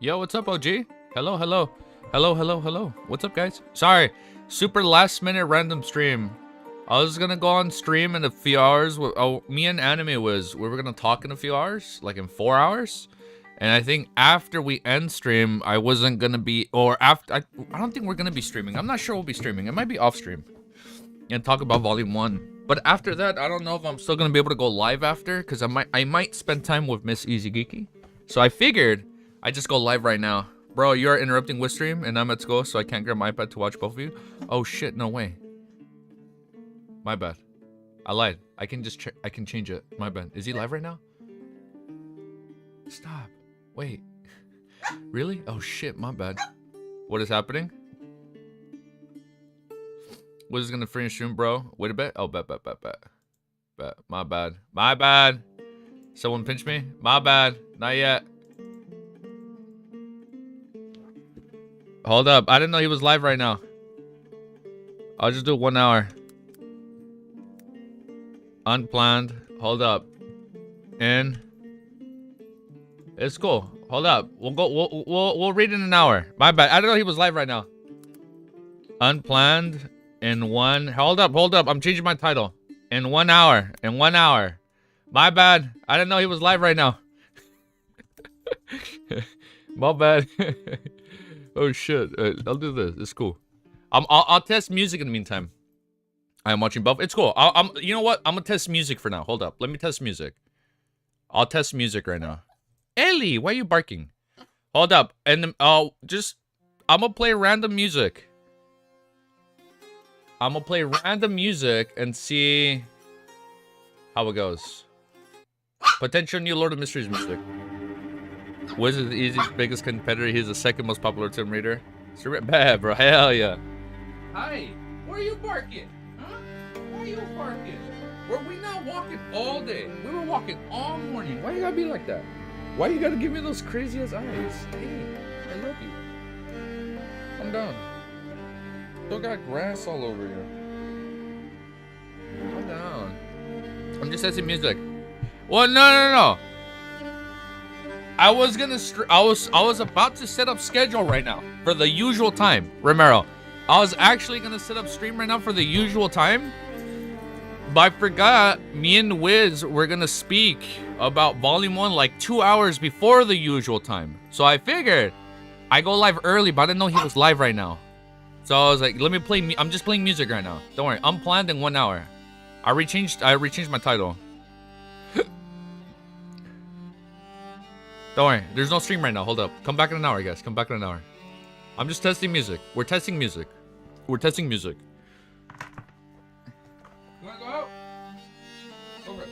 Yo, what's up, OG? Hello, hello. Hello, hello, hello. What's up, guys? Sorry, super last minute random stream. I was gonna go on stream in a few hours. Me and Anime we were gonna talk in a few hours, like in 4 hours. And I think after we end stream, I wasn't gonna be, or after, I don't think we're gonna be streaming. I'm not sure we'll be streaming. It might be off stream and talk about volume 1. But after that, I don't know if I'm still gonna be able to go live after, because I might spend time with Miss Easy Geeky. So I figured I just go live right now. Bro, you're interrupting with stream and I'm at school, so I can't grab my iPad to watch both of you. Oh shit, no way. My bad. I lied. I can change it. My bad. Is he live right now? Stop. Wait. Really? Oh shit, my bad. What is happening? What is gonna finish stream, bro? Wait a bit. Oh, bet. My bad. My bad. Someone pinch me? My bad. Not yet. Hold up. I didn't know he was live right now. I'll just do 1 hour. Unplanned. Hold up. In. It's cool. Hold up. We'll read in an hour. My bad. I don't know he was live right now. Unplanned. In 1. Hold up. I'm changing my title. In 1 hour. In 1 hour. My bad. I didn't know he was live right now. My bad. Oh shit. I'll do this. It's cool. I'll test music in the meantime. I'm watching both. It's cool. You know what? I'm gonna test music for now. Hold up. Let me test music. I'll test music right now. Ellie, why are you barking? Hold up. And I'm gonna play random music. I'm gonna play random music and see how it goes. Potential new Lord of Mysteries music. Wiz is the easiest, biggest competitor. He's the second most popular Tomb Raider. Bad, bro. Hell yeah. Hi. Why are you barking? Huh? Why are you barking? Were we not walking all day? We were walking all morning. Why you gotta be like that? Why you gotta give me those crazy ass eyes? Hey, I love you. Calm down. Still got grass all over you. Calm down. I'm just testing music. Well, no. I was about to set up schedule right now for the usual time, Romero. I was actually gonna set up stream right now for the usual time, but I forgot me and Wiz were gonna speak about volume 1 like 2 hours before the usual time. So I figured I go live early, but I didn't know he was live right now. So I was like, let me play. I'm just playing music right now. Don't worry, unplanned in 1 hour. I rechanged my title. Don't worry, there's no stream right now. Hold up. Come back in an hour, guys. Come back in an hour. I'm just testing music. We're testing music. You wanna go out? Over.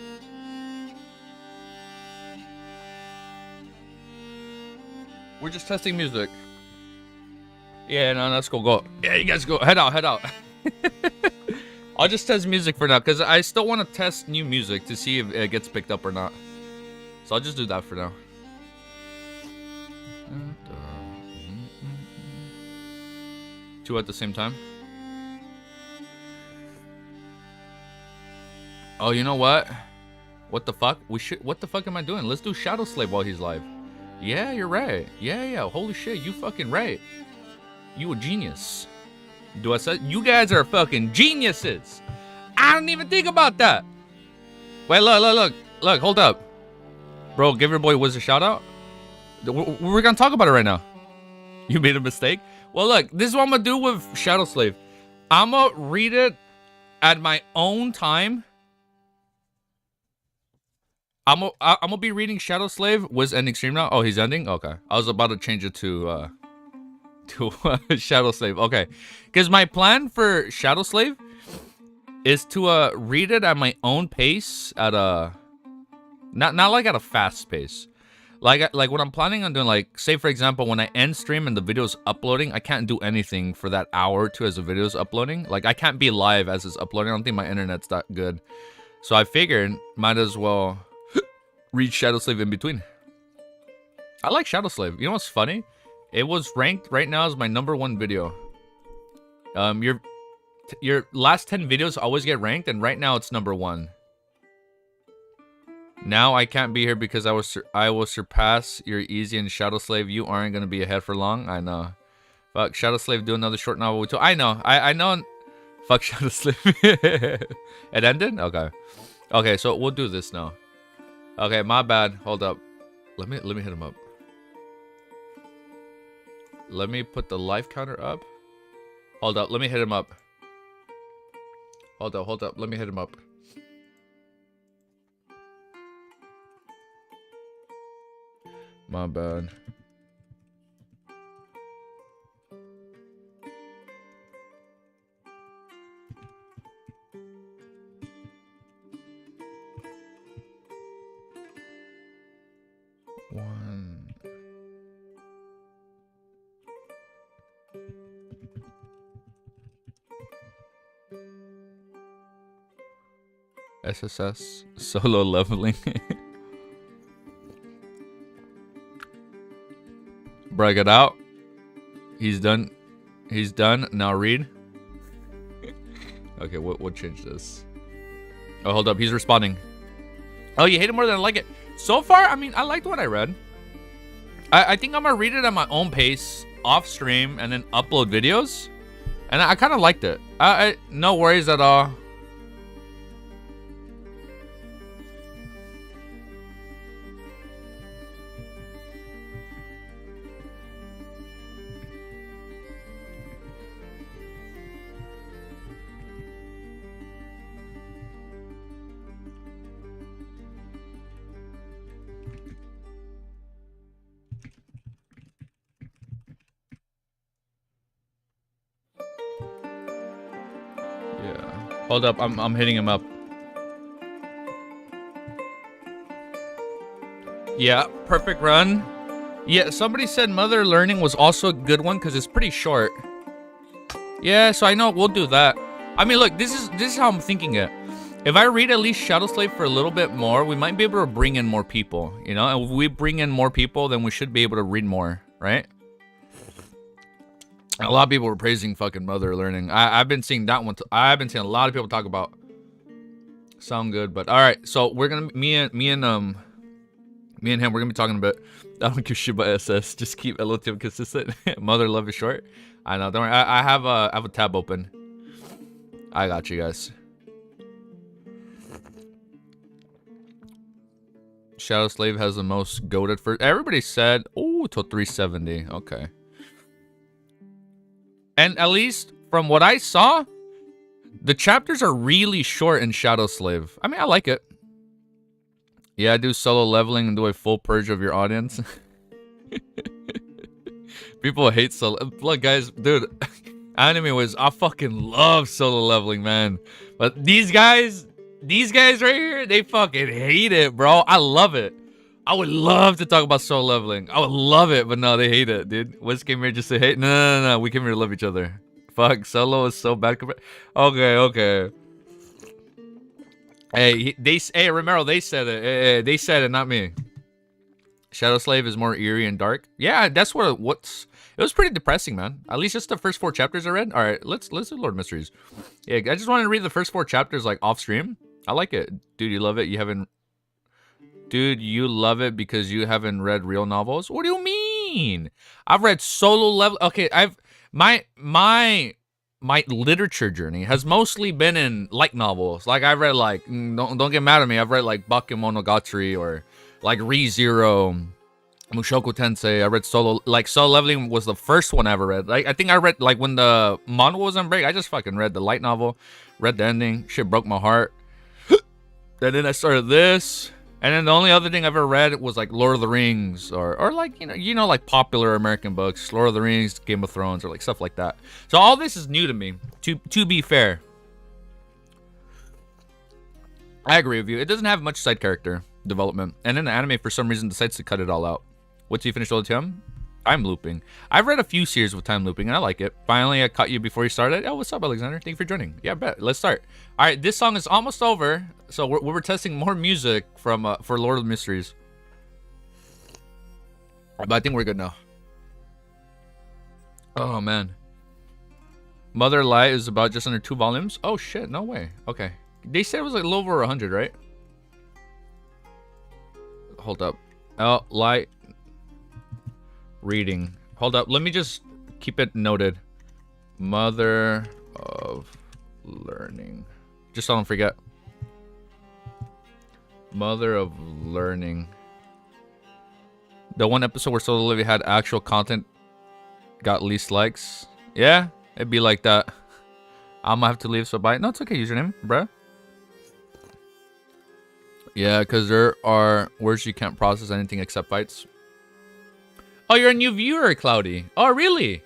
We're just testing music. Yeah, no, let's go. Yeah, you guys go. Head out. I'll just test music for now, because I still want to test new music to see if it gets picked up or not. So I'll just do that for now. Two at the same time. Oh, you know what? What the fuck? What the fuck am I doing? Let's do Shadow Slave while he's live. Yeah, you're right. Yeah. Holy shit, you fucking right. You a genius. Do I say you guys are fucking geniuses? I didn't even think about that. Wait, look. Hold up, bro. Give your boy Wiz a shout out. We're gonna talk about it right now. You made a mistake? Well, look, this is what I'm gonna do with Shadow Slave. I'm gonna read it at my own time. I'm gonna be reading Shadow Slave. Was ending stream now? Oh, he's ending? Okay. I was about to change it to Shadow Slave. Okay. Because my plan for Shadow Slave is to read it at my own pace at a not like at a fast pace. Like what I'm planning on doing, like, say for example, when I end stream and the video's uploading, I can't do anything for that hour or two as the video's uploading. Like, I can't be live as it's uploading. I don't think my internet's that good. So I figured, might as well read Shadow Slave in between. I like Shadow Slave. You know what's funny? It was ranked right now as my #1 video. Your last 10 videos always get ranked, and right now it's #1. Now I can't be here because I will surpass your Easy and Shadow Slave. You aren't gonna be ahead for long. I know. Fuck, Shadow Slave do another short novel with two. I know. I know. Fuck Shadow Slave. It ended? Okay. Okay, so we'll do this now. Okay, my bad. Hold up. Let me hit him up. Let me put the life counter up. Hold up. Let me hit him up. Hold up. Let me hit him up. My bad. One. SSS solo leveling. Brag it out. He's done. He's done. Now read. Okay, we'll change this. Oh, hold up. He's responding. Oh, you hate it more than I like it. So far, I mean, I liked what I read. I think I'm gonna read it at my own pace, off stream, and then upload videos. And I kind of liked it. No worries at all. Hold up, I'm hitting him up. Yeah, perfect run. Yeah, somebody said Mother Learning was also a good one because it's pretty short. Yeah, so I know we'll do that. I mean, look, this is how I'm thinking it. If I read at least Shadow Slave for a little bit more, we might be able to bring in more people, you know? And if we bring in more people, then we should be able to read more, right? A lot of people were praising fucking Mother Learning. I've been seeing that one. I've been seeing a lot of people talk about. Sound good, but all right. So we're gonna me and him. We're gonna be talking a bit. I don't give shit about SS. Just keep LOTM consistent. Mother love is short. I know. Don't worry. I have a tab open. I got you guys. Shadow Slave has the most goated first. Everybody said, oh, till 370. Okay. And at least from what I saw, the chapters are really short in Shadow Slave. I mean, I like it. Yeah, I do solo leveling and do a full purge of your audience. People hate solo. Look, guys, dude, anime was, I fucking love solo leveling, man. But these guys right here, they fucking hate it, bro. I love it. I would love to talk about solo leveling. I would love it, but no, they hate it, dude. What's came here just to hate? No. We came here to love each other. Fuck, solo is so bad. Okay. Hey, Romero, they said it. Hey, they said it, not me. Shadow Slave is more eerie and dark. Yeah, that's it was pretty depressing, man. At least just the first 4 chapters I read. All right, let's do Lord Mysteries. Yeah, I just wanted to read the first 4 chapters like off stream. I like it, dude. You love it. You haven't. Dude, you love it because you haven't read real novels? What do you mean? I've read solo level. Okay, my literature journey has mostly been in light novels. Like I've read like don't get mad at me. I've read like Bakemonogatari or like ReZero, Mushoku Tensei. I read solo leveling was the first one I ever read. Like I think I read like when the manga was on break. I just fucking read the light novel, read the ending. Shit broke my heart. And then I started this. And then the only other thing I've ever read was like Lord of the Rings or like, you know, like popular American books, Lord of the Rings, Game of Thrones, or like stuff like that. So all this is new to me, to be fair. I agree with you. It doesn't have much side character development. And then the anime, for some reason, decides to cut it all out. Once you finish all the time, time looping. I've read a few series with time looping, and I like it. Finally, I caught you before you started. Oh, what's up, Alexander? Thank you for joining. Yeah, bet. Let's start. All right, this song is almost over. So we're testing more music from for Lord of the Mysteries. But I think we're good now. Oh, man. Mother Light is about just under 2 volumes. Oh, shit. No way. Okay. They said it was like a little over 100, right? hold up. Oh, light reading. Hold up. Let me just keep it noted. Mother of learning. Just so I don't forget. Mother of learning. The one episode where Solo Livy had actual content got least likes. Yeah, it'd be like that. I'm gonna have to leave, so bye. No, it's okay, username, bruh. Yeah, because there are words you can't process anything except fights. Oh, you're a new viewer, Cloudy. Oh, really?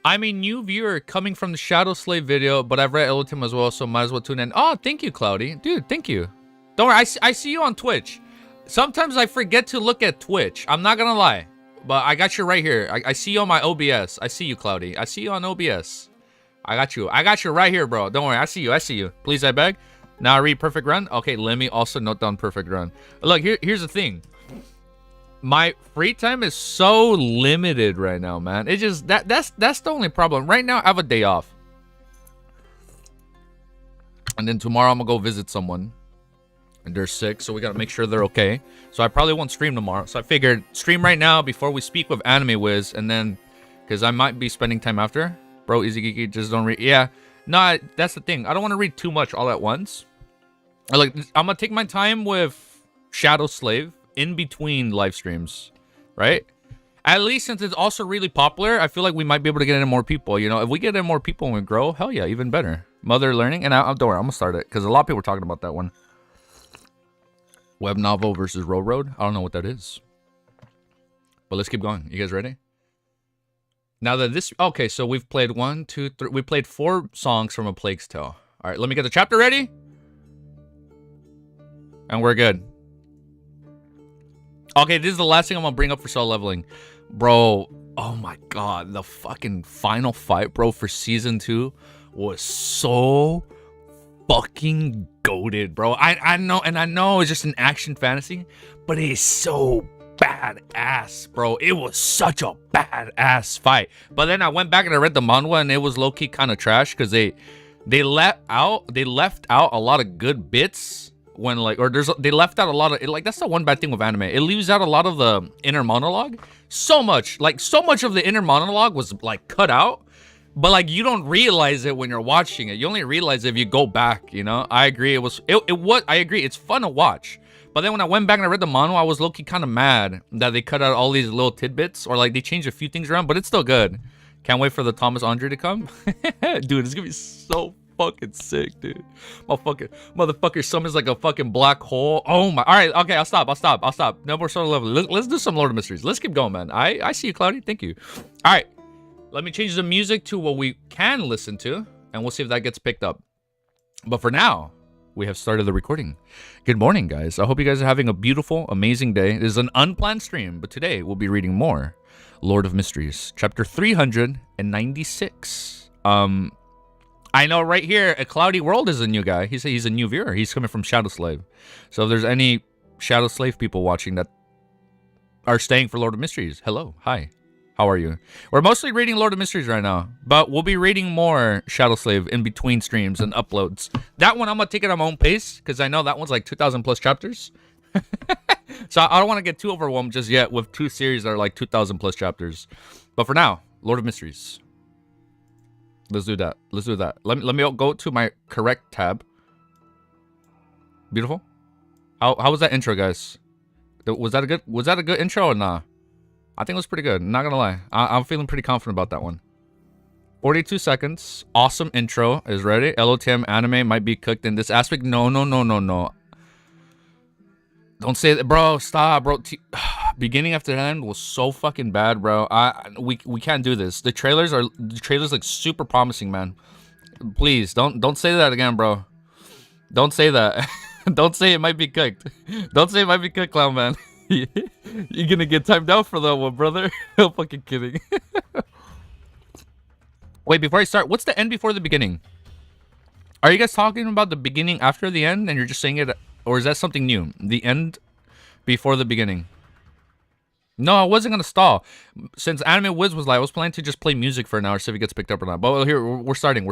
I'm a new viewer coming from the Shadow Slave video, but I've read Elotim as well, so might as well tune in. Oh, thank you, Cloudy. Dude, thank you. Don't worry, I see you on Twitch. Sometimes I forget to look at Twitch. I'm not gonna lie. But I got you right here. I see you on my OBS. I see you, Cloudy. I see you on OBS. I got you. I got you right here, bro. Don't worry. I see you. I see you. Please, I beg. Now I read perfect run. Okay, let me also note down perfect run. Look, here's the thing. My free time is so limited right now, man. It just that's the only problem. Right now, I have a day off. And then tomorrow I'm gonna go visit someone. And they're sick, so we gotta make sure they're okay. So I probably won't stream tomorrow. So I figured stream right now before we speak with Anime Wiz, and then because I might be spending time after. Bro, Easy Geeky, just don't read. Yeah, no, that's the thing. I don't want to read too much all at once. I'm gonna take my time with Shadow Slave in between live streams, right? At least since it's also really popular, I feel like we might be able to get in more people. You know, if we get in more people and we grow, hell yeah, even better. Mother Learning, and don't worry, I'm gonna start it because a lot of people are talking about that one. Web novel versus Railroad. I don't know what that is. But let's keep going. You guys ready? Now that this... Okay, so we've played 1, 2, 3... We played 4 songs from A Plague's Tale. Alright, let me get the chapter ready. And we're good. Okay, this is the last thing I'm gonna bring up for solo leveling. Bro, oh my god. The fucking final fight, bro, for Season 2 was so fucking goated, bro. I know, and I know it's just an action fantasy, but it is so badass, bro. It was such a badass fight. But then I went back and I read the manga, and it was low-key kind of trash because they left out a lot of good bits when they left out a lot of that's the one bad thing with anime. It leaves out a lot of the inner monologue. So much of the inner monologue was like cut out. But like you don't realize it when you're watching it. You only realize it if you go back, you know? I agree. I agree. It's fun to watch. But then when I went back and I read the manga, I was low-key kind of mad that they cut out all these little tidbits or like they changed a few things around, but it's still good. Can't wait for the Thomas Andre to come. Dude, it's gonna be so fucking sick, dude. Motherfucker summons like a fucking black hole. Oh my. All right, okay, I'll stop. No more solo level. Let's do some Lord of Mysteries. Let's keep going, man. I see you, Cloudy. Thank you. All right. Let me change the music to what we can listen to, and we'll see if that gets picked up. But for now, we have started the recording. Good morning, guys. I hope you guys are having a beautiful, amazing day. This is an unplanned stream, but today we'll be reading more Lord of Mysteries, chapter 396. I know right here, A Cloudy World is a new guy. He's a new viewer. He's coming from Shadow Slave. So if there's any Shadow Slave people watching that are staying for Lord of Mysteries, hello, hi. How are you? We're mostly reading Lord of Mysteries right now, but we'll be reading more Shadow Slave in between streams and uploads. That one, I'm going to take it at my own pace, because I know that one's like 2,000 plus chapters. So I don't want to get too overwhelmed just yet with 2 series that are like 2,000 plus chapters. But for now, Lord of Mysteries. Let's do that. Let me go to my correct tab. Beautiful. How was that intro, guys? Was that a good intro or nah? I think it was pretty good. Not gonna lie. I'm feeling pretty confident about that one. 42 seconds. Awesome intro is ready. LOTM anime might be cooked in this aspect. No. Don't say that, bro. Stop, bro. Beginning after the end was so fucking bad, bro. We can't do this. The trailers like super promising, man. Please don't say that again, bro. Don't say that. Don't say it might be cooked. Don't say it might be cooked, clown man. You're gonna get timed out for that one, brother. I'm fucking kidding. Wait, before I start, what's the end before the beginning? Are you guys talking about the beginning after the end and you're just saying it, or is that something new? The end before the beginning. No, I wasn't gonna stall. Since Anime Wiz was like, I was planning to just play music for an hour, see if it gets picked up or not. But here, we're starting.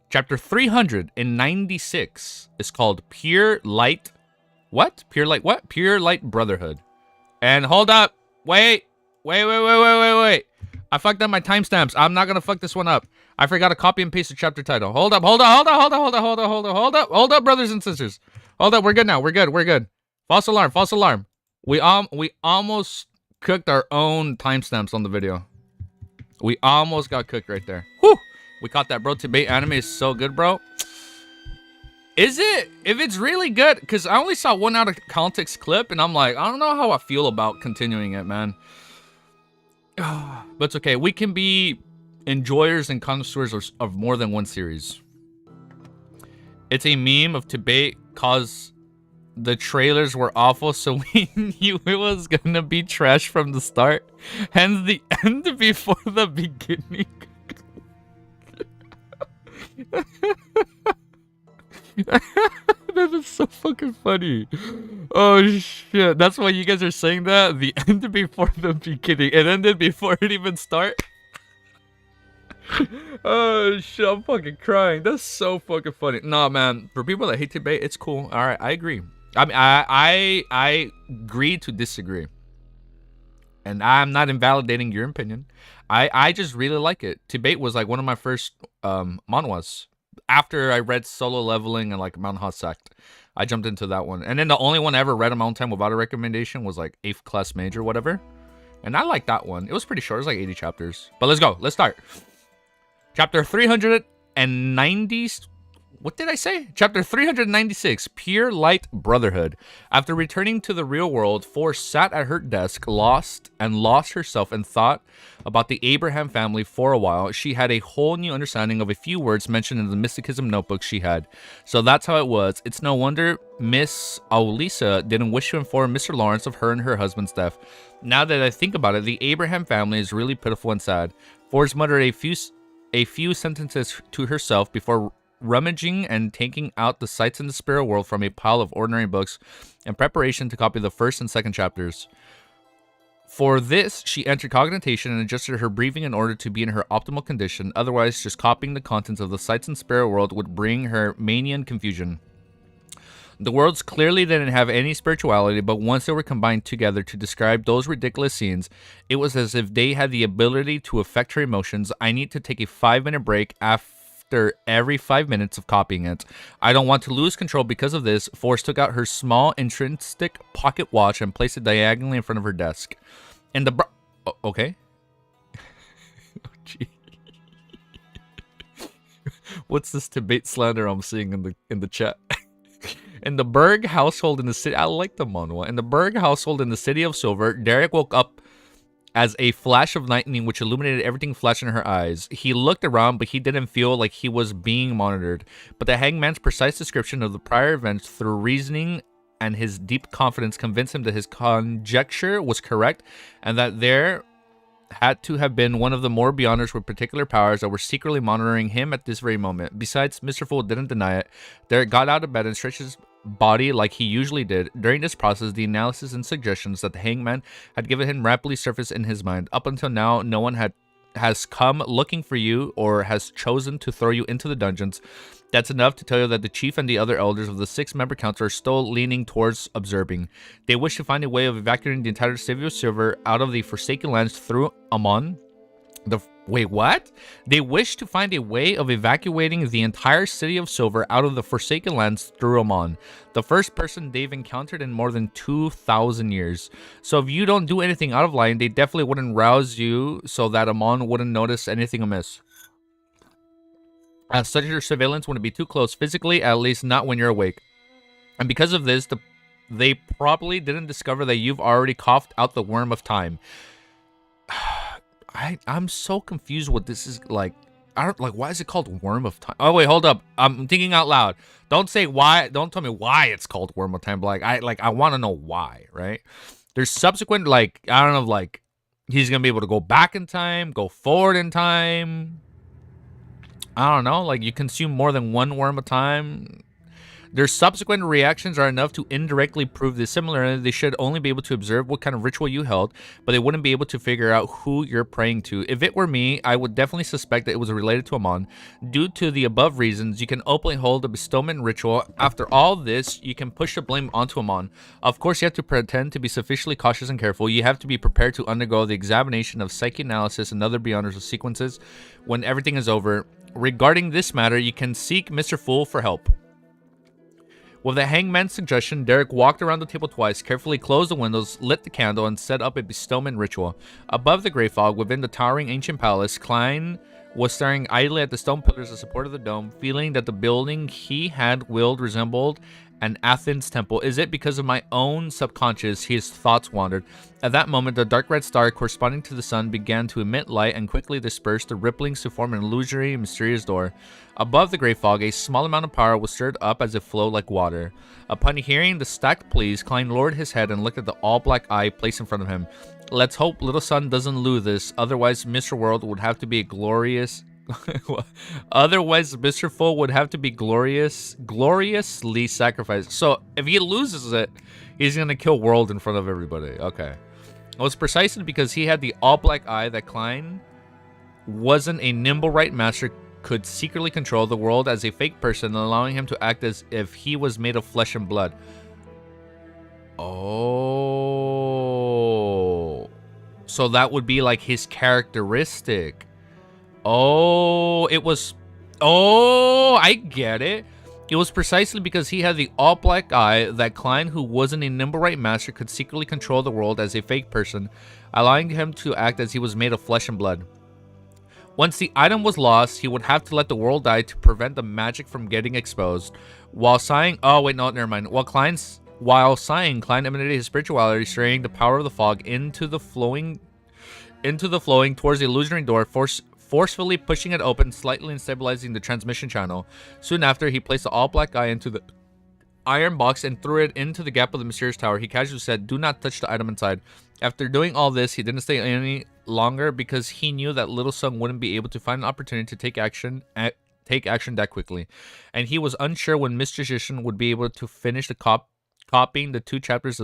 Chapter 396 is called Pure Light. What? Pure Light what? Pure Light Brotherhood. And hold up. Wait. I fucked up my timestamps. I'm not gonna fuck this one up. I forgot to copy and paste the chapter title. Hold up, brothers and sisters. Hold up, we're good now. We're good. False alarm. We almost cooked our own timestamps on the video. We almost got cooked right there. Whew! We caught that, bro. Tibet anime is so good, bro. Is it? If it's really good, because I only saw one out of context clip, and I'm like, I don't know how I feel about continuing it, man. But it's okay. We can be enjoyers and connoisseurs of more than one series. It's a meme of Tibet cause the trailers were awful, so we knew it was gonna be trash from the start. Hence the end before the beginning. That is so fucking funny. Oh shit, that's why you guys are saying that? The end before the beginning. It ended before it even started. Oh shit, I'm fucking crying. That's so fucking funny. Nah, man, for people that hate Tibet, it's cool. Alright, I agree. I mean, I agree to disagree. And I'm not invalidating your opinion. I just really like it. Tibet was like one of my first manhwas. After I read Solo Leveling and like Mount Sect, I jumped into that one. And then the only one I ever read in my own time without a recommendation was like 8th Class Major, whatever. And I like that one. It was pretty short. It was like 80 chapters. But let's go. Let's start. Chapter 390. What did I say? Chapter 396, Pure Light Brotherhood. After returning to the real world, Force sat at her desk, lost herself in thought about the Abraham family for a while. She had a whole new understanding of a few words mentioned in the Mysticism notebook she had. So that's how it was. It's no wonder Miss Aulisa didn't wish to inform Mr. Lawrence of her and her husband's death. Now that I think about it, the Abraham family is really pitiful and sad. Force muttered a few sentences to herself before rummaging and taking out the sights in the spirit world from a pile of ordinary books in preparation to copy the first and second chapters. For this, she entered cogitation and adjusted her breathing in order to be in her optimal condition. Otherwise, just copying the contents of the sights and spirit world would bring her mania and confusion. The worlds clearly didn't have any spirituality, but once they were combined together to describe those ridiculous scenes, it was as if they had the ability to affect her emotions. I need to take a 5-minute break after every 5 minutes of copying it. I don't want to lose control because of this. Force took out her small intrinsic pocket watch and placed it diagonally in front of her desk. And the okay. Oh, gee. What's this Tibet slander I'm seeing in the chat? In the Berg household in the city, I like the manhwa. In the Berg household in the city of Silver, Derek woke up as a flash of lightning which illuminated everything flashing in her eyes. He looked around, but he didn't feel like he was being monitored. But the hangman's precise description of the prior events through reasoning and his deep confidence convinced him that his conjecture was correct and that there had to have been one of the more beyonders with particular powers that were secretly monitoring him at this very moment. Besides, Mr. Fool didn't deny it. Derek got out of bed and stretched his body like he usually did. During this process, the analysis and suggestions that the hangman had given him rapidly surfaced in his mind. Up until now, no one has come looking for you or has chosen to throw you into the dungeons. That's enough to tell you that the chief and the other elders of the 6-member council are still leaning towards observing. They wish to find a way of evacuating the entire city of Silver out of the Forsaken Lands through Aman. Wait, what? They wish to find a way of evacuating the entire city of Silver out of the Forsaken Lands through Aman, the first person they've encountered in more than 2,000 years. So if you don't do anything out of line, they definitely wouldn't rouse you so that Aman wouldn't notice anything amiss. As such, your surveillance wouldn't be too close physically, at least not when you're awake. And because of this, they probably didn't discover that you've already coughed out the worm of time. I'm so confused what this is like. Why is it called Worm of Time? Oh wait, hold up. I'm thinking out loud. Don't say why. Don't tell me why it's called Worm of Time. But I want to know why, right? There's subsequent, I don't know, he's gonna be able to go back in time, go forward in time. I don't know. You consume more than one worm a time. Their subsequent reactions are enough to indirectly prove this similarity. They should only be able to observe what kind of ritual you held, but they wouldn't be able to figure out who you're praying to. If it were me, I would definitely suspect that it was related to Aman. Due to the above reasons, you can openly hold a bestowment ritual. After all this, you can push the blame onto Aman. Of course, you have to pretend to be sufficiently cautious and careful. You have to be prepared to undergo the examination of psychoanalysis and other beyonders of sequences when everything is over. Regarding this matter, you can seek Mr. Fool for help. With the hangman's suggestion, Derek walked around the table twice, carefully closed the windows, lit the candle, and set up a bestowment ritual. Above the grey fog, within the towering ancient palace, Klein was staring idly at the stone pillars that supported the dome, feeling that the building he had willed resembled an Athens temple. Is it because of my own subconscious? His thoughts wandered. At that moment, the dark red star corresponding to the sun began to emit light and quickly dispersed the ripplings to form an illusory, mysterious door. Above the grey fog, a small amount of power was stirred up as it flowed like water. Upon hearing the stacked pleas, Klein lowered his head and looked at the all-black eye placed in front of him. Let's hope little son doesn't lose this, otherwise Mr. World would have to be a glorious... Otherwise, Mr. Fool would have to be gloriously sacrificed. So, if he loses it, he's gonna kill World in front of everybody. Okay. It was precisely because he had the all-black eye that Klein wasn't a nimble right master could secretly control the world as a fake person, allowing him to act as if he was made of flesh and blood. Oh. So that would be like his characteristic. Oh, it was... Oh, I get it. It was precisely because he had the all-black eye that Klein, who wasn't a nimble right master, could secretly control the world as a fake person, allowing him to act as he was made of flesh and blood. Once the item was lost, he would have to let the world die to prevent the magic from getting exposed. While sighing... Oh, wait, no, never mind. While sighing, Klein emanated his spirituality, straying the power of the fog into the flowing towards the illusionary door, forcefully pushing it open, slightly and stabilizing the transmission channel. Soon after, he placed the all-black eye into the iron box and threw it into the gap of the mysterious tower. He casually said, "Do not touch the item inside." After doing all this, he didn't stay any longer because he knew that Little Sung wouldn't be able to find an opportunity to take action that quickly, and he was unsure when Mysticism would be able to finish the copying the 2 chapters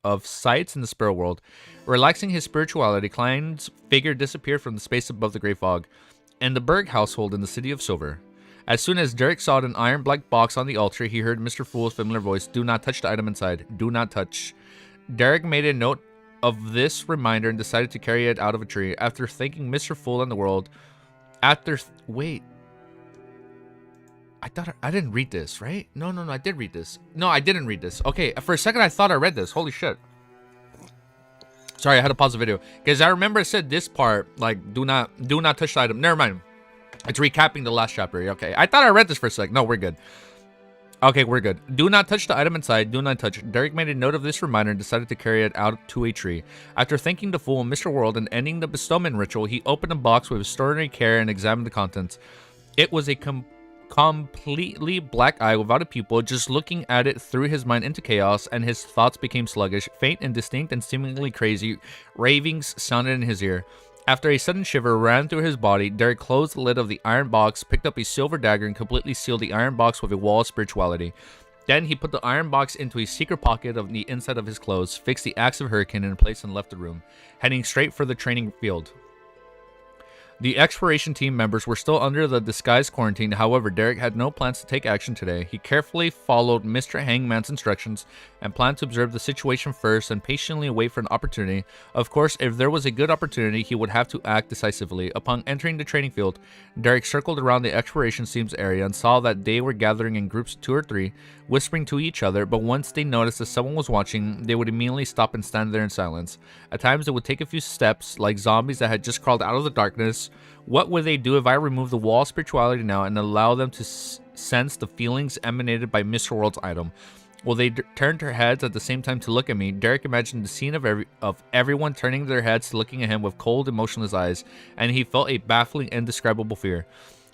of Sights in the Spirit World. Relaxing his spirituality, Klein's figure disappeared from the space above the grey fog, and the Berg household in the City of Silver. As soon as Derek saw an iron black box on the altar, he heard Mr. Fool's familiar voice, "Do not touch the item inside. Do not touch." Derek made a note of this reminder and decided to carry it out of a tree. After thanking Mr. Fool and the world, wait. I didn't read this, right? No, I did read this. No, I didn't read this. Okay, for a second I thought I read this. Holy shit. Sorry, I had to pause the video. Because I remember it said this part, like, do not touch the item. Never mind. It's recapping the last chapter. Okay, I thought I read this for a sec. No, we're good. Okay, we're good. Do not touch the item inside. Do not touch. Derek made a note of this reminder and decided to carry it out to a tree. After thanking the Fool and Mr. World and ending the bestowment ritual, he opened a box with extraordinary care and examined the contents. It was a completely black eye without a pupil. Just looking at it threw his mind into chaos, and his thoughts became sluggish. Faint, indistinct, and seemingly crazy ravings sounded in his ear. After a sudden shiver ran through his body, Derek closed the lid of the iron box, picked up a silver dagger, and completely sealed the iron box with a wall of spirituality. Then he put the iron box into a secret pocket of the inside of his clothes, fixed the axe of Hurricane in place, and left the room, heading straight for the training field. The exploration team members were still under the disguised quarantine. However, Derek had no plans to take action today. He carefully followed Mr. Hangman's instructions and planned to observe the situation first and patiently wait for an opportunity. Of course, if there was a good opportunity, he would have to act decisively. Upon entering the training field, Derek circled around the exploration team's area and saw that they were gathering in groups of 2 or 3, whispering to each other, but once they noticed that someone was watching, they would immediately stop and stand there in silence. At times, they would take a few steps, like zombies that had just crawled out of the darkness. What would they do if I remove the wall of spirituality now and allow them to sense the feelings emanated by Mr. World's item? Will they turn their heads at the same time to look at me? Derek imagined the scene of everyone turning their heads to looking at him with cold, emotionless eyes, and he felt a baffling, indescribable fear.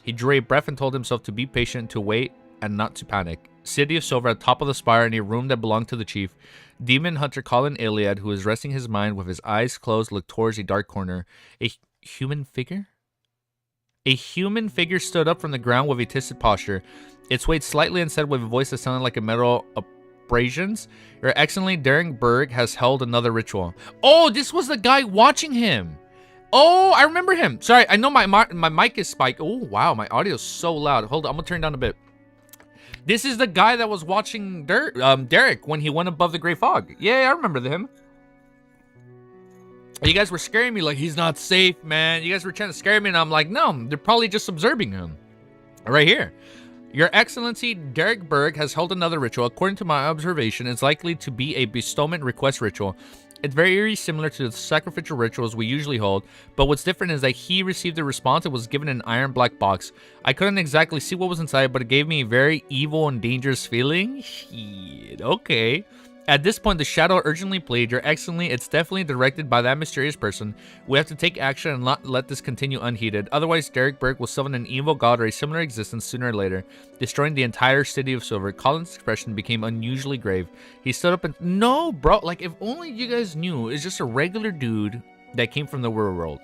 He drew a breath and told himself to be patient, to wait, and not to panic. City of Silver at the top of the spire in a room that belonged to the chief. Demon hunter Colin Iliad, who was resting his mind with his eyes closed, looked towards a dark corner. A human figure? A human figure stood up from the ground with a twisted posture. It swayed slightly and said with a voice that sounded like a metal abrasions, Your Excellency, Daring Berg has held another ritual. Oh, this was the guy watching him. Oh, I remember him. Sorry, I know my mic is spiked. Oh, wow, my audio is so loud. Hold on, I'm gonna turn down a bit. This is the guy that was watching Derek when he went above the Grey Fog. Yeah, I remember him. You guys were scaring me like he's not safe, man. You guys were trying to scare me, and I'm like, no, they're probably just observing him. Right here. Your Excellency, Derek Berg has held another ritual. According to my observation, it's likely to be a bestowment request ritual. It's very similar to the sacrificial rituals we usually hold, but what's different is that he received a response and was given an iron black box. I couldn't exactly see what was inside, but it gave me a very evil and dangerous feeling. Shit, okay. At this point, the shadow urgently pleaded, Your Excellency, it's definitely directed by that mysterious person. We have to take action and not let this continue unheeded. Otherwise, Derek Berg will summon an evil god or a similar existence sooner or later, destroying the entire city of Silver. Colin's expression became unusually grave. He stood up and... No, bro. Like, if only you guys knew, it's just a regular dude that came from the real world.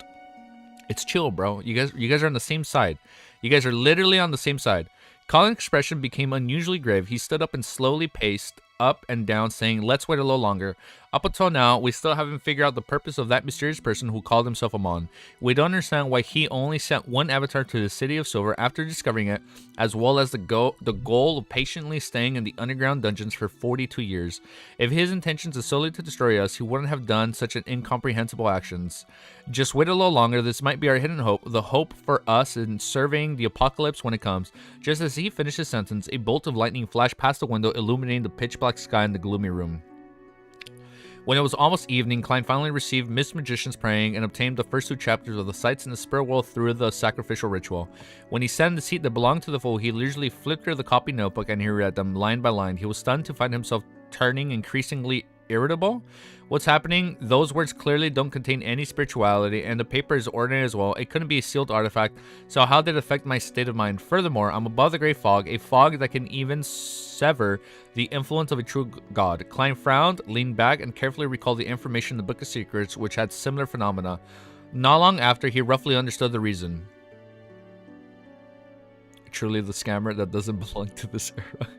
It's chill, bro. You guys are on the same side. You guys are literally on the same side. Colin's expression became unusually grave. He stood up and slowly paced up and down, saying, let's wait a little longer. Up until now, we still haven't figured out the purpose of that mysterious person who called himself Aman. We don't understand why he only sent one avatar to the City of Silver after discovering it, as well as the goal of patiently staying in the underground dungeons for 42 years. If his intentions are solely to destroy us, he wouldn't have done such an incomprehensible actions. Just wait a little longer. This might be our hidden hope, the hope for us in surveying the apocalypse when it comes. Just as he finished his sentence, a bolt of lightning flashed past the window, illuminating the pitch black sky in the gloomy room. When it was almost evening, Klein finally received Mist Magician's praying and obtained the first 2 chapters of the sights in the spirit world through the sacrificial ritual. When he sat in the seat that belonged to the fool, he leisurely flipped through the copy notebook and he read them line by line. He was stunned to find himself turning increasingly irritable. What's happening? Those words clearly don't contain any spirituality, and the paper is ordinary as well. It couldn't be a sealed artifact, so how did it affect my state of mind? Furthermore, I'm above the Grey Fog, a fog that can even sever the influence of a true god. Klein frowned, leaned back, and carefully recalled the information in the Book of Secrets, which had similar phenomena. Not long after, he roughly understood the reason. Truly the scammer that doesn't belong to this era.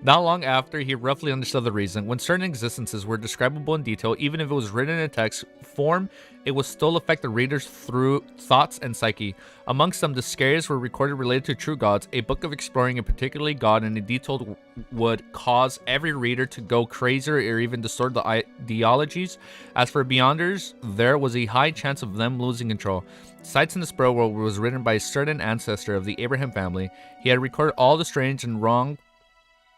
Not long after, he roughly understood the reason. When certain existences were describable in detail, even if it was written in text form, it would still affect the readers through thoughts and psyche. Amongst them, the scariest were recorded related to true gods. A book of exploring a particular god in a detail would cause every reader to go crazier or even distort the ideologies. As for Beyonders, there was a high chance of them losing control. Sights in the Spirit World was written by a certain ancestor of the Abraham family. He had recorded all the strange and wrong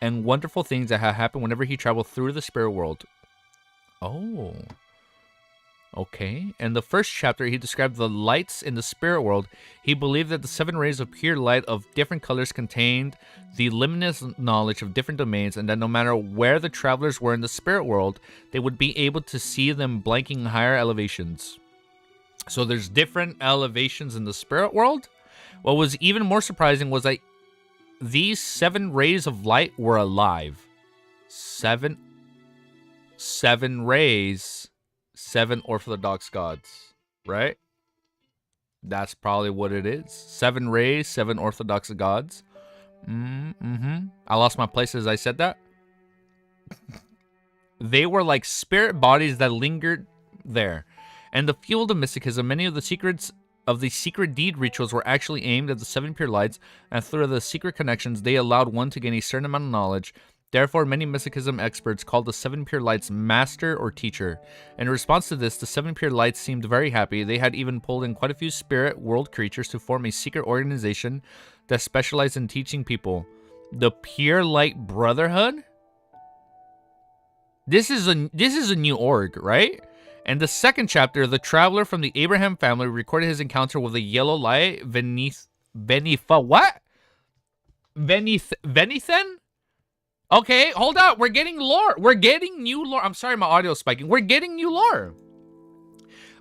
and wonderful things that had happened whenever he traveled through the spirit world. Oh. Okay. In the first chapter, he described the lights in the spirit world. He believed that the 7 rays of pure light of different colors contained the limitless knowledge of different domains, and that no matter where the travelers were in the spirit world, they would be able to see them blanking higher elevations. So there's different elevations in the spirit world. What was even more surprising was that these 7 rays of light were alive. 7 rays, 7 orthodox gods, right? That's probably what it is. 7 rays, 7 orthodox gods. I lost my place as I said that. They were like spirit bodies that lingered there. And the field of mysticism, many of the secrets of the secret deed rituals were actually aimed at the 7 pure lights, and through the secret connections, they allowed one to gain a certain amount of knowledge. Therefore, many mysticism experts called the 7 pure lights master or teacher. In response to this, the 7 pure lights seemed very happy. They had even pulled in quite a few spirit world creatures to form a secret organization that specialized in teaching people. The Pure Light Brotherhood? This is a new org, right? And the second chapter, the traveler from the Abraham family recorded his encounter with a yellow light, Venithen? Okay, hold up. We're getting lore. We're getting new lore. I'm sorry, my audio is spiking. We're getting new lore.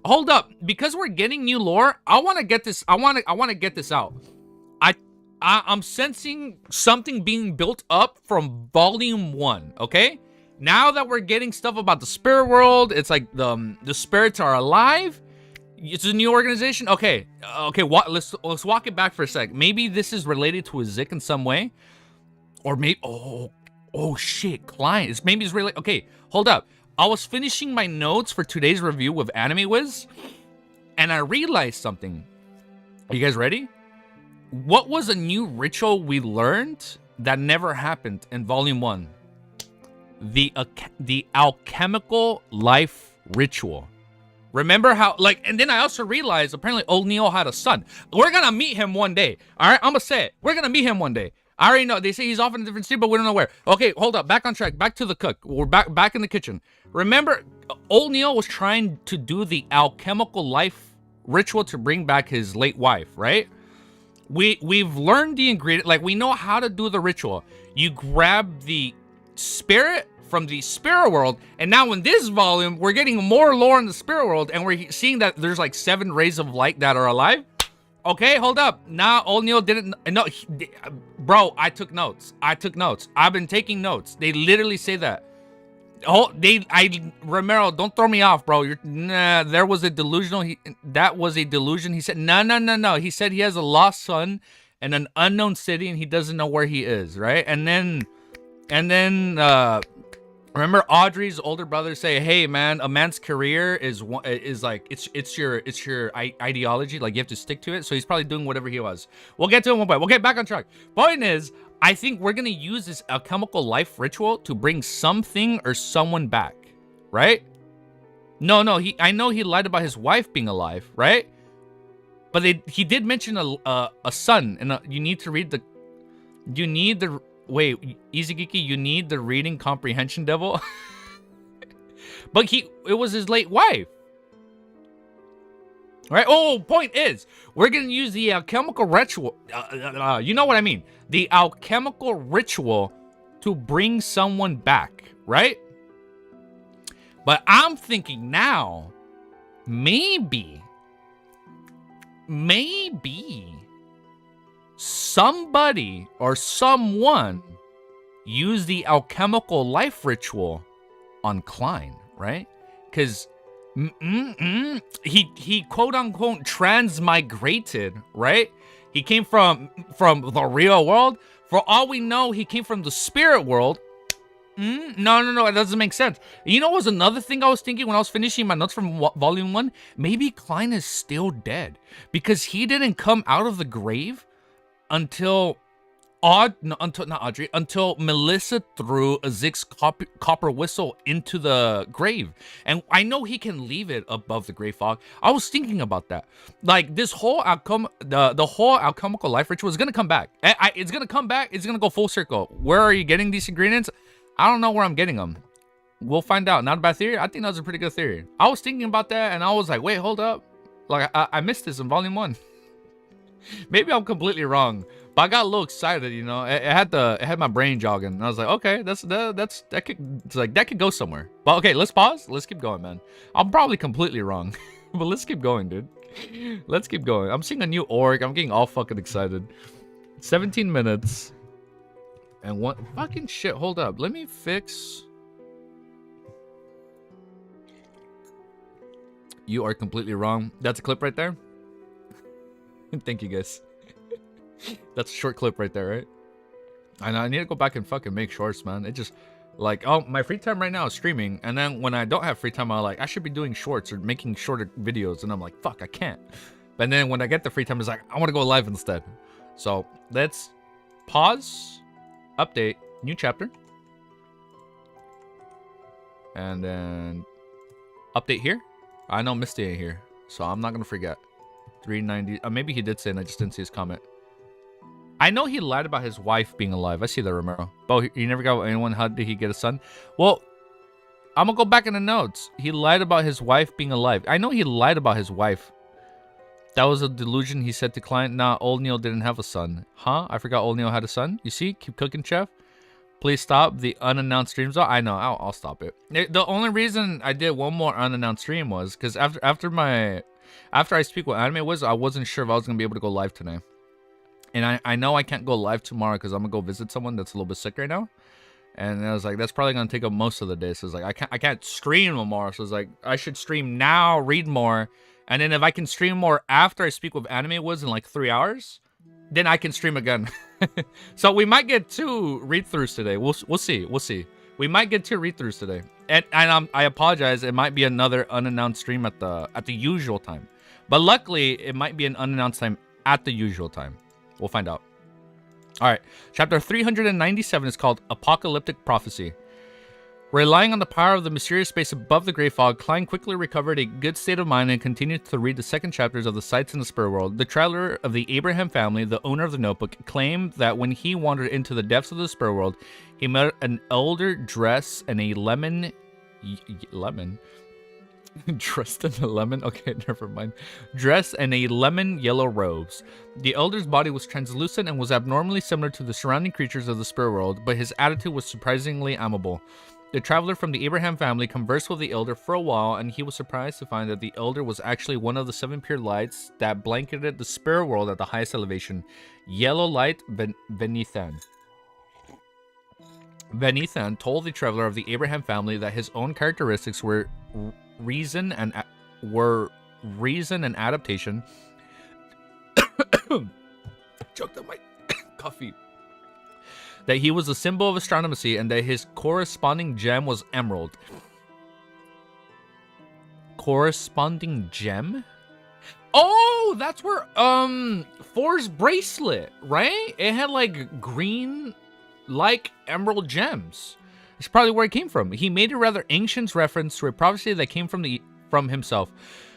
Hold up. Because we're getting new lore, I want to get this. I want to get this out. I'm sensing something being built up from volume 1, okay? Now that we're getting stuff about the spirit world, it's like the spirits are alive. It's a new organization? Okay. Okay, let's walk it back for a sec. Maybe this is related to a Zik in some way. Or maybe... Oh, shit. Klein. Maybe it's really... Okay, hold up. I was finishing my notes for today's review with Anime Wiz, and I realized something. Are you guys ready? What was a new ritual we learned that never happened in Volume 1? The alchemical life ritual. Remember how, like, and then I also realized apparently old Neil had a son. We're gonna meet him one day. All right, I'm gonna say it. We're gonna meet him one day. I already know. They say he's off in a different state, but we don't know where. Okay, hold up. Back on track. Back to the cook. We're back in the kitchen. Remember, old Neil was trying to do the alchemical life ritual to bring back his late wife, right? We've learned the ingredient. Like, we know how to do the ritual. You grab the spirit from the spirit world, and now in this volume we're getting more lore in the spirit world, and we're seeing that there's like 7 rays of light that are alive. Okay, hold up. Now old Neil didn't know. Bro, I took notes. I've been taking notes. They literally say that. Romero, don't throw me off, bro. There was a delusional. That was a delusion. He said no. He said he has a lost son in an unknown city and he doesn't know where he is, right? And then remember Audrey's older brother say, "Hey man, a man's career is like it's your ideology. Like you have to stick to it." So he's probably doing whatever he was. We'll get to it one point. We'll get back on track. Point is, I think we're gonna use this alchemical life ritual to bring something or someone back, right? No. I know he lied about his wife being alive, right? But he did mention a son, and you need to read the. You need the. Wait, Easy Geeky, you need the reading comprehension devil? But it was his late wife. Right? Oh, point is, we're going to use the alchemical ritual. You know what I mean. The alchemical ritual to bring someone back, right? But I'm thinking now, maybe somebody or someone used the alchemical life ritual on Klein, right? Because he quote unquote transmigrated, right? He came from the real world. For all we know, he came from the spirit world. No, it doesn't make sense. You know what was another thing I was thinking when I was finishing my notes from Volume 1? Maybe Klein is still dead because he didn't come out of the grave until Melissa threw a Zig's copper whistle into the grave. And I know he can leave it above the gray fog. I was thinking about that. Like, this whole the whole alchemical life ritual is going to come back. It's going to come back. It's going to go full circle. Where are you getting these ingredients? I don't know where I'm getting them. We'll find out. Not a bad theory. I think that was a pretty good theory. I was thinking about that, and I was like, wait, hold up. Like, I missed this in Volume 1. Maybe I'm completely wrong, but I got a little excited, you know. It had my brain jogging. And I was like, okay, that could go somewhere. But okay, let's pause. Let's keep going, man. I'm probably completely wrong, but let's keep going, dude. Let's keep going. I'm seeing a new org. I'm getting all fucking excited. 17 minutes. And what fucking shit? Hold up. Let me fix. You are completely wrong. That's a clip right there. Thank you, guys. That's a short clip right there, right? I know. I need to go back and fucking make shorts, man. It just like, oh, my free time right now is streaming, and then when I don't have free time, I'm like, I should be doing shorts or making shorter videos, and I'm like, fuck, I can't. But then when I get the free time, it's like, I want to go live instead. So let's pause, update, new chapter, and then update here. I know Misty ain't here, so I'm not gonna forget. 390. Maybe he did say, and I just didn't see his comment. I know he lied about his wife being alive. I see that, Romero. Oh, he never got anyone. How did he get a son? Well, I'm gonna go back in the notes. He lied about his wife being alive. I know he lied about his wife. That was a delusion, he said to Klein. Nah, old Neil didn't have a son. Huh? I forgot old Neil had a son. You see? Keep cooking, chef. Please stop the unannounced streams. Oh, I know. I'll stop it. The only reason I did one more unannounced stream was because after I speak with Anime Wiz, I wasn't sure if I was gonna be able to go live tonight. And I know I can't go live tomorrow because I'm gonna go visit someone that's a little bit sick right now. And I was like, that's probably gonna take up most of the day. So it's like I can't stream tomorrow. So it's like I should stream now, read more, And then if I can stream more after I speak with Anime Woods in like 3 hours, then I can stream again. So we might get 2 read-throughs today. We'll see. We'll see. We might get 2 read-throughs today. And I apologize. It might be another unannounced stream at the usual time. But luckily, it might be an unannounced time at the usual time. We'll find out. All right. Chapter 397 is called Apocalyptic Prophecy. Relying on the power of the mysterious space above the Grey Fog, Klein quickly recovered a good state of mind and continued to read the second chapters of the Sights in the Spirit World. The traveler of the Abraham family, the owner of the notebook, claimed that when he wandered into the depths of the Spirit World, he met an elder dressed in a lemon? Dressed in a lemon? Okay, never mind. Dressed in a lemon yellow robes. The elder's body was translucent and was abnormally similar to the surrounding creatures of the Spirit World, but his attitude was surprisingly amiable. The traveler from the Abraham family conversed with the elder for a while, and he was surprised to find that the elder was actually one of the 7 pure lights that blanketed the Spirit World at the highest elevation. Yellow light Venithan. Venithan told the traveler of the Abraham family that his own characteristics were reason and adaptation. Choked on my coffee. That he was a symbol of astronomy and that his corresponding gem was emerald. Corresponding gem? Oh, that's where Four's bracelet, right? It had like green like emerald gems. It's probably where it came from. He made a rather ancient reference to a prophecy that came from himself.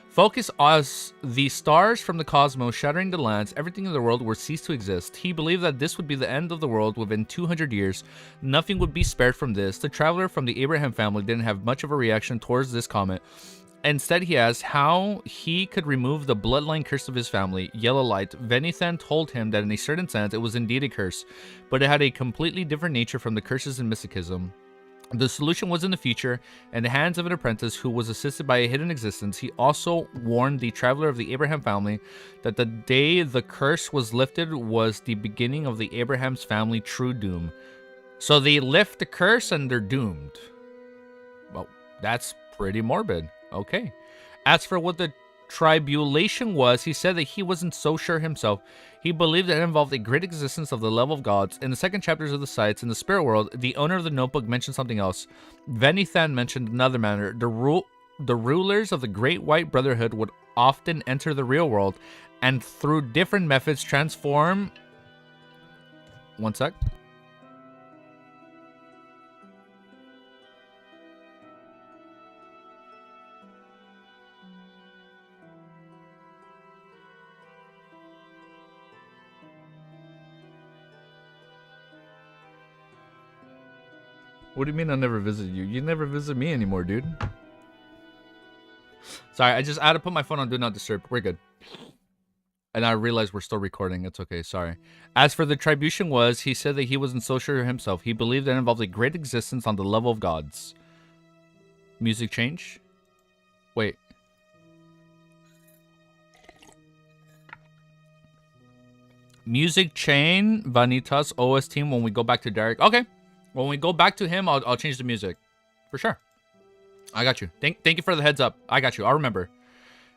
Focus as the stars from the cosmos shattering the lands, everything in the world would cease to exist. He believed that this would be the end of the world within 200 years. Nothing would be spared from this. The traveler from the Abraham family didn't have much of a reaction towards this comment. Instead, he asked how he could remove the bloodline curse of his family, yellow light. Venithan told him that in a certain sense it was indeed a curse, but it had a completely different nature from the curses in Mysticism. The solution was in the future, in the hands of an apprentice who was assisted by a hidden existence. He also warned the traveler of the Abraham family that the day the curse was lifted was the beginning of the Abraham's family true doom. So they lift the curse and they're doomed. Well, that's pretty morbid. Okay. As for what the tribulation was, he said that he wasn't so sure himself. He believed that it involved a great existence of the level of gods. In the second chapters of the Sights in the Spirit World, the owner of the notebook mentioned something else. Venithan mentioned another matter. The rulers of the Great White Brotherhood would often enter the real world and through different methods transform... One sec. What do you mean I never visited you? You never visit me anymore, dude. Sorry, I had to put my phone on Do Not Disturb. We're good. And I realized we're still recording. It's okay, sorry. As for the tribulation was, he said that he wasn't so sure himself. He believed that it involved a great existence on the level of gods. Music change? Wait. Music chain, Vanitas, OS team when we go back to Derek. Okay. When we go back to him, I'll change the music. For sure. I got you. Thank you for the heads up. I got you. I'll remember.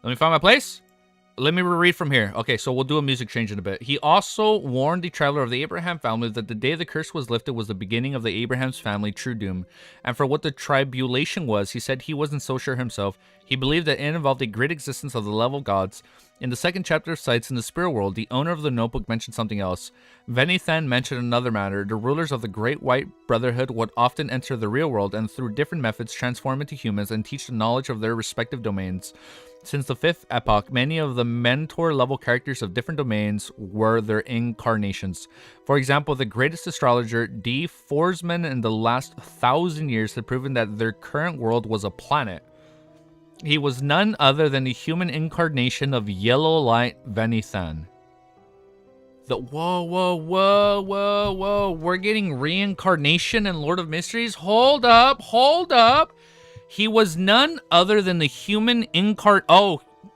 Let me find my place. Let me reread from here. Okay, so we'll do a music change in a bit. He also warned the traveler of the Abraham family that the day the curse was lifted was the beginning of the Abraham's family true doom. And for what the tribulation was, he said he wasn't so sure himself. He believed that it involved a great existence of the level gods. In the second chapter of Sights in the Spirit World, the owner of the notebook mentioned something else. Venithan mentioned another matter. The rulers of the Great White Brotherhood would often enter the real world and through different methods transform into humans and teach the knowledge of their respective domains. Since the fifth epoch, many of the mentor-level characters of different domains were their incarnations. For example, the greatest astrologer, D. Forsman, in the last 1,000 years had proven that their current world was a planet. He was none other than the human incarnation of Yellow Light Venithan. Whoa. We're getting reincarnation in Lord of Mysteries? Hold up. He was none other than the human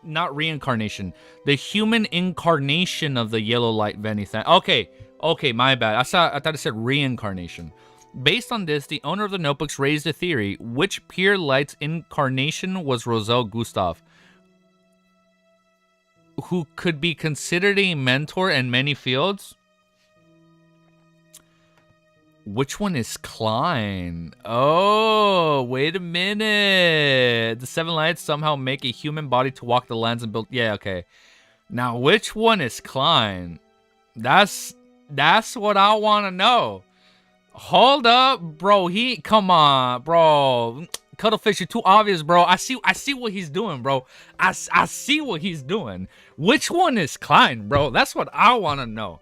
not reincarnation. The human incarnation of the Yellow Light Venithan. Okay, my bad. I thought it said reincarnation. Based on this, the owner of the notebooks raised a theory. Which pure light's incarnation was Roselle Gustav? who could be considered a mentor in many fields. Which one is Klein? Oh, wait a minute. The 7 lights somehow make a human body to walk the lands and build. Yeah, okay. Now, which one is Klein? That's what I want to know. Hold up, bro. Come on, bro. Cuttlefish, you're too obvious, bro. I see what he's doing, bro. I see what he's doing. Which one is Klein, bro? That's what I want to know.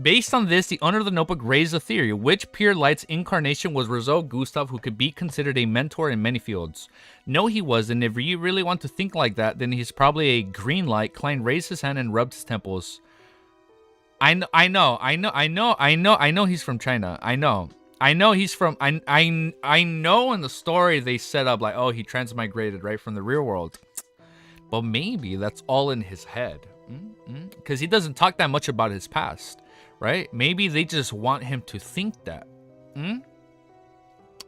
Based on this, the owner of the notebook raised a theory. Which pure light's incarnation was Rosal Gustav, who could be considered a mentor in many fields? No, he wasn't. If you really want to think like that, then he's probably a green light. Klein raised his hand and rubbed his temples. I know he's from China. I know he's from. I know in the story they set up like, oh, he transmigrated right from the real world, but maybe that's all in his head, because he doesn't talk that much about his past, right? Maybe they just want him to think that.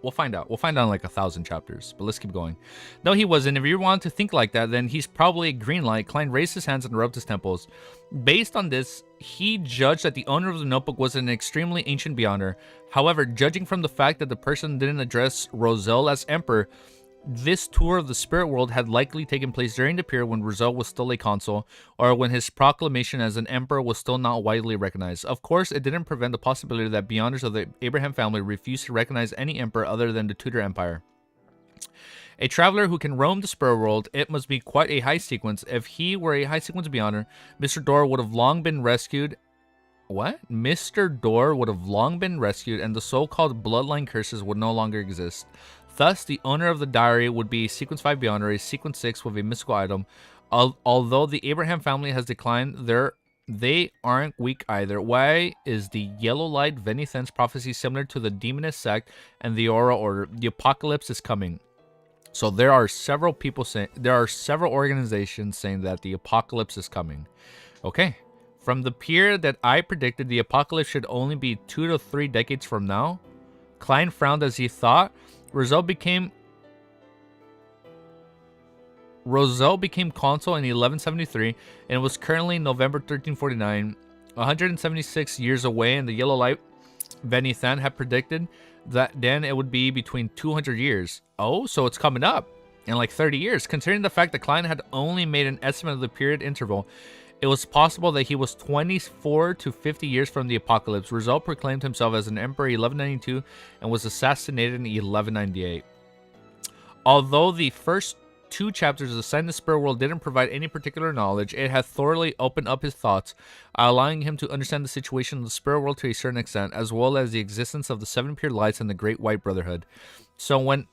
We'll find out. We'll find out in like 1,000 chapters, but let's keep going. No, he wasn't. If you want to think like that, then he's probably a green light. Klein raised his hands and rubbed his temples. Based on this, he judged that the owner of the notebook was an extremely ancient beyonder. However, judging from the fact that the person didn't address Rosal as emperor, this tour of the spirit world had likely taken place during the period when Rosal was still a consul, or when his proclamation as an emperor was still not widely recognized. Of course, it didn't prevent the possibility that beyonders of the Abraham family refused to recognize any emperor other than the Tudor Empire. A traveler who can roam the spirit world, it must be quite a high sequence. If he were a high sequence beyonder, Mr. Dor would have long been rescued. What? Mr. Dor would have long been rescued, and the so-called bloodline curses would no longer exist. Thus, the owner of the diary would be a Sequence 5 Beyonder, a Sequence 6 with a mystical item. Although the Abraham family has declined, they aren't weak either. Why is the Yellow Light Venithan's prophecy similar to the Demonist sect and the Aura Order? The apocalypse is coming. So there are several people saying, there are several organizations saying that the apocalypse is coming. Okay. From the period that I predicted, the apocalypse should only be 2 to 3 decades from now. Klein frowned as he thought. Rosal became consul in 1173 and was currently November 1349, 176 years away, and the Yellow Light Venithan had predicted that then it would be between 200 years. Oh, so it's coming up in like 30 years. Considering the fact that Klein had only made an estimate of the period interval, it was possible that he was 24 to 50 years from the apocalypse. Rosal proclaimed himself as an emperor in 1192 and was assassinated in 1198. Although the first 2 chapters of the Sign of the Spirit World didn't provide any particular knowledge, it had thoroughly opened up his thoughts, allowing him to understand the situation of the Spirit World to a certain extent, as well as the existence of the 7 pure lights and the Great White Brotherhood. So when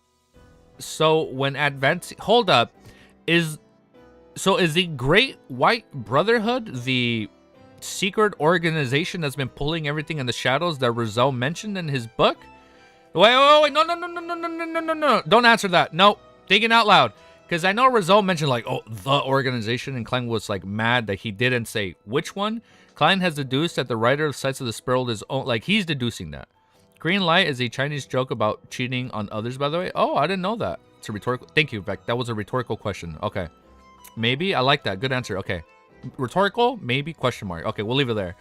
advancing, hold up, is the Great White Brotherhood the secret organization that's been pulling everything in the shadows that Rosal mentioned in his book? Wait, no. Don't answer that. No, thinking out loud. Because I know Rosal mentioned like, oh, the organization, and Klein was like mad that he didn't say which one. Klein has deduced that the writer of Sights of the Spirit World is, like, he's deducing that. Green light is a Chinese joke about cheating on others, by the way. Oh, I didn't know that. It's a rhetorical. Thank you, Beck. That was a rhetorical question. Okay. Maybe. I like that. Good answer. Okay. Rhetorical? Maybe? Question mark. Okay, we'll leave it there.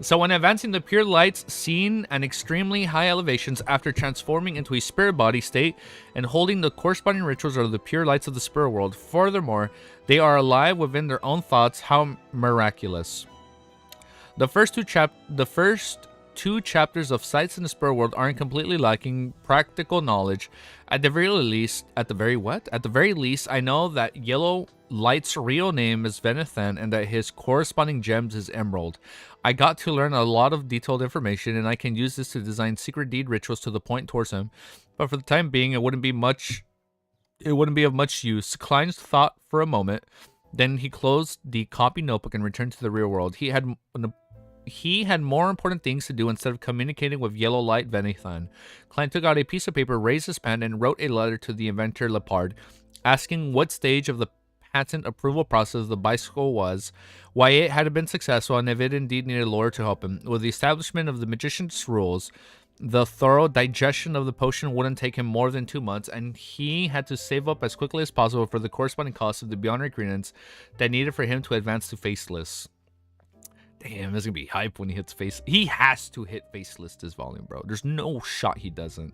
So when advancing, the pure lights seen at extremely high elevations after transforming into a spirit body state and holding the corresponding rituals are the pure lights of the spirit world. Furthermore, they are alive within their own thoughts. How miraculous. The first two chapters of Sights in the Spirit World aren't completely lacking practical knowledge. At the very least, I know that Yellow Light's real name is Venithan and that his corresponding gems is Emerald. I got to learn a lot of detailed information, and I can use this to design secret deed rituals to the point towards him. But for the time being, it wouldn't be of much use. Klein thought for a moment, then he closed the copy notebook and returned to the real world. He had more important things to do instead of communicating with Yellow Light Venithan. Klein took out a piece of paper, raised his pen, and wrote a letter to the inventor Lepard, asking what stage of the patent approval process the bicycle was, why it had been successful, and if it indeed needed a lawyer to help him. With the establishment of the magician's rules, The thorough digestion of the potion wouldn't take him more than 2 months, and he had to save up as quickly as possible for the corresponding cost of the beyond ingredients that needed for him to advance to Faceless. Damn, it's gonna be hype when he hits face. He has to hit Faceless this volume, bro. There's no shot he doesn't.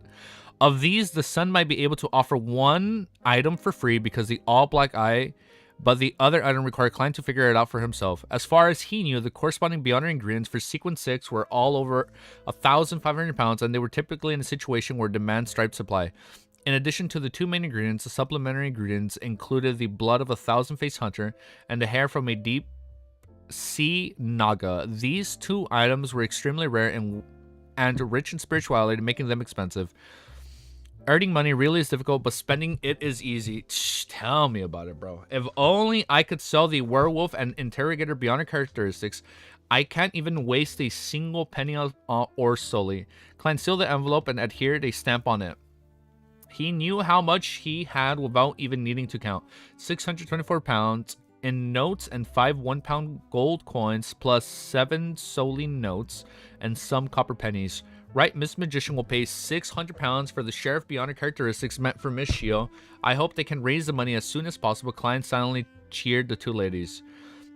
Of these, the Sun might be able to offer one item for free because the all black eye, but the other item required Klein to figure it out for himself. As far as he knew, the corresponding beyond ingredients for sequence 6 were all over 1,500 pounds, and they were typically in a situation where demand striped supply. In addition to the 2 main ingredients, the supplementary ingredients included the blood of a 1,000-face hunter and the hair from a deep sea naga. These 2 items were extremely rare and rich in spirituality, making them expensive. Earning money really is difficult, but spending it is easy. Tell me about it, bro. If only I could sell the werewolf and interrogator beyond characteristics. I can't even waste a single penny or solely. Klein sealed the envelope and adhered a stamp on it. He knew how much he had without even needing to count. 624 pounds in notes and 5 1-pound gold coins plus 7 solely notes and some copper pennies. Right, Miss Magician will pay 600 pounds for the Sheriff Beyond characteristics meant for Miss Shio. I hope they can raise the money as soon as possible. Klein silently cheered the 2 ladies.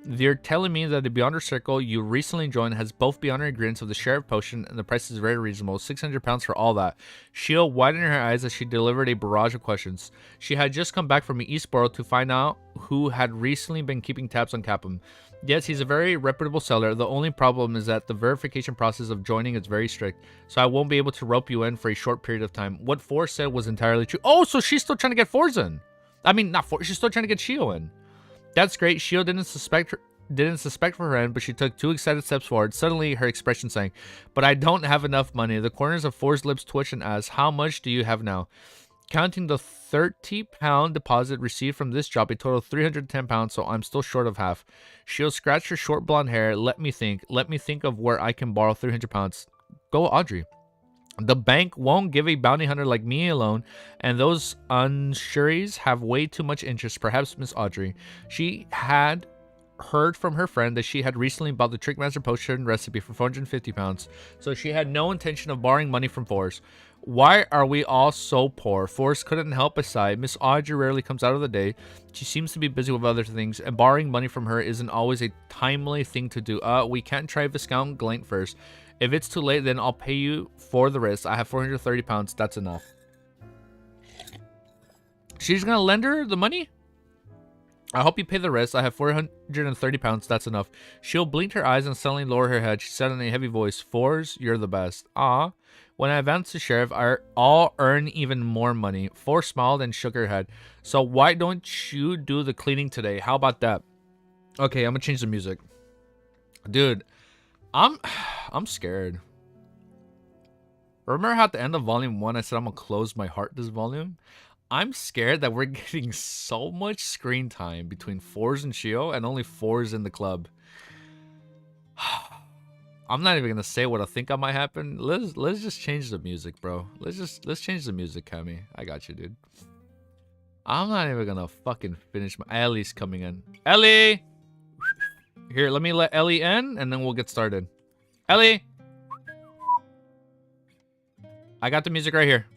They're telling me that the Beyonder Circle you recently joined has both Beyonder ingredients of the Sheriff Potion, and the price is very reasonable. 600 pounds for all that. Shio widened her eyes as she delivered a barrage of questions. She had just come back from Eastboro to find out who had recently been keeping tabs on Capum. Yes, he's a very reputable seller. The only problem is that the verification process of joining is very strict, so I won't be able to rope you in for a short period of time. What Four said was entirely true. Oh, so she's still trying to get Fours in. I mean, not Four. She's still trying to get Shio in. That's great. Shio didn't suspect for her end, but she took 2 excited steps forward. Suddenly, her expression sank. But I don't have enough money. The corners of Four's lips twitched and asked, "How much do you have now?" Counting the 30-pound deposit received from this job, a total of 310 pounds, so I'm still short of half. She'll scratch her short blonde hair. Let me think of where I can borrow 300 pounds. Go, Audrey. The bank won't give a bounty hunter like me a loan, and those unsuries have way too much interest. Perhaps Miss Audrey. She had heard from her friend that she had recently bought the Trickmaster Potion recipe for 450 pounds, so she had no intention of borrowing money from Fours. Why are we all so poor? Fours couldn't help but sigh. Miss Audrey rarely comes out of the day. She seems to be busy with other things, and borrowing money from her isn't always a timely thing to do. We can't try Viscount Glant first. If it's too late, then I'll pay you for the rest. I have 430 pounds. That's enough. She's gonna lend her the money? I hope you pay the rest. I have 430 pounds. That's enough. She'll blink her eyes and suddenly lower her head. She said in a heavy voice, "Fours, you're the best." Ah. When I advance to Sheriff, I'll earn even more money. Four smiled and shook her head. So why don't you do the cleaning today? How about that? Okay, I'm gonna change the music. Dude, I'm scared. Remember how at the end of volume 1 I said I'm gonna close my heart this volume? I'm scared that we're getting so much screen time between Fours and Shio and only Fours in the club. I'm not even gonna say what I think I might happen. Let's just change the music, bro. Let's change the music, Cammy. I got you, dude. I'm not even gonna fucking finish my Ellie's coming in. Ellie! Here, let me let Ellie in and then we'll get started. Ellie! I got the music right here.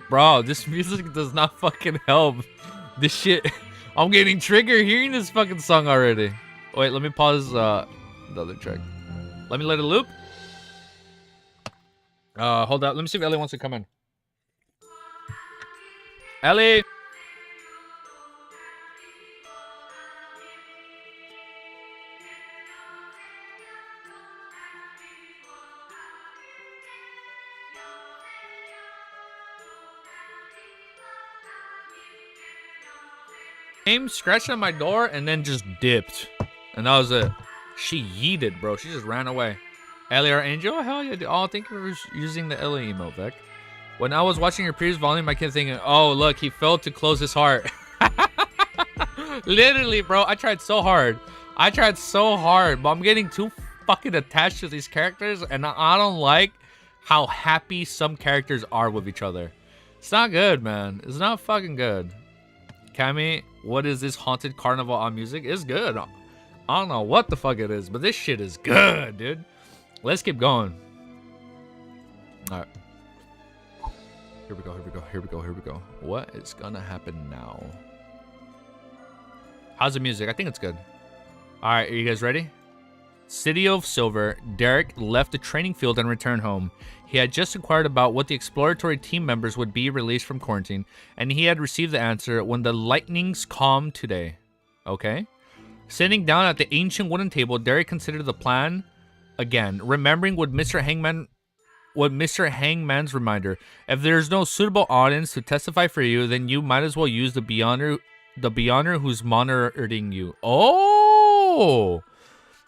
Bro, this music does not fucking help. This shit. I'm getting triggered hearing this fucking song already. Wait, let me pause the other track. Let me let it loop. Hold up. Let me see if Ellie wants to come in. Ellie! Came, scratched at my door, and then just dipped. And that was it. She yeeted, bro. She just ran away. Ellie, our angel? Hell yeah. Oh, thank you for using the Ellie emote, Vic. When I was watching your previous volume, I kept thinking, oh, look, he failed to close his heart. Literally, bro. I tried so hard. But I'm getting too fucking attached to these characters, and I don't like how happy some characters are with each other. It's not good, man. It's not fucking good. Cammy, what is this haunted carnival on music? It's good. I don't know what the fuck it is, but this shit is good, dude. Let's keep going. All right. Here we go, here we go, here we go, here we go. What is gonna happen now? How's the music? I think it's good. All right, are you guys ready? City of Silver, Derek left the training field and returned home. He had just inquired about what the exploratory team members would be released from quarantine, and he had received the answer when the lightnings calmed today. Okay. Sitting down at the ancient wooden table, Derek considered the plan again, remembering what Mr. Hangman's reminder. If there's no suitable audience to testify for you, then you might as well use the Beyonder who's monitoring you. Oh!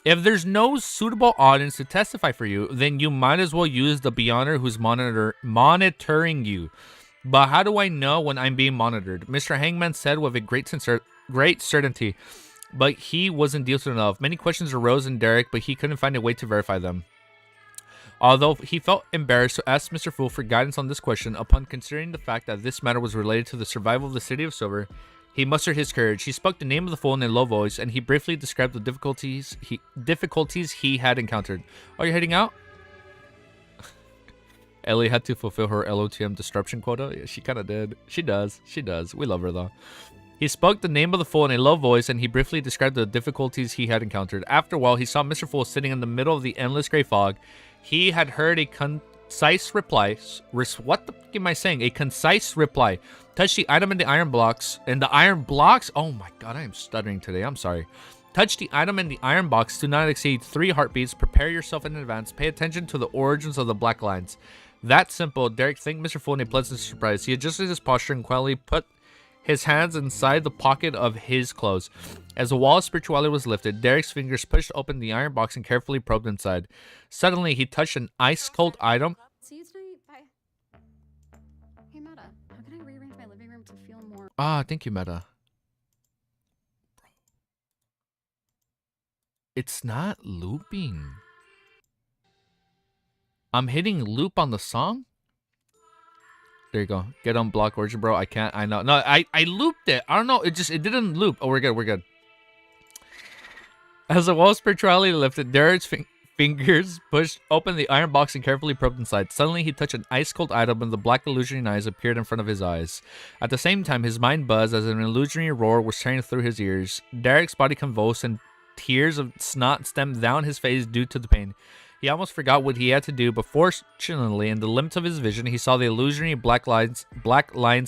If there's no suitable audience to testify for you, then you might as well use the Beyonder who's monitoring you. But how do I know when I'm being monitored? Mr. Hangman said with a great certainty. But he wasn't decent enough. Many questions arose in Derek, but he couldn't find a way to verify them. Although he felt embarrassed to ask Mr. Fool for guidance on this question, upon considering the fact that this matter was related to the survival of the City of Silver, he mustered his courage. He spoke the name of the fool in a low voice, and he briefly described the difficulties he had encountered. Oh, you're heading out? Ellie had to fulfill her LOTM disruption quota. Yeah, she kind of did. She does. She does. We love her, though. He spoke the name of the fool in a low voice, and he briefly described the difficulties he had encountered. After a while, he saw Mr. Fool sitting in the middle of the endless gray fog. He had heard a concise reply. What the fuck am I saying? A concise reply. Touch the item in the iron blocks. And the iron blocks? Oh my god, I am stuttering today. I'm sorry. Touch the item in the iron box. Do not exceed 3 heartbeats. Prepare yourself in advance. Pay attention to the origins of the black lines. That simple. Derek thanked Mr. Fool in a pleasant surprise. He adjusted his posture and quietly put his hands inside the pocket of his clothes. As the wall of spirituality was lifted, Derek's fingers pushed open the iron box and carefully probed inside. Suddenly, he touched an ice-cold item. See you tonight. Bye. Hey, Meta. How can I rearrange my living room to feel more... Ah, thank you, Meta. It's not looping. I'm hitting loop on the song? There you go. Get unblocked origin, bro. I can't. I know. No, I looped it. I don't know. It didn't loop. Oh, we're good. We're good. As the wall of spirituality lifted, Derek's fingers pushed open the iron box and carefully probed inside. Suddenly, he touched an ice-cold item and the black illusionary eyes appeared in front of his eyes. At the same time, his mind buzzed as an illusionary roar was tearing through his ears. Derek's body convulsed and tears of snot stemmed down his face due to the pain. He almost forgot what he had to do, but fortunately, in the limits of his vision, he saw the illusionary black lines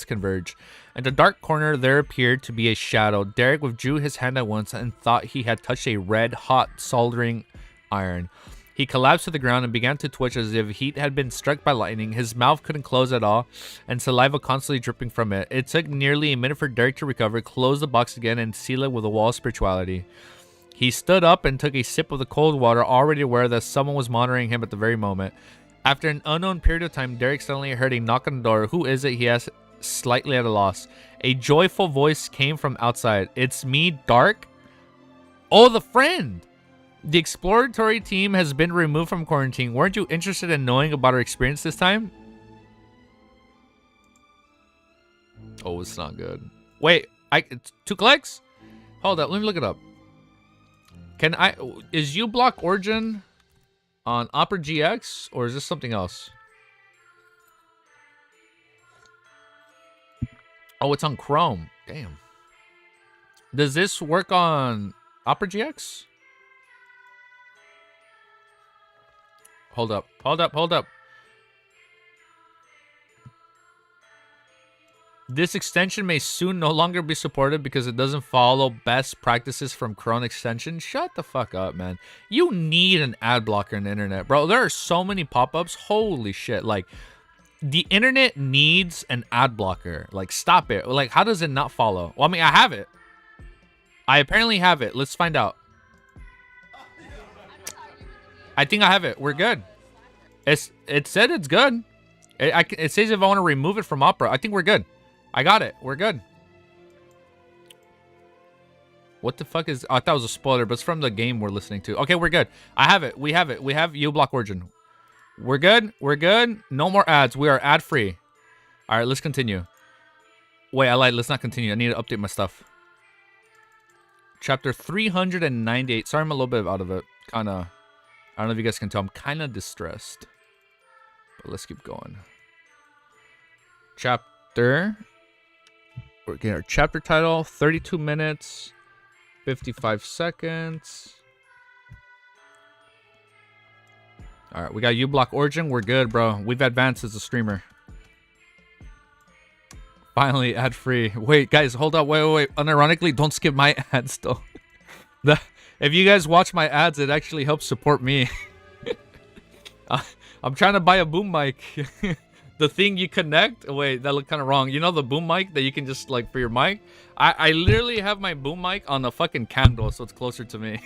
converge. In the dark corner, there appeared to be a shadow. Derek withdrew his hand at once and thought he had touched a red-hot soldering iron. He collapsed to the ground and began to twitch as if heat had been struck by lightning. His mouth couldn't close at all, and saliva constantly dripping from it. It took nearly a minute for Derek to recover, close the box again, and seal it with a wall of spirituality. He stood up and took a sip of the cold water, already aware that someone was monitoring him at the very moment. After an unknown period of time, Derek suddenly heard a knock on the door. Who is it? He asked, slightly at a loss. A joyful voice came from outside. It's me, Dark. Oh, the friend! The exploratory team has been removed from quarantine. Weren't you interested in knowing about our experience this time? Oh, it's not good. Wait, it's 2 clicks? Hold up, let me look it up. Is uBlock Origin on Opera GX or is this something else? Oh, it's on Chrome. Damn. Does this work on Opera GX? Hold up. This extension may soon no longer be supported because it doesn't follow best practices from Chrome extension. Shut the fuck up, man. You need an ad blocker on the internet, bro. There are so many pop-ups. Holy shit. Like, the internet needs an ad blocker. Like, stop it. Like, how does it not follow? Well, I mean, I have it. I apparently have it. Let's find out. I think I have it. We're good. It said it's good. It says if I want to remove it from Opera. I think we're good. I got it. We're good. What the fuck is... I thought it was a spoiler, but it's from the game we're listening to. Okay, we're good. I have it. We have it. We have uBlock Origin. We're good. We're good. No more ads. We are ad-free. All right, let's continue. Wait, I lied. Let's not continue. I need to update my stuff. Chapter 398. Sorry, I'm a little bit out of it. Kind of... I don't know if you guys can tell. I'm kind of distressed. Let's keep going. Chapter. We're getting our chapter title. 32 minutes. 55 seconds. Alright, we got U-Block Origin. We're good, bro. We've advanced as a streamer. Finally, ad-free. Wait, guys, hold up. Wait. Unironically, don't skip my ads, though. If you guys watch my ads, it actually helps support me. I'm trying to buy a boom mic. The thing you connect. Wait, that looked kind of wrong. You know the boom mic that you can just like for your mic? I literally have my boom mic on a fucking candle, so it's closer to me.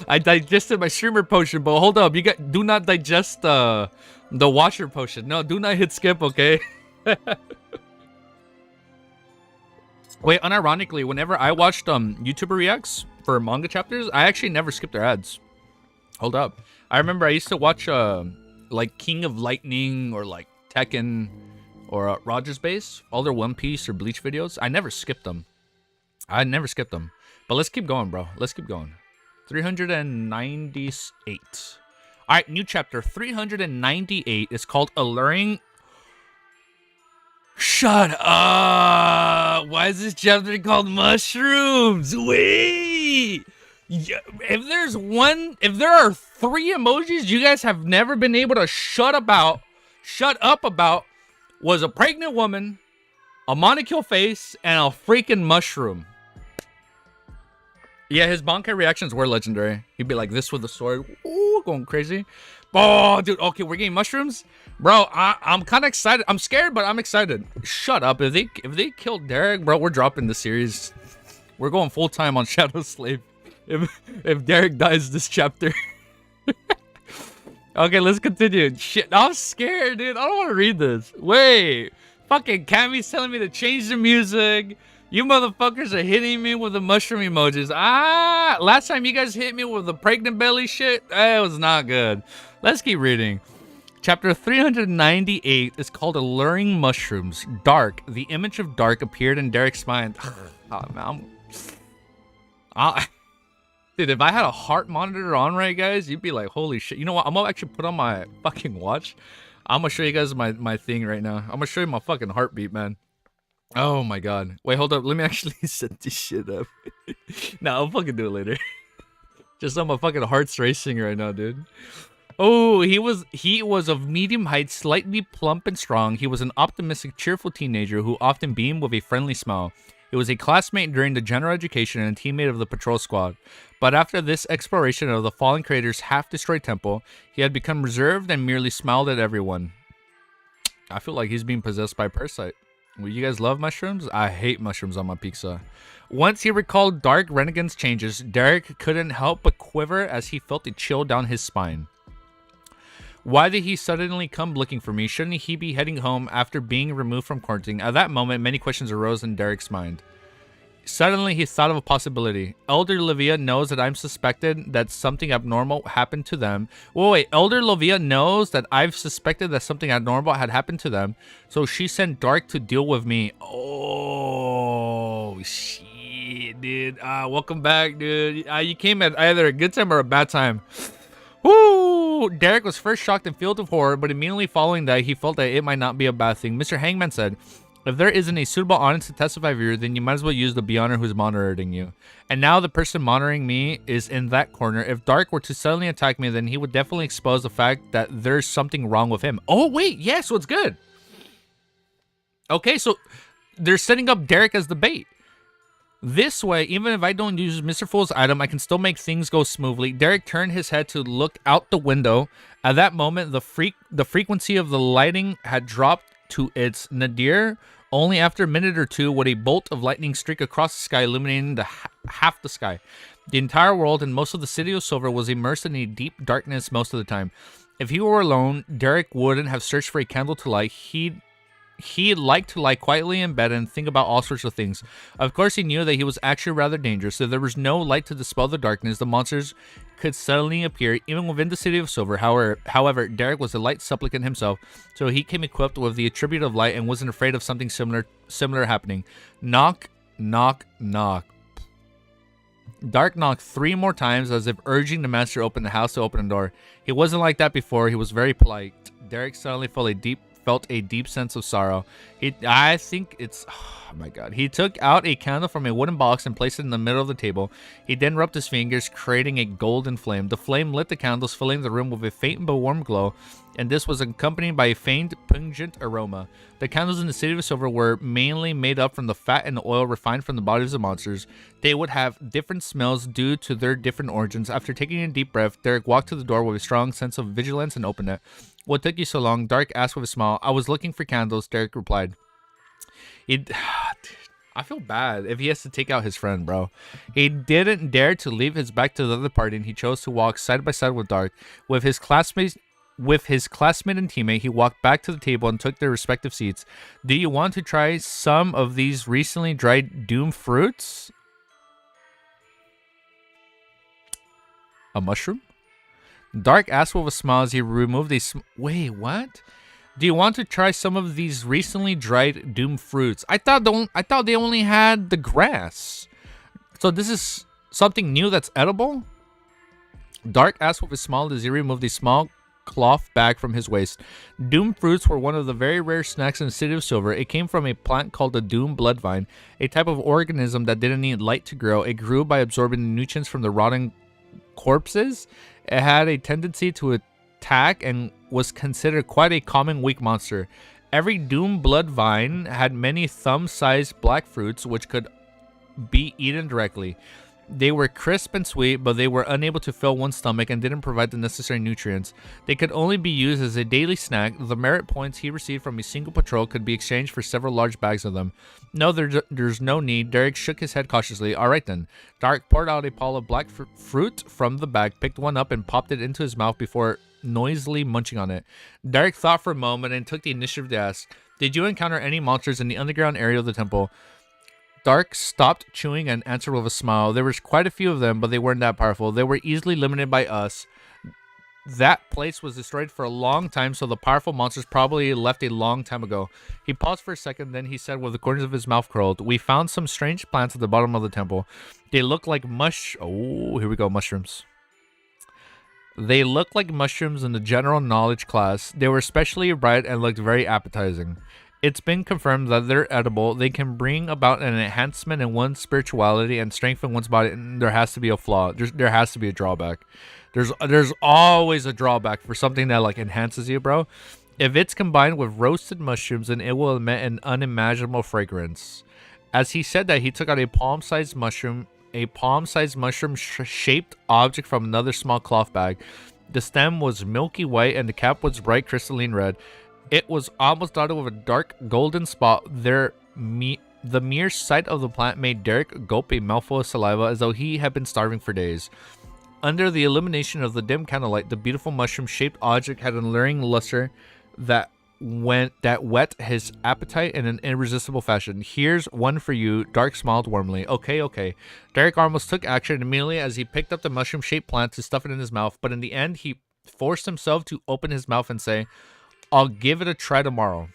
I digested my streamer potion, but hold up. Do not digest the watcher potion. No, do not hit skip, okay? Wait, unironically, whenever I watched YouTuber reacts for manga chapters, I actually never skipped their ads. Hold up. I remember I used to watch like King of Lightning or like Tekken or Rogers Base, all their One Piece or Bleach videos. I never skipped them. But let's keep going, bro. Let's keep going. 398. All right, new chapter 398 is called Alluring. Shut up! Why is this chapter called Mushrooms? Wait! If there are 3 emojis you guys have never been able to shut up about, was a pregnant woman, a monocle face, and a freaking mushroom. Yeah, his Bankai reactions were legendary. He'd be like this with the sword, ooh, going crazy. Oh, dude, okay, we're getting mushrooms? Bro, I'm kind of excited. I'm scared, but I'm excited. Shut up. If they killed Derek, bro, we're dropping the series. We're going full-time on Shadow Slave. If Derek dies this chapter. Okay, let's continue. Shit, I'm scared, dude. I don't want to read this. Wait. Fucking Cammy's telling me to change the music. You motherfuckers are hitting me with the mushroom emojis. Last time you guys hit me with the pregnant belly shit, it was not good. Let's keep reading. Chapter 398 is called Alluring Mushrooms. Dark. The image of Dark appeared in Derek's mind. Oh, man, dude, if I had a heart monitor on right, guys, you'd be like, holy shit. You know what? I'm gonna actually put on my fucking watch. I'm gonna show you guys my thing right now. I'm gonna show you my fucking heartbeat, man. Oh my god. Wait, hold up. Let me actually set this shit up. Nah, I'll fucking do it later. Just on my fucking heart's racing right now, dude. Oh, he was of medium height, slightly plump and strong. He was an optimistic, cheerful teenager who often beamed with a friendly smile. He was a classmate during the general education and a teammate of the patrol squad. But after this exploration of the fallen crater's half-destroyed temple, he had become reserved and merely smiled at everyone. I feel like he's being possessed by a parasite. Well, you guys love mushrooms? I hate mushrooms on my pizza. Once he recalled Dark Renegan's changes, Derek couldn't help but quiver as he felt a chill down his spine. Why did he suddenly come looking for me? Shouldn't he be heading home after being removed from quarantine? At that moment, many questions arose in Derek's mind. Suddenly, he thought of a possibility. Elder Lovia knows that I'm suspected that something abnormal happened to them. Wait, Elder Lovia knows that I've suspected that something abnormal had happened to them, so she sent Dark to deal with me. Oh, shit, dude. Welcome back, dude. You came at either a good time or a bad time. Woo! Derek was first shocked and filled with horror, but immediately following that, he felt that it might not be a bad thing. Mr. Hangman said, if there isn't a suitable audience to testify for you, then you might as well use the Beyonder who's monitoring you. And now the person monitoring me is in that corner. If Dark were to suddenly attack me, then he would definitely expose the fact that there's something wrong with him. Oh, wait. Yeah, so it's good. Okay, so they're setting up Derek as the bait. This way, even if I don't use Mr. Fool's item, I can still make things go smoothly. Derek turned his head to look out the window. At that moment, the frequency of the lighting had dropped to its nadir. Only after a minute or two would a bolt of lightning streak across the sky, illuminating half the sky. The entire world and most of the city of Silver was immersed in a deep darkness most of the time. If he were alone, Derek wouldn't have searched for a candle to light. He liked to lie quietly in bed and think about all sorts of things. Of course, he knew that he was actually rather dangerous. If there was no light to dispel the darkness, the monsters could suddenly appear even within the city of Silver. However, Derek was a light supplicant himself, so he came equipped with the attribute of light and wasn't afraid of something similar happening. Knock, knock, knock. Dark knocked 3 more times as if urging the master to open the house to open the door. He wasn't like that before. He was very polite. Derek suddenly felt a deep sense of sorrow. I think it's... Oh my god. He took out a candle from a wooden box and placed it in the middle of the table. He then rubbed his fingers, creating a golden flame. The flame lit the candles, filling the room with a faint but warm glow, and this was accompanied by a faint, pungent aroma. The candles in the City of Silver were mainly made up from the fat and the oil refined from the bodies of monsters. They would have different smells due to their different origins. After taking a deep breath, Derek walked to the door with a strong sense of vigilance and opened it. What took you so long? Dark asked with a smile. I was looking for candles, Derek replied. I feel bad if he has to take out his friend, bro. He didn't dare to leave his back to the other party, and he chose to walk side by side with Dark. With his classmate and teammate, he walked back to the table and took their respective seats. Do you want to try some of these recently dried doom fruits? A mushroom? Dark asked with a smile as he removed a... Wait, what? Do you want to try some of these recently dried doom fruits? I thought they only had the grass. So this is something new that's edible? Dark asked with a smile as he removed a small cloth bag from his waist. Doom fruits were one of the very rare snacks in the City of Silver. It came from a plant called the Doom Bloodvine, a type of organism that didn't need light to grow. It grew by absorbing the nutrients from the rotting corpses. It had a tendency to attack and was considered quite a common weak monster. Every Doom Bloodvine had many thumb-sized black fruits which could be eaten directly. They were crisp and sweet, but they were unable to fill one's stomach and didn't provide the necessary nutrients. They could only be used as a daily snack. The merit points he received from a single patrol could be exchanged for several large bags of them. No, there's no need. Derek shook his head cautiously. All right then. Dark poured out a pile of black fruit from the bag, picked one up, and popped it into his mouth before noisily munching on it. Derek thought for a moment and took the initiative to ask, did you encounter any monsters in the underground area of the temple? Dark stopped chewing and answered with a smile. There was quite a few of them, but they weren't that powerful. They were easily limited by us. That place was destroyed for a long time, so the powerful monsters probably left a long time ago. He paused for a second, then he said with the corners of his mouth curled, we found some strange plants at the bottom of the temple. They look like mushrooms. They looked like mushrooms in the general knowledge class. They were especially bright and looked very appetizing. It's been confirmed that they're edible. They can bring about an enhancement in one's spirituality and strengthen one's body. And there has to be a flaw. There has to be a drawback. There's always a drawback for something that like enhances you, bro. If it's combined with roasted mushrooms, then it will emit an unimaginable fragrance. As he said that, he took out a palm-sized mushroom shaped object from another small cloth bag. The stem was milky white and the cap was bright crystalline red. It was almost dotted with a dark golden spot. The mere sight of the plant made Derek gulp a mouthful of saliva as though he had been starving for days. Under the illumination of the dim candlelight, the beautiful mushroom-shaped object had an alluring luster that whet his appetite in an irresistible fashion. Here's one for you. Dark smiled warmly. Okay. Derek almost took action immediately as he picked up the mushroom-shaped plant to stuff it in his mouth, but in the end, he forced himself to open his mouth and say, I'll give it a try tomorrow.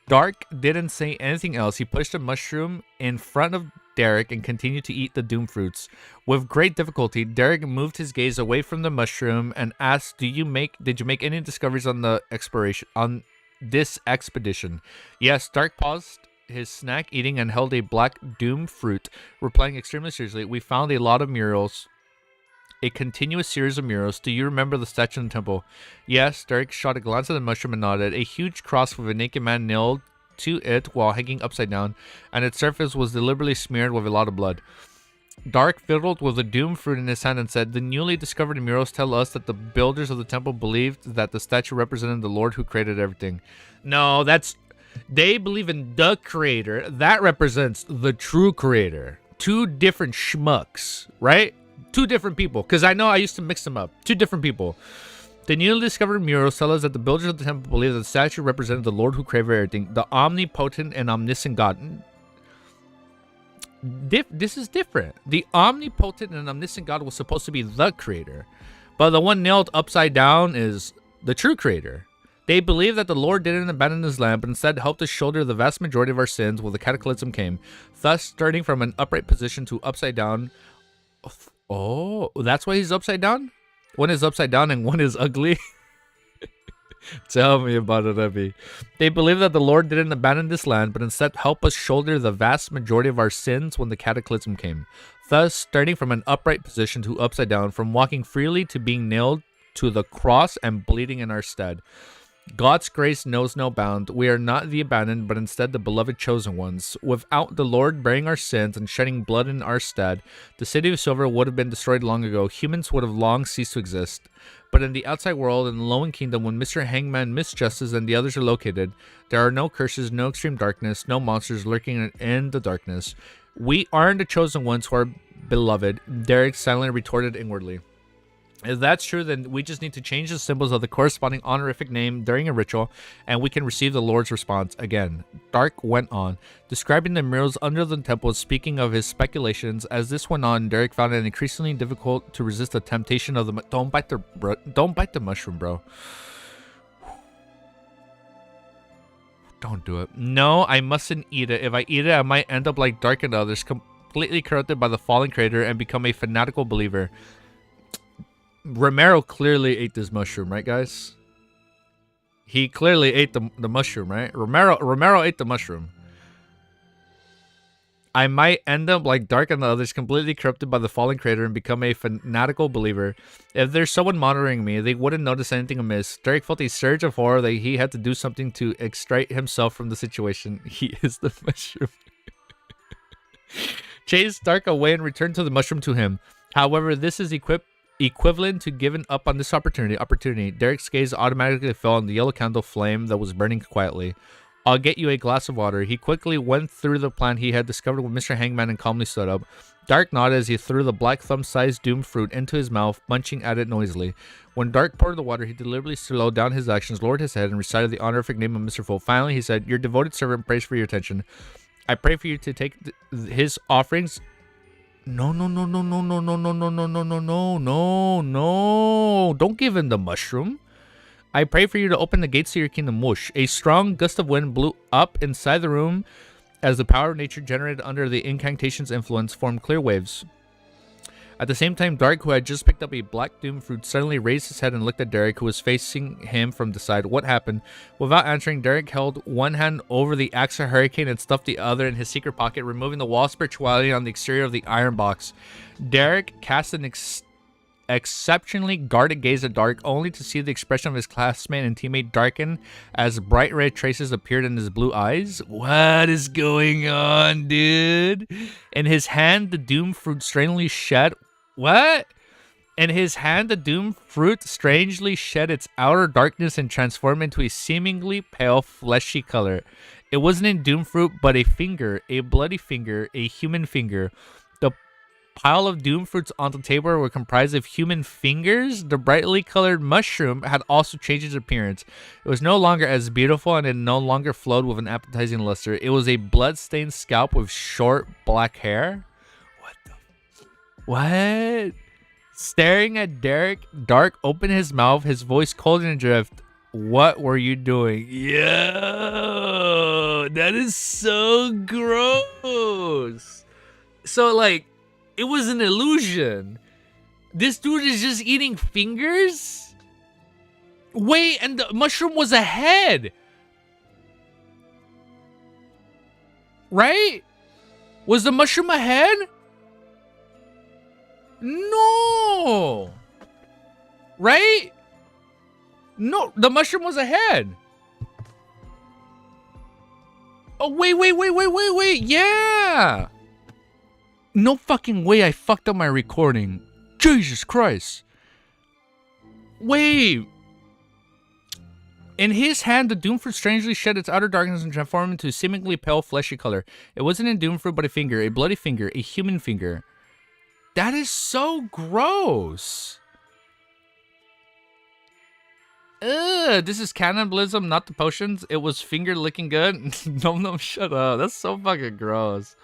Dark didn't say anything else. He pushed the mushroom in front of Derek and continued to eat the doom fruits. With great difficulty, Derek moved his gaze away from the mushroom and asked, did you make any discoveries on this expedition? Yes, Dark paused his snack eating and held a black doom fruit, replying extremely seriously, we found a lot of murals. A continuous series of murals. Do you remember the statue in the temple? Yes, Derek shot a glance at the mushroom and nodded. A huge cross with a naked man nailed to it while hanging upside down, and its surface was deliberately smeared with a lot of blood. Dark fiddled with the doom fruit in his hand and said, the newly discovered murals tell us that the builders of the temple believed that the statue represented the Lord who created everything. No, they believe in the creator. That represents the true creator. Two different schmucks, right? Two different people, because I know I used to mix them up. Two different people. The newly discovered murals tell us that the builders of the temple believe that the statue represented the Lord who created everything, the omnipotent and omniscient God. This is different. The omnipotent and omniscient God was supposed to be the creator, but the one nailed upside down is the true creator. They believe that the Lord didn't abandon his land, but instead helped us shoulder the vast majority of our sins when the cataclysm came, thus starting from an upright position to upside down. Oh, that's why he's upside down? One is upside down and one is ugly. Tell me about it, Abby. They believe that the Lord didn't abandon this land, but instead helped us shoulder the vast majority of our sins when the cataclysm came, thus starting from an upright position to upside down, from walking freely to being nailed to the cross and bleeding in our stead. God's grace knows no bound. We are not the abandoned, but instead the beloved chosen ones. Without the Lord bearing our sins and shedding blood in our stead, the city of silver would have been destroyed long ago. Humans would have long ceased to exist. But in the outside world, in the Lowen Kingdom, when Mr. Hangman, Miss Justice, and the others are located, there are no curses, no extreme darkness, no monsters lurking in the darkness. We aren't the chosen ones who are beloved, Derek silently retorted inwardly. If that's true, then we just need to change the symbols of the corresponding honorific name during a ritual, and we can receive the Lord's response again. Dark went on, describing the murals under the temple, speaking of his speculations. As this went on, Derek found it increasingly difficult to resist the temptation of the... Don't bite the mushroom, bro. Don't do it. No, I mustn't eat it. If I eat it, I might end up like Dark and others, completely corrupted by the fallen creator and become a fanatical believer. Romero clearly ate this mushroom, right, guys? He clearly ate the mushroom, right? Romero ate the mushroom. I might end up like Dark and the others, completely corrupted by the fallen creator and become a fanatical believer. If there's someone monitoring me, they wouldn't notice anything amiss. Derek felt a surge of horror that he had to do something to extract himself from the situation. He is the mushroom. Chase Dark away and returned to the mushroom to him. However, this is equivalent to giving up on this opportunity. Derek's gaze automatically fell on the yellow candle flame that was burning quietly. I'll get you a glass of water. He quickly went through the plan he had discovered with Mr. Hangman and calmly stood up. Dark nodded as he threw the black thumb-sized doom fruit into his mouth, munching at it noisily. When Dark poured the water, he deliberately slowed down his actions, lowered his head, and recited the honorific name of Mr. Foe. Finally, he said, "Your devoted servant prays for your attention. I pray for you to take his offerings." No. Don't give him the mushroom. I pray for you to open the gates to your kingdom. Whoosh. A strong gust of wind blew up inside the room as the power of nature generated under the incantation's influence formed clear waves. At the same time, Dark, who had just picked up a black doom fruit, suddenly raised his head and looked at Derek, who was facing him from the side. What happened? Without answering, Derek held one hand over the axe of Hurricane and stuffed the other in his secret pocket, removing the wall of spirituality on the exterior of the iron box. Derek cast an exceptionally guarded gaze at Dark, only to see the expression of his classmate and teammate darken as bright red traces appeared in his blue eyes. What is going on, dude? In his hand, the doom fruit strangely shed... What? In his hand, the doom fruit strangely shed its outer darkness and transformed into a seemingly pale, fleshy color. It wasn't a doom fruit, but a finger, a bloody finger, a human finger. The pile of doom fruits on the table were comprised of human fingers. The brightly colored mushroom had also changed its appearance. It was no longer as beautiful, and it no longer flowed with an appetizing luster. It was a blood-stained scalp with short black hair. What? Staring at Derek, Dark opened his mouth, his voice cold and adrift. What were you doing? Yo, that is so gross. So, like, it was an illusion. This dude is just eating fingers? Wait, and the mushroom was a head. Right? Was the mushroom a head? No. Right? No, the mushroom was a head. Oh, wait. Yeah. No fucking way I fucked up my recording. Jesus Christ. Wait. In his hand, the Doomfruit strangely shed its outer darkness and transformed into a seemingly pale, fleshy color. It wasn't a Doomfruit, but a finger, a bloody finger, a human finger. That is so gross. Ugh, this is cannibalism, not the potions. It was finger licking good. No, shut up. That's so fucking gross.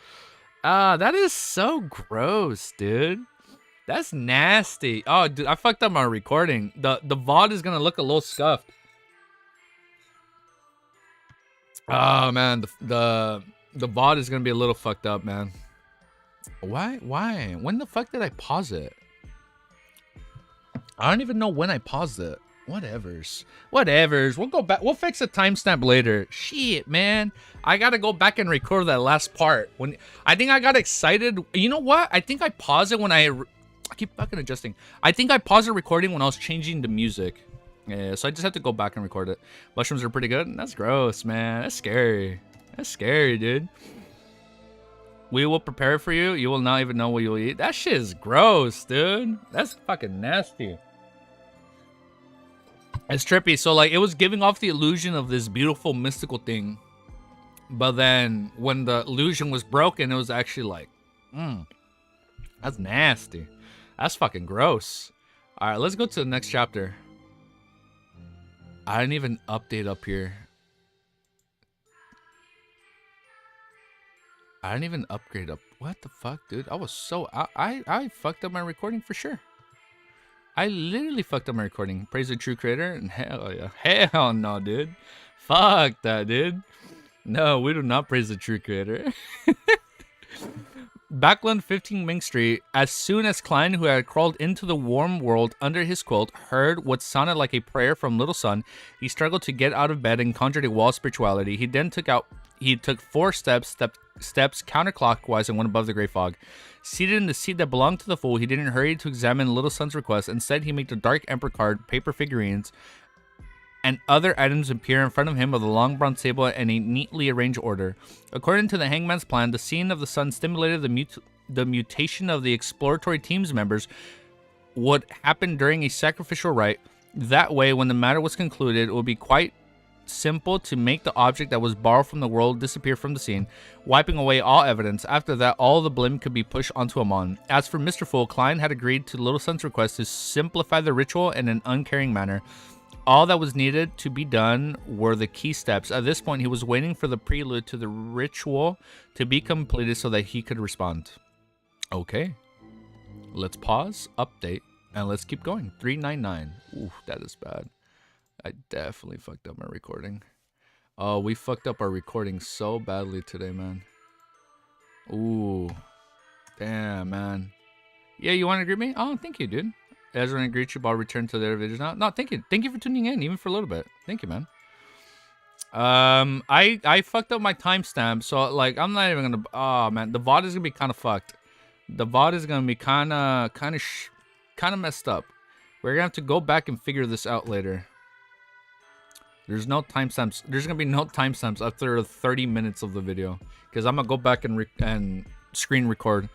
That is so gross, dude. That's nasty. Oh, dude, I fucked up my recording. The VOD is gonna look a little scuffed. Oh man, the VOD is gonna be a little fucked up, man. Why? When the fuck did I pause it? I don't even know when I paused it. Whatevers. We'll go back. We'll fix the timestamp later. Shit, man. I gotta go back and record that last part. When I think I got excited. You know what? I think I paused it when I keep fucking adjusting. I think I paused the recording when I was changing the music. Yeah, so I just have to go back and record it. Mushrooms are pretty good. That's gross, man. That's scary. That's scary, dude. We will prepare it for you. You will not even know what you'll eat. That shit is gross, dude. That's fucking nasty. It's trippy. So, like, it was giving off the illusion of this beautiful mystical thing. But then, when the illusion was broken, it was actually like, that's nasty. That's fucking gross. All right, let's go to the next chapter. I didn't even update up here. I didn't even upgrade up. What the fuck, dude? I was so... I fucked up my recording for sure. I literally fucked up my recording. Praise the true creator. And hell yeah. Hell no, dude. Fuck that, dude. No, we do not praise the true creator. Backland 15 Ming Street. As soon as Klein, who had crawled into the warm world under his quilt, heard what sounded like a prayer from Little Sun, he struggled to get out of bed and conjured a wall of spirituality. He then took 4 steps counterclockwise and went above the gray fog. Seated in the seat that belonged to the fool, he didn't hurry to examine Little Sun's request. Instead, he made the Dark Emperor card, paper figurines, and other items appear in front of him with a long bronze table in a neatly arranged order. According to the hangman's plan, the scene of the sun stimulated the mutation of the exploratory team's members would happen during a sacrificial rite. That way, when the matter was concluded, it would be quite simple to make the object that was borrowed from the world disappear from the scene, wiping away all evidence. After that, all the blame could be pushed onto Aman. As for Mr. Fool, Klein had agreed to Little Sun's request to simplify the ritual in an uncaring manner. All that was needed to be done were the key steps. At this point, he was waiting for the prelude to the ritual to be completed so that he could respond. Okay. Let's pause, update, and let's keep going. 399. Ooh, that is bad. I definitely fucked up my recording. Oh, we fucked up our recording so badly today, man. Ooh. Damn, man. Yeah, you want to greet me? Oh, thank you, dude. Ezra and greet you, but I'll return to their videos now. No, thank you. Thank you for tuning in, even for a little bit. Thank you, man. I fucked up my timestamp, so like I'm not even gonna. Oh man, the VOD is gonna be kind of fucked. The VOD is gonna be kind of messed up. We're gonna have to go back and figure this out later. There's no timestamps. There's gonna be no timestamps after 30 minutes of the video, because I'm gonna go back and screen record.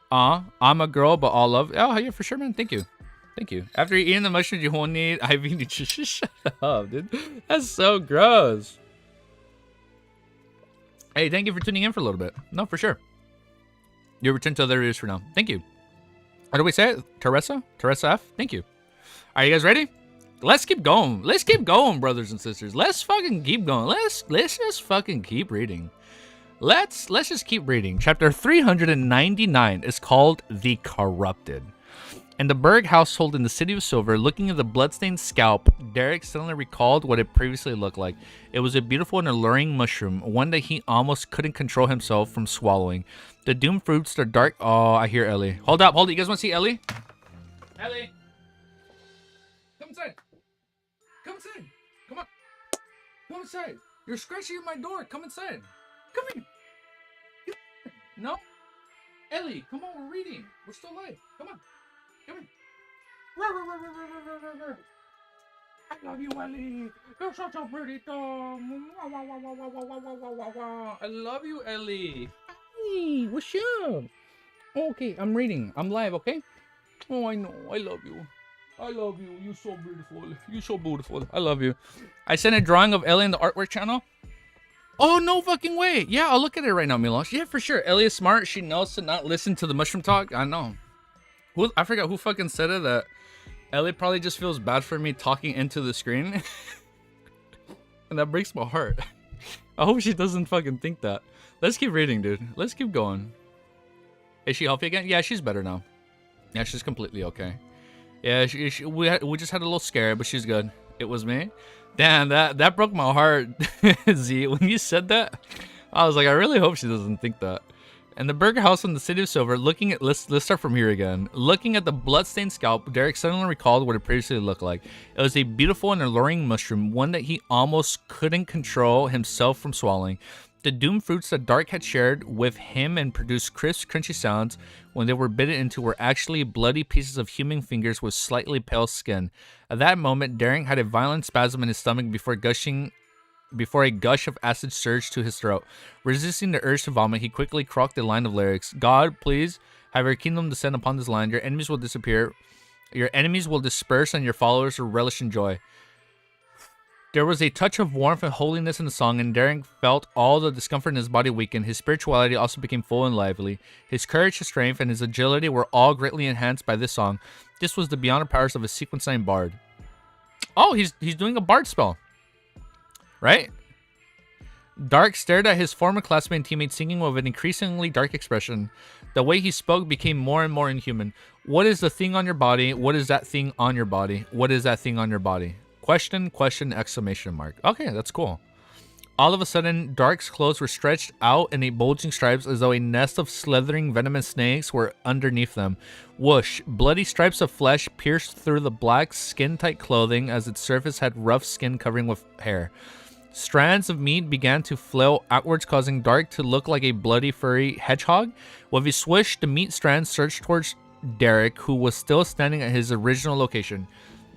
I'm a girl, but all love. Oh yeah, for sure, man. Thank you. Thank you. After eating the mushrooms, you won't need IV nutrition. Shut up, dude. That's so gross. Hey, thank you for tuning in for a little bit. No, for sure. You return to other videos for now. Thank you. How do we say it? Teresa? Teresa F? Thank you. Are you guys ready? Let's keep going. Let's keep going, brothers and sisters. Let's fucking keep going. Let's just fucking keep reading. Let's just keep reading. Chapter 399 is called The Corrupted. In the Berg household in the City of Silver, looking at the bloodstained scalp, Derek suddenly recalled what it previously looked like. It was a beautiful and alluring mushroom, one that he almost couldn't control himself from swallowing. The doomed fruits are dark. Oh, I hear Ellie. Hold up, hold it. You guys want to see Ellie? Ellie! Come inside. Come inside. Come on. Come inside. You're scratching at my door. Come inside. Come in. No? Ellie, come on, we're reading. We're still live. Come on. Come in. I love you, Ellie. You're such a pretty thing. I love you, Ellie. Hey, what's up? Okay, I'm reading. I'm live, okay? Oh, I know. I love you. I love you. You're so beautiful. You're so beautiful. I love you. I sent a drawing of Ellie in the artwork channel. Oh, no fucking way. Yeah, I'll look at it right now, Milosh. Yeah, for sure. Ellie is smart. She knows to not listen to the mushroom talk. I know. I forgot who fucking said it, that Ellie probably just feels bad for me talking into the screen. And that breaks my heart. I hope she doesn't fucking think that. Let's keep reading, dude. Let's keep going. Is she healthy again? Yeah, she's better now. Yeah, she's completely okay. Yeah, we just had a little scare, but she's good. It was me. Damn, that broke my heart, Z. When you said that, I was like, I really hope she doesn't think that. And the burger house in the city of Silver, looking at, let's start from here again. Looking at the bloodstained scalp, Derek suddenly recalled what it previously looked like. It was a beautiful and alluring mushroom, one that he almost couldn't control himself from swallowing. The doomed fruits that Dark had shared with him and produced crisp, crunchy sounds when they were bitten into were actually bloody pieces of human fingers with slightly pale skin. At that moment, Derek had a violent spasm in his stomach before a gush of acid surged to his throat. Resisting the urge to vomit, he quickly croaked a line of lyrics. God, please have your kingdom descend upon this land. Your enemies will disappear. Your enemies will disperse, and your followers will relish in joy. There was a touch of warmth and holiness in the song, and Derek felt all the discomfort in his body weaken. His spirituality also became full and lively. His courage, his strength, and his agility were all greatly enhanced by this song. This was the beyond powers of a sequence 9 bard. Oh, he's doing a bard spell. Right? Dark stared at his former classmate and teammate, singing with an increasingly dark expression. The way he spoke became more and more inhuman. What is the thing on your body? What is that thing on your body? What is that thing on your body? Question, exclamation mark. Okay, that's cool. All of a sudden, Dark's clothes were stretched out in a bulging stripes as though a nest of slithering venomous snakes were underneath them. Whoosh! Bloody stripes of flesh pierced through the black, skin-tight clothing as its surface had rough skin covering with hair. Strands of meat began to flail outwards, causing Dark to look like a bloody, furry hedgehog. With a swish, the meat strands surged towards Derek, who was still standing at his original location.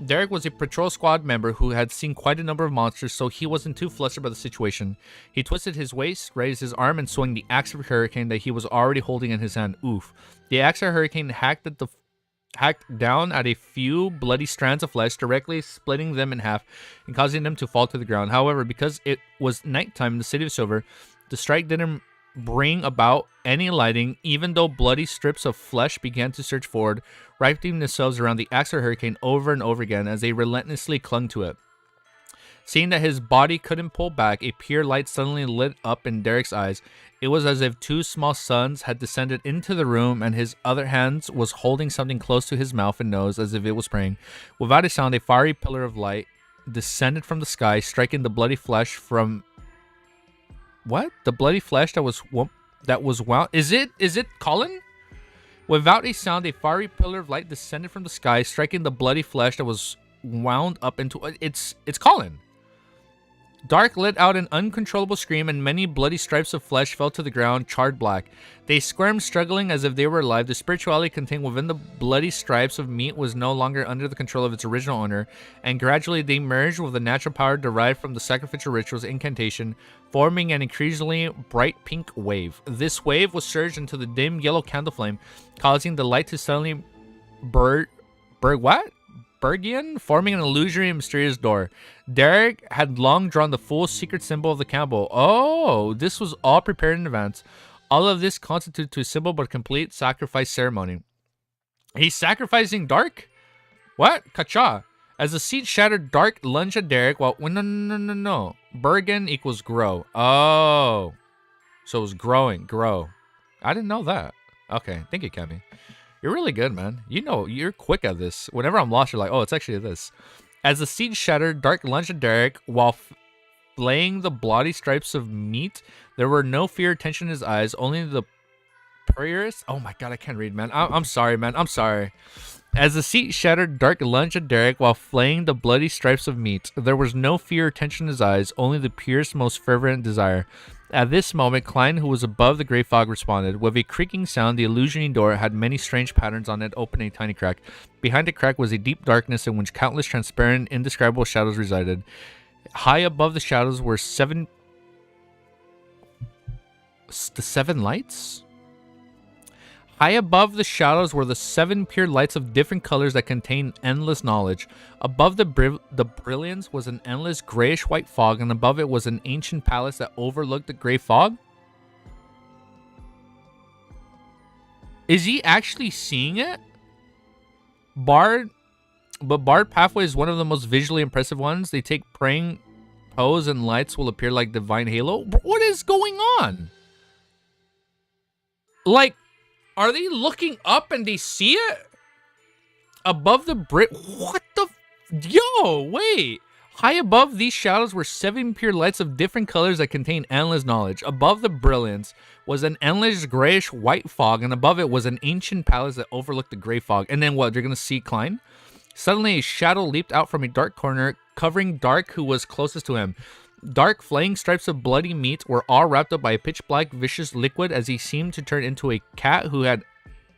Derek was a patrol squad member who had seen quite a number of monsters, so he wasn't too flustered by the situation. He twisted his waist, raised his arm, and swung the axe of Hurricane that he was already holding in his hand. Oof. The axe of Hurricane hacked down at a few bloody strands of flesh, directly splitting them in half and causing them to fall to the ground. However, because it was nighttime in the city of Silver, the strike didn't bring about any lighting, even though bloody strips of flesh began to surge forward, wrapping themselves around the axe of Hurricane over and over again as they relentlessly clung to it. Seeing that his body couldn't pull back, a pure light suddenly lit up in Derek's eyes. It was as if 2 small suns had descended into the room, and his other hand was holding something close to his mouth and nose as if it was praying. Without a sound, a fiery pillar of light descended from the sky, striking the bloody flesh from... What? The bloody flesh that was wound... Is it Colin? Without a sound, a fiery pillar of light descended from the sky, striking the bloody flesh that was wound up into... It's Colin. Dark let out an uncontrollable scream, and many bloody stripes of flesh fell to the ground, charred black. They squirmed, struggling as if they were alive. The spirituality contained within the bloody stripes of meat was no longer under the control of its original owner, and gradually they merged with the natural power derived from the sacrificial ritual's incantation, forming an increasingly bright pink wave. This wave was surged into the dim yellow candle flame, causing the light to suddenly Bergian, forming an illusory and mysterious door. Derek had long drawn the full secret symbol of the candle. Oh, this was all prepared in advance. All of this constituted to a simple but complete sacrifice ceremony. He's sacrificing Dark? What? Kacha. As the seat shattered, Dark lunged at Derek while... No. Bergen equals grow. Oh. So it was grow. I didn't know that. Okay, thank you, Kemi. You're really good, man. You know, you're quick at this. Whenever I'm lost, you're like, oh, it's actually this. As the seed shattered, Dark lunged at Derek while flaying the bloody stripes of meat. There were no fear or tension in his eyes, only the prayers. Oh my god, I can't read, man. I'm sorry, man. I'm sorry. As the seat shattered, Dark lunged at Derek while flaying the bloody stripes of meat. There was no fear or tension in his eyes, only the purest, most fervent desire. At this moment, Klein, who was above the gray fog, responded. With a creaking sound, the illusioning door had many strange patterns on it, opening a tiny crack. Behind the crack was a deep darkness in which countless transparent, indescribable shadows resided. High above the shadows were the 7 lights? High above the shadows were the 7 pure lights of different colors that contained endless knowledge. Above the brilliance was an endless grayish-white fog, and above it was an ancient palace that overlooked the gray fog. Is he actually seeing it? Bard Pathway is one of the most visually impressive ones. They take praying pose and lights will appear like divine halo. What is going on? Like, are they looking up and they see it? Above the What the... Yo, wait. High above these shadows were 7 pure lights of different colors that contained endless knowledge. Above the brilliance was an endless grayish white fog, and above it was an ancient palace that overlooked the gray fog. And then what? You're gonna see Klein? Suddenly, a shadow leaped out from a dark corner, covering Dark, who was closest to him. Dark, flaying stripes of bloody meat were all wrapped up by a pitch-black, vicious liquid as he seemed to turn into a cat who had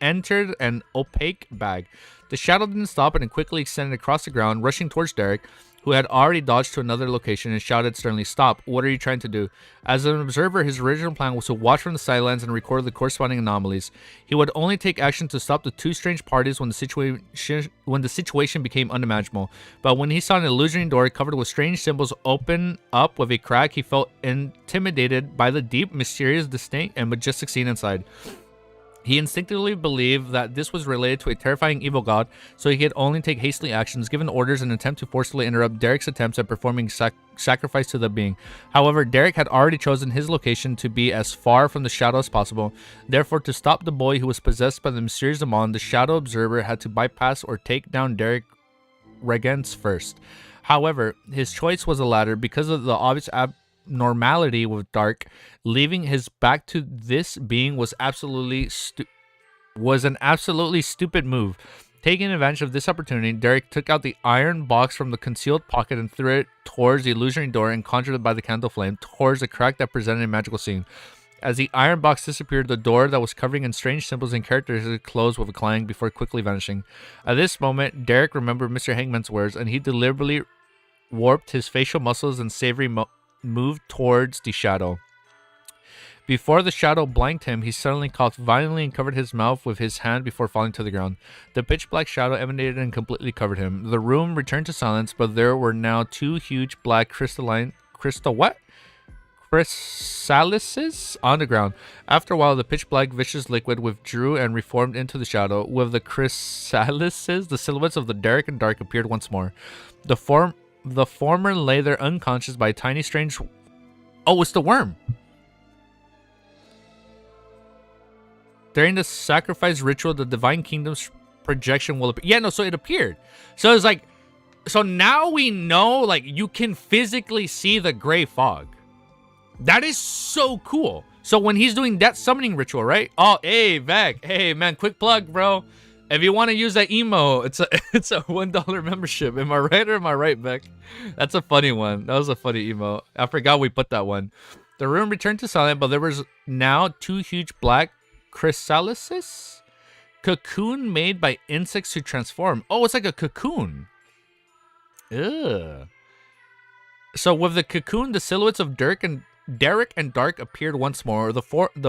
entered an opaque bag. The shadow didn't stop and it quickly extended across the ground, rushing towards Derek, who had already dodged to another location, and shouted sternly, "Stop, what are you trying to do?" As an observer, his original plan was to watch from the sidelines and record the corresponding anomalies. He would only take action to stop the two strange parties when the situation became unimaginable. But when he saw an illusory door covered with strange symbols open up with a crack, he felt intimidated by the deep, mysterious, distinct, and majestic scene inside. He instinctively believed that this was related to a terrifying evil god, so he could only take hastily actions, given orders, and attempt to forcefully interrupt Derek's attempts at performing sacrifice to the being. However, Derek had already chosen his location to be as far from the shadow as possible. Therefore, to stop the boy who was possessed by the mysterious Aman, the shadow observer had to bypass or take down Derek Regents first. However, his choice was the latter because of the obvious abnormality with Dark. Leaving his back to this being was an absolutely stupid move. Taking advantage of this opportunity, Derek took out the iron box from the concealed pocket and threw it towards the illusory door and conjured it by the candle flame towards a crack that presented a magical scene. As the iron box disappeared, the door that was covering in strange symbols and characters closed with a clang before quickly vanishing. At this moment, Derek remembered Mr. Hangman's words, and he deliberately warped his facial muscles and savory moved towards the shadow. Before the shadow blanked him, he suddenly coughed violently and covered his mouth with his hand before falling to the ground. The pitch-black shadow emanated and completely covered him. The room returned to silence, but there were now two huge black chrysalises on the ground. After a while, the pitch-black vicious liquid withdrew and reformed into the shadow. With the chrysalises, the silhouettes of the Derek and Dark appeared once more. The former lay there unconscious by a tiny strange... Oh, it's the worm! During the sacrifice ritual, the divine kingdom's projection will appear. Yeah, no, so it appeared. So it's like... So now we know, like, you can physically see the gray fog. That is so cool. So when he's doing that summoning ritual, right? Oh, hey, Vec. Hey, man, quick plug, bro. If you want to use that emo, it's a $1 membership. Am I right or am I right, Vec? That's a funny one. That was a funny emo. I forgot we put that one. The room returned to silence, but there was now two huge black chrysalises? Cocoon made by insects who transform. Oh, it's like a cocoon. Ugh. So with the cocoon, the silhouettes of Derek and Dark appeared once more. The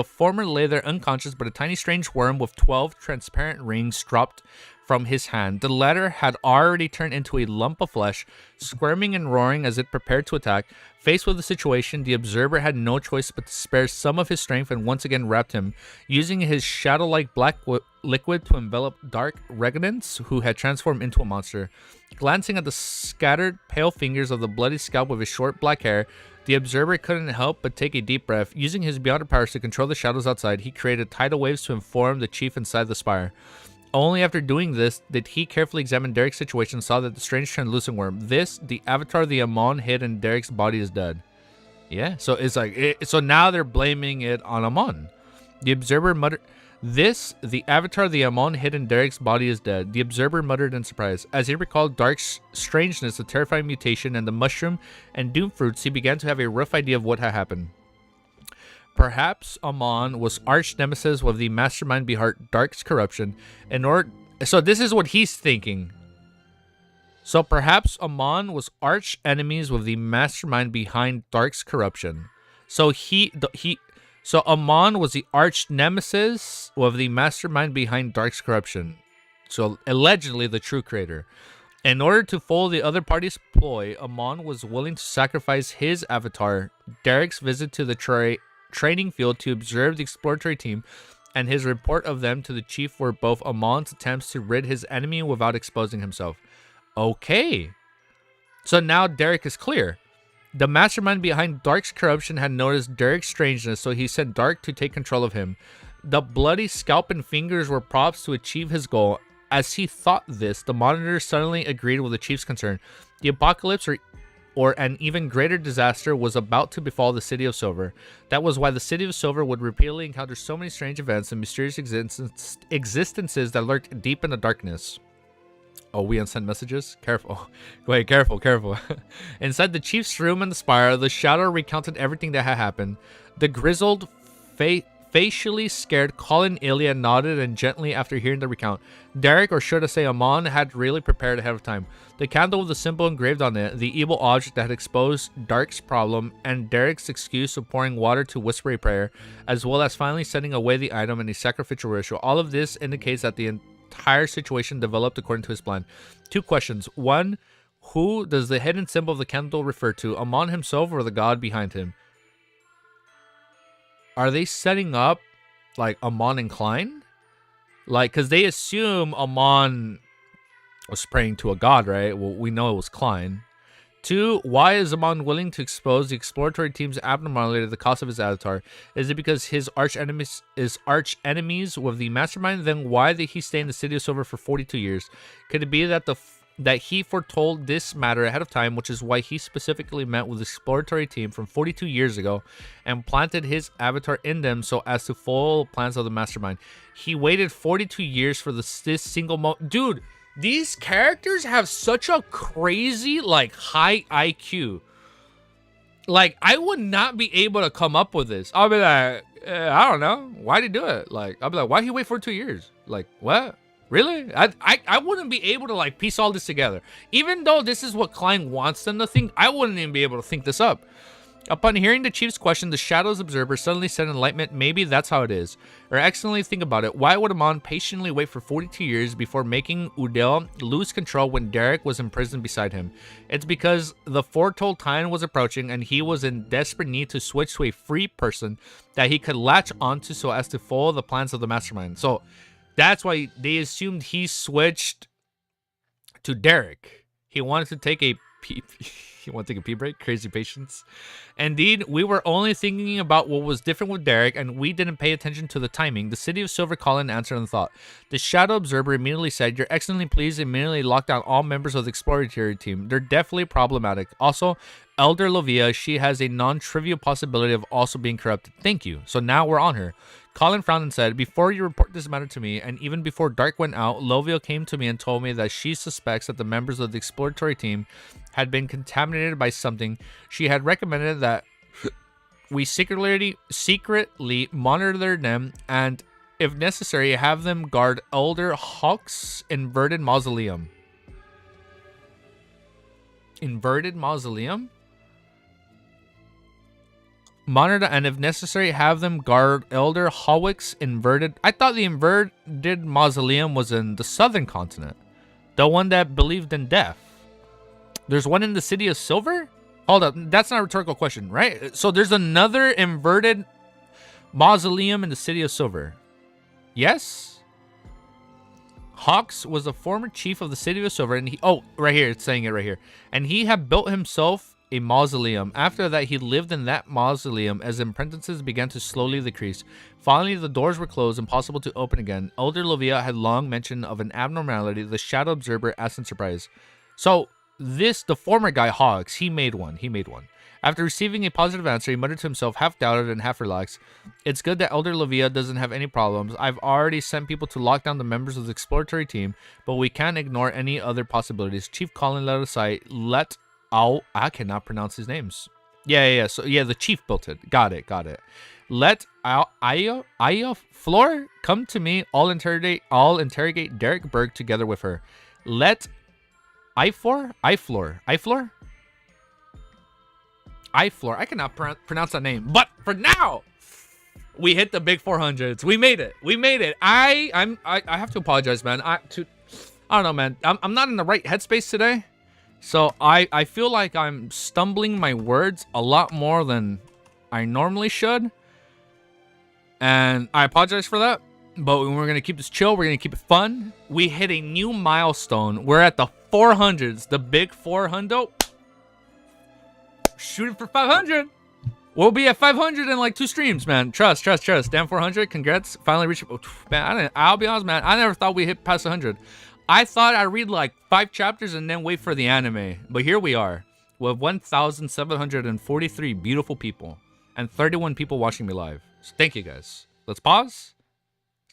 former lay there unconscious, but a tiny strange worm with 12 transparent rings dropped from his hand. The latter had already turned into a lump of flesh, squirming and roaring as it prepared to attack. Faced with the situation, the observer had no choice but to spare some of his strength and once again wrapped him, using his shadow-like black liquid to envelop Dark Regnance, who had transformed into a monster. Glancing at the scattered pale fingers of the bloody scalp with his short black hair, the observer couldn't help but take a deep breath. Using his beyond powers to control the shadows outside, he created tidal waves to inform the chief inside the spire. Only after doing this did he carefully examine Derek's situation and saw that the strange translucent worm, the avatar of the Aman hid in Derek's body, is dead. Yeah, so it's like, so now they're blaming it on Aman. The observer muttered, the avatar of the Aman hid in Derek's body is dead. The observer muttered in surprise. As he recalled Dark's strangeness, the terrifying mutation, and the mushroom and doom fruits, he began to have a rough idea of what had happened. Perhaps Aman was arch nemesis with the mastermind behind Dark's corruption. So this is what he's thinking. So perhaps Aman was arch enemies with the mastermind behind Dark's corruption. So So Aman was the arch nemesis of the mastermind behind Dark's corruption. So allegedly the true creator. In order to foil the other party's ploy, Aman was willing to sacrifice his avatar, Derek's visit to the training field to observe the exploratory team, and his report of them to the chief were both Aman's attempts to rid his enemy without exposing himself. Okay. So now Derek is clear. The mastermind behind Dark's corruption had noticed Derek's strangeness, so he sent Dark to take control of him. The bloody scalp and fingers were props to achieve his goal. As he thought this, the monitor suddenly agreed with the chief's concern. The apocalypse, or or an even greater disaster was about to befall the City of Silver. That was why the City of Silver would repeatedly encounter so many strange events and mysterious existences that lurked deep in the darkness. Oh, we unsent messages? Careful. Wait, careful. Inside the chief's room in the spire, the shadow recounted everything that had happened. The grizzled, facially scared Colin Ilya nodded and gently after hearing the recount. Derek, or should I say Aman, had really prepared ahead of time. The candle with the symbol engraved on it, the evil object that had exposed Dark's problem, and Derek's excuse of pouring water to whisper a prayer, as well as finally sending away the item in a sacrificial ritual. All of this indicates that the entire situation developed according to his plan. 2 questions. 1, who does the hidden symbol of the candle refer to? Aman himself or the god behind him? Are they setting up like Aman and Klein? Like, because they assume Aman was praying to a god, right? Well, we know it was Klein. 2, why is Aman willing to expose the exploratory team's abnormality at the cost of his avatar? Is it because his arch enemies with the mastermind? Then why did he stay in the City of Silver for 42 years? Could it be that that he foretold this matter ahead of time, which is why he specifically met with the exploratory team from 42 years ago and planted his avatar in them so as to foil plans of the mastermind? He waited 42 years for this single moment. Dude, these characters have such a crazy, like, high IQ. Like, I would not be able to come up with this. I'll be like, I don't know. Why'd he do it? Like, I'll be like, why'd he wait for 2 years? Like, what? Really? I wouldn't be able to, like, piece all this together. Even though this is what Klein wants them to think, I wouldn't even be able to think this up. Upon hearing the chief's question, the Shadow's observer suddenly said in enlightenment, maybe that's how it is. Or excellently think about it. Why would Aman patiently wait for 42 years before making Udel lose control when Derek was imprisoned beside him? It's because the foretold time was approaching and he was in desperate need to switch to a free person that he could latch onto so as to follow the plans of the mastermind. So that's why they assumed he switched to Derek. He wanted to take a pee. You want to take a pee break? Crazy patience. Indeed, we were only thinking about what was different with Derek, and we didn't pay attention to the timing. The City of Silver Colin answered on the thought. The Shadow Observer immediately said, "You're excellently pleased," and immediately locked down all members of the exploratory team. They're definitely problematic. Also, Elder Lovia, she has a non-trivial possibility of also being corrupted. Thank you. So now we're on her. Colin frowned and said, "Before you report this matter to me, and even before Dark went out, Lovia came to me and told me that she suspects that the members of the exploratory team had been contaminated by something. She had recommended that we secretly monitor them and, if necessary, have them guard Elder Hawk's inverted mausoleum." Inverted mausoleum? Monitor and, if necessary, have them guard Elder Hawick's inverted... I thought the inverted mausoleum was in the southern continent. The one that believed in death. There's one in the City of Silver? Hold up, that's not a rhetorical question, right? So there's another inverted mausoleum in the City of Silver. Yes? Hawks was the former chief of the City of Silver, and he... Oh, right here, it's saying it right here. And he had built himself a mausoleum. After that, he lived in that mausoleum as apprentices began to slowly decrease. Finally, the doors were closed, impossible to open again. Elder Lovia had long mentioned of an abnormality. The Shadow Observer asked in surprise. So, the former guy, Hawks, he made one. After receiving a positive answer, he muttered to himself, half doubted and half relaxed. "It's good that Elder Lovia doesn't have any problems. I've already sent people to lock down the members of the exploratory team, but we can't ignore any other possibilities." Chief Colin let aside, I cannot pronounce his names. Yeah. So, yeah, the chief built it. Got it. Let Aya Floor come to me. I'll interrogate Derek Berg together with her. Let Iflor? I cannot pronounce that name. But for now, we hit the big 400s. We made it. I have to apologize, man. I don't know, man. I'm not in the right headspace today. So I feel like I'm stumbling my words a lot more than I normally should. And I apologize for that. But we're going to keep this chill. We're going to keep it fun. We hit a new milestone. We're at the 400s. The big 400. Shooting for 500. We'll be at 500 in like 2 streams, man. Trust. Damn 400. Congrats. Finally reached. Man, I'll be honest, man. I never thought we hit past 100. I thought I'd read like 5 chapters and then wait for the anime. But here we are. with 1,743 beautiful people and 31 people watching me live. So thank you guys. Let's pause.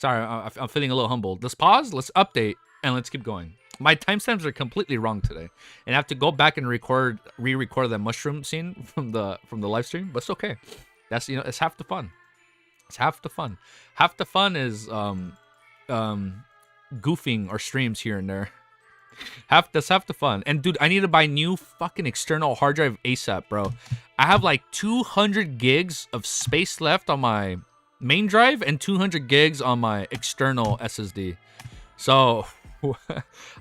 Sorry, I'm feeling a little humbled. Let's pause. Let's update and let's keep going. My timestamps are completely wrong today, and I have to go back and re-record that mushroom scene from the live stream. But it's okay. That's it's half the fun. It's half the fun. Half the fun is goofing our streams here and there. That's half the fun. And dude, I need to buy new fucking external hard drive ASAP, bro. I have like 200 gigs of space left on my main drive and 200 gigs on my external SSD. So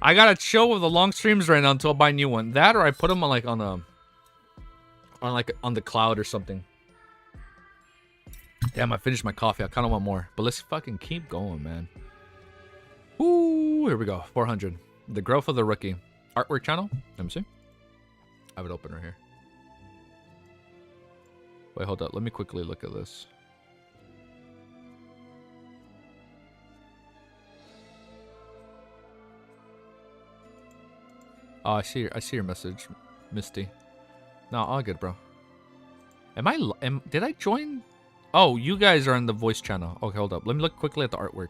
I gotta chill with the long streams right now until I buy a new one. That or I put them on on the cloud or something. Damn, I finished my coffee. I kind of want more, but let's fucking keep going, man. Ooh, here we go. 400. The growth of the rookie. Artwork channel. Let me see. I have it open right here. Wait, hold up. Let me quickly look at this. Oh, I see your message, Misty. No, all good, bro. Did I join? Oh, you guys are in the voice channel. Okay, hold up. Let me look quickly at the artwork.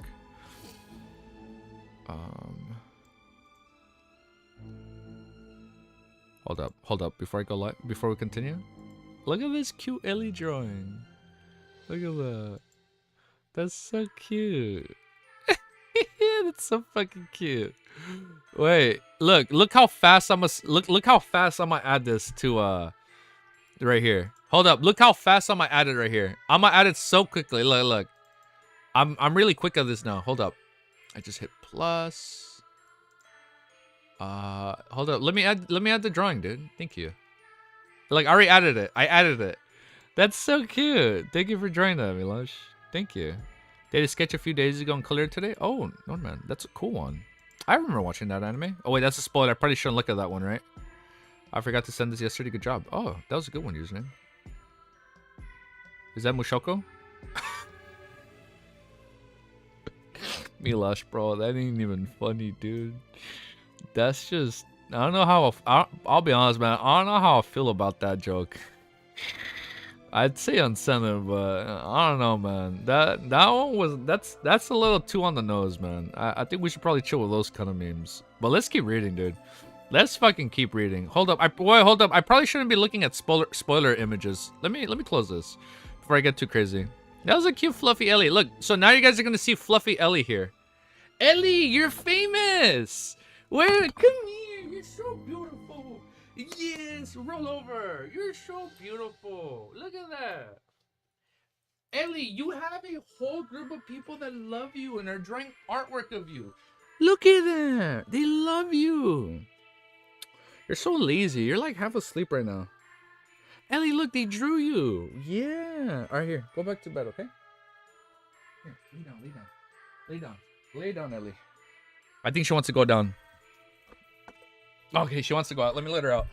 Hold up. Before I go live, before we continue, look at this cute Ellie drawing. Look at that. That's so cute. That's so fucking cute. Wait, look how fast look how fast I'm gonna add this to right here. Hold up, look how fast I'm gonna add it right here. I'm gonna add it so quickly. Look. I'm really quick at this now. Hold up. I just hit plus. Hold up. Let me add the drawing, dude. Thank you. Like, I already added it. I added it. That's so cute. Thank you for drawing that, Milosh. Thank you. Did a sketch a few days ago and colored today? Oh, no, man. That's a cool one. I remember watching that anime. Oh, wait, that's a spoiler. I probably shouldn't look at that one, right? I forgot to send this yesterday. Good job. Oh, that was a good one, username. Is that Mushoko? Milosh, bro. That ain't even funny, dude. That's just... I don't know how... I'll be honest, man. I don't know how I feel about that joke. I'd say incentive, but I don't know, man. That one was... That's a little too on the nose, man. I think we should probably chill with those kind of memes. But let's keep reading, dude. Let's fucking keep reading. Hold up. Hold up. I probably shouldn't be looking at spoiler images. Let me close this before I get too crazy. That was a cute fluffy Ellie. Look, so now you guys are gonna see fluffy Ellie here. Ellie, you're famous. Wait, come here. You're so beautiful. Yes, roll over. You're so beautiful. Look at that. Ellie, you have a whole group of people that love you and are drawing artwork of you. Look at that. They love you. You're so lazy. You're like half asleep right now. Ellie, look, they drew you. Yeah. All right, here. Go back to bed, okay? Here, lay down, lay down. Lay down. Lay down, Ellie. I think she wants to go down. Okay, she wants to go out. Let me let her out.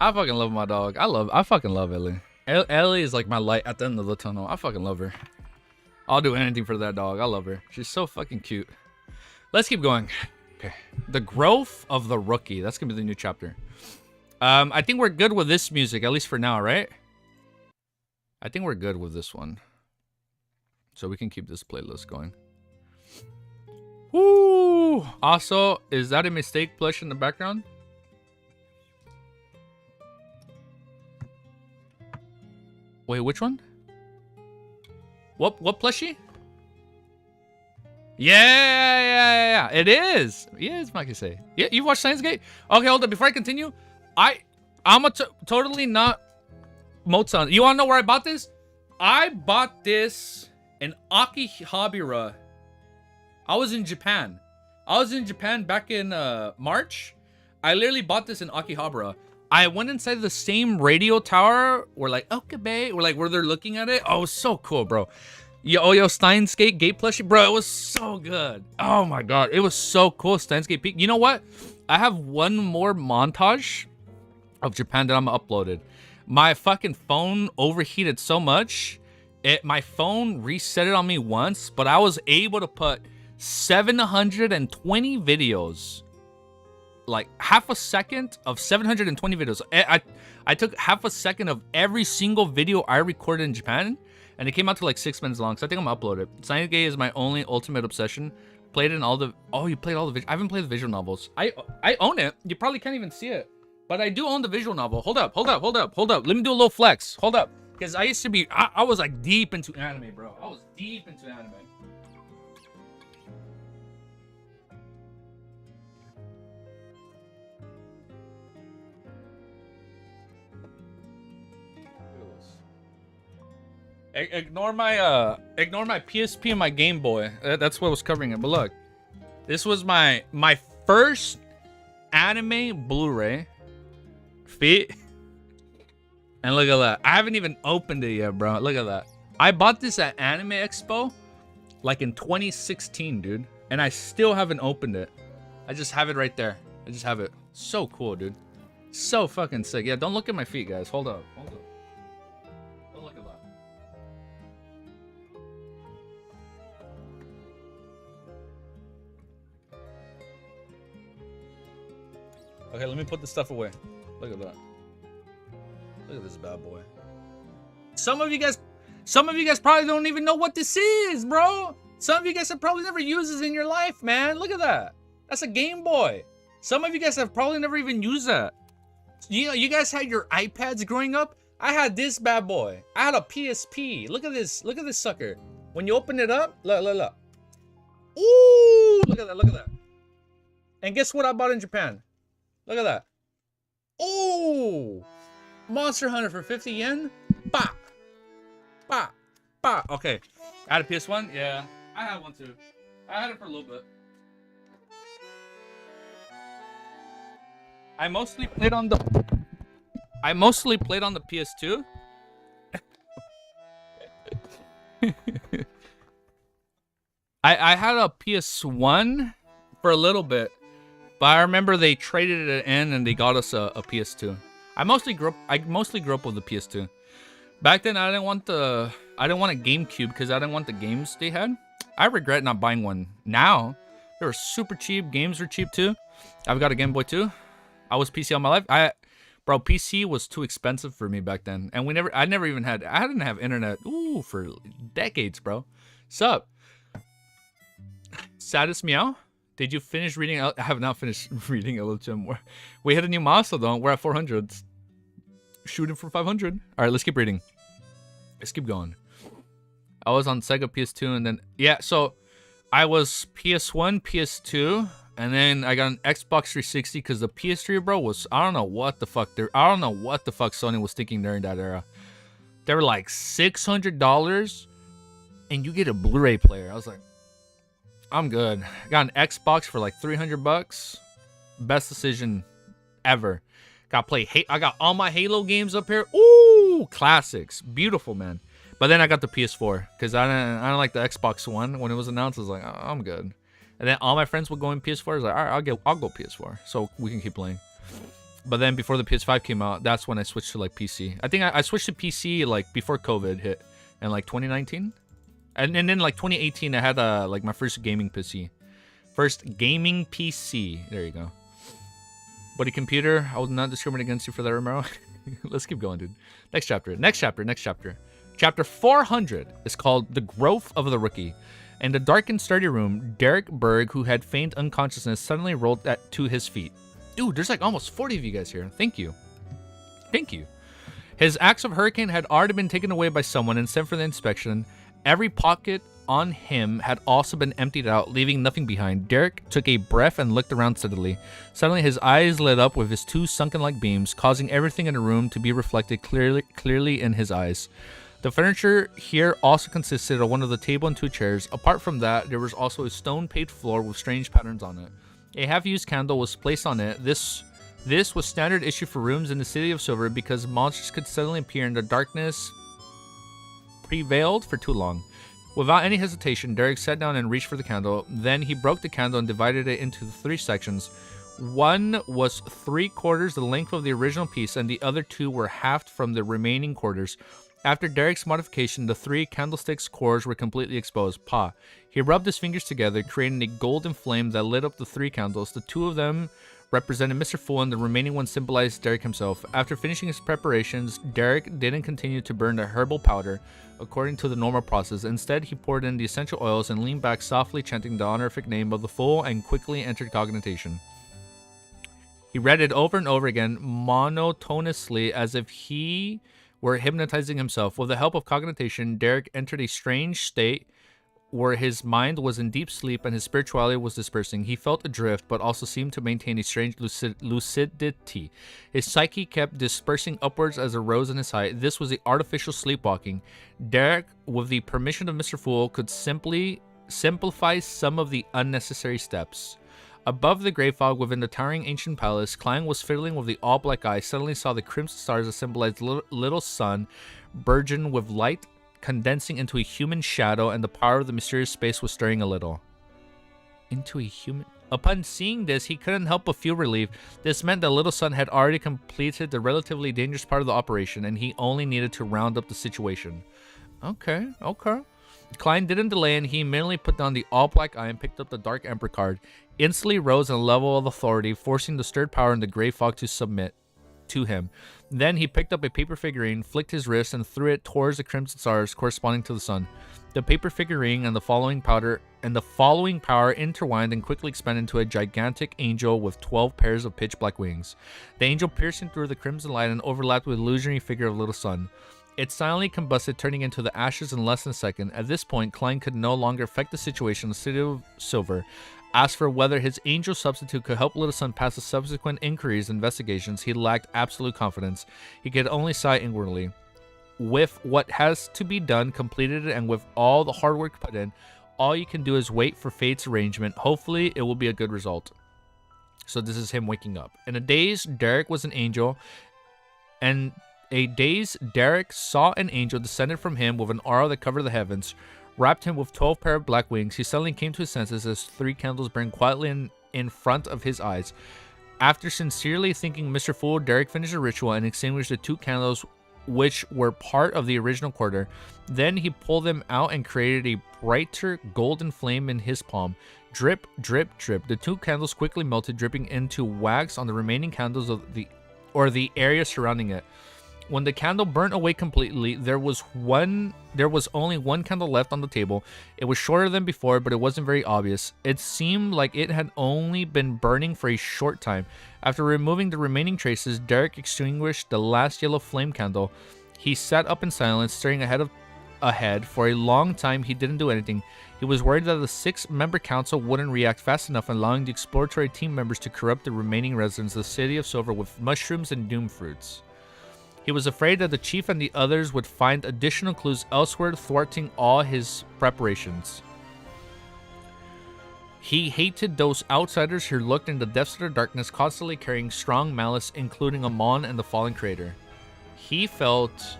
I fucking love my dog. I fucking love Ellie. Ellie is like my light at the end of the tunnel. I fucking love her. I'll do anything for that dog. I love her. She's so fucking cute. Let's keep going. Okay. The growth of the rookie. That's gonna be the new chapter. I think we're good with this music, at least for now, right? I think we're good with this one. So we can keep this playlist going. Woo! Also, is that a mistake plush in the background? Wait, which one? What plushie? Yeah. It is. Yeah, it's Mikey say. Yeah, you watched Science Gate? Okay, hold on. Before I continue, I'm totally not Mozart. You wanna know where I bought this? I bought this in Akihabara. I was in Japan. Back in March. I literally bought this in Akihabara. I went inside the same radio tower where like Okabe, where they're looking at it. Oh, it was so cool, bro. Yo, Steins Gate plushie, bro. It was so good. Oh my god, it was so cool. Steins Gate Peak. You know what? I have one more montage of Japan that I'm uploaded. My fucking phone overheated so much, My phone reset it on me once, but I was able to put 720 videos. Like half a second of 720 videos. I took half a second of every single video I recorded in Japan, and it came out to like 6 minutes long. So I think I'm gonna upload it. Science Gay is my only ultimate obsession. Played in all the. Oh, you played all the. I haven't played the visual novels. I own it. You probably can't even see it, but I do own the visual novel. Hold up. Let me do a little flex. Hold up, because I used to be. I was like deep into anime, bro. I was deep into anime. Ignore my PSP and my Game Boy. That's what was covering it. But look, this was my first anime Blu-ray. Feet. And look at that. I haven't even opened it yet, bro. Look at that. I bought this at Anime Expo like in 2016, dude. And I still haven't opened it. I just have it right there. I just have it. So cool, dude. So fucking sick. Yeah, don't look at my feet, guys. Hold up. Don't look at that. Okay, let me put this stuff away. Look at that. Look at this bad boy. Some of you guys probably don't even know what this is, bro. Some of you guys have probably never used this in your life, man. Look at that. That's a Game Boy. Some of you guys have probably never even used that. You know, you guys had your iPads growing up. I had this bad boy. I had a PSP. Look at this. Look at this sucker. When you open it up, look. Ooh, look at that. And guess what I bought in Japan? Look at that. Oh, Monster Hunter for 50 yen. Bah. Okay. I had a PS1. Yeah, I had one too. I had it for a little bit. I mostly played on the PS2. I had a PS1 for a little bit. But I remember they traded it in and they got us a PS2. I mostly grew up with the PS2. Back then I didn't want a GameCube because I didn't want the games they had. I regret not buying one. Now they were super cheap. Games were cheap too. I've got a Game Boy too. I was PC all my life. Bro, PC was too expensive for me back then, and I didn't have internet. Ooh, for decades, bro. Sup? Saddest meow. Did you finish reading? I have not finished reading LHM. We hit a new milestone. We're at 400. Shooting for 500. All right, let's keep reading. Let's keep going. I was on Sega PS2, and then yeah. So I was PS1, PS2, and then I got an Xbox 360 because the PS3, bro, was I don't know what the fuck Sony was thinking during that era. They were like $600, and you get a Blu-ray player. I was like, I'm good. I got an Xbox for like $300. Best decision ever. I got all my Halo games up here. Ooh, classics. Beautiful, man. But then I got the PS4 because I didn't like the Xbox One when it was announced. I was like, oh, I'm good. And then all my friends would go in PS4. I was like, all right, I'll go PS4 so we can keep playing. But then before the PS5 came out, that's when I switched to like PC. I think I switched to PC like before COVID hit in like 2019. And then like 2018, I had like my first gaming PC. There you go. Buddy computer, I will not discriminate against you for that, Romero. Let's keep going, dude. Next chapter. Chapter 400 is called The Growth of the Rookie. In the dark and sturdy room, Derek Berg, who had feigned unconsciousness, suddenly rolled to his feet. Dude, there's like almost 40 of you guys here. Thank you. His axe of hurricane had already been taken away by someone and sent for the inspection. Every pocket on him had also been emptied out, leaving nothing behind. Derek took a breath and looked around steadily. Suddenly, his eyes lit up with his two sunken-like beams, causing everything in the room to be reflected clearly in his eyes. The furniture here also consisted of one of the table and two chairs. Apart from that, there was also a stone-paved floor with strange patterns on it. A half-used candle was placed on it. This was standard issue for rooms in the City of Silver because monsters could suddenly appear and the darkness prevailed for too long. Without any hesitation, Derek sat down and reached for the candle. Then he broke the candle and divided it into 3 sections. One was 3/4 the length of the original piece, and the other 2 were halved from the remaining quarters. After Derek's modification, the 3 candlesticks' cores were completely exposed. Pa. He rubbed his fingers together, creating a golden flame that lit up the 3 candles. The 2 of them represented Mr. Fool, and the remaining one symbolized Derek himself. After finishing his preparations, Derek didn't continue to burn the herbal powder according to the normal process. Instead, he poured in the essential oils and leaned back, softly chanting the honorific name of the Fool, and quickly entered cognition. He read it over and over again, monotonously, as if he were hypnotizing himself. With the help of cognition, Derek entered a strange state where his mind was in deep sleep and his spirituality was dispersing. He felt adrift, but also seemed to maintain a strange lucidity. His psyche kept dispersing upwards as it rose in his height. This was the artificial sleepwalking. Derek, with the permission of Mr. Fool, could simply simplify some of the unnecessary steps. Above the gray fog within the towering ancient palace, Klein was fiddling with the all-black eye. Suddenly saw the crimson stars that symbolized little sun burgeon with light, condensing into a human shadow, and the power of the mysterious space was stirring a little. Into a human... Upon seeing this, he couldn't help but feel relief. This meant that Little Sun had already completed the relatively dangerous part of the operation, and he only needed to round up the situation. Okay. Klein didn't delay, and he immediately put down the all-black eye and picked up the Dark Emperor card. Instantly rose a level of authority, forcing the stirred power in the gray fog to submit to him. Then he picked up a paper figurine, flicked his wrist, and threw it towards the crimson stars corresponding to the sun. The paper figurine and the following power intertwined and quickly expanded into a gigantic angel with 12 pairs of pitch black wings. The angel piercing through the crimson light and overlapped with the illusionary figure of Little Sun. It silently combusted, turning into the ashes in less than a second. At this point, Klein could no longer affect the situation in the City of Silver. As for whether his angel substitute could help Little Sun pass the subsequent inquiries and investigations, he lacked absolute confidence. He could only sigh inwardly. With what has to be done completed and with all the hard work put in, all you can do is wait for fate's arrangement. Hopefully, it will be a good result. So this is him waking up. In a daze, Derek was an angel, and Derek saw an angel descended from him with an aura that covered the heavens, wrapped him with 12 pair of black wings. He suddenly came to his senses as 3 candles burned quietly in front of his eyes. After sincerely thanking Mr. Fool, Derek finished the ritual and extinguished the 2 candles which were part of the original quarter. Then he pulled them out and created a brighter golden flame in his palm. Drip, drip, drip. The 2 candles quickly melted, dripping into wax on the remaining candles of the area surrounding it. When the candle burnt away completely, there was only 1 candle left on the table. It was shorter than before, but it wasn't very obvious. It seemed like it had only been burning for a short time. After removing the remaining traces, Derek extinguished the last yellow flame candle. He sat up in silence, staring ahead. For a long time, he didn't do anything. He was worried that the 6-member council wouldn't react fast enough, allowing the exploratory team members to corrupt the remaining residents of the City of Silver with mushrooms and doom fruits. He was afraid that the chief and the others would find additional clues elsewhere, thwarting all his preparations. He hated those outsiders who lurked in the depths of the darkness, constantly carrying strong malice, including Aman and the fallen creator. He felt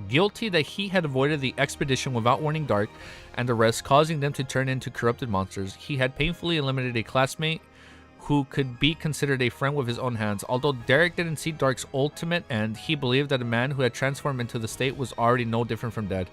guilty that he had avoided the expedition without warning Dark and the rest, causing them to turn into corrupted monsters. He had painfully eliminated a classmate who could be considered a friend with his own hands. Although Derek didn't see Dark's ultimate end, he believed that a man who had transformed into the state was already no different from dead.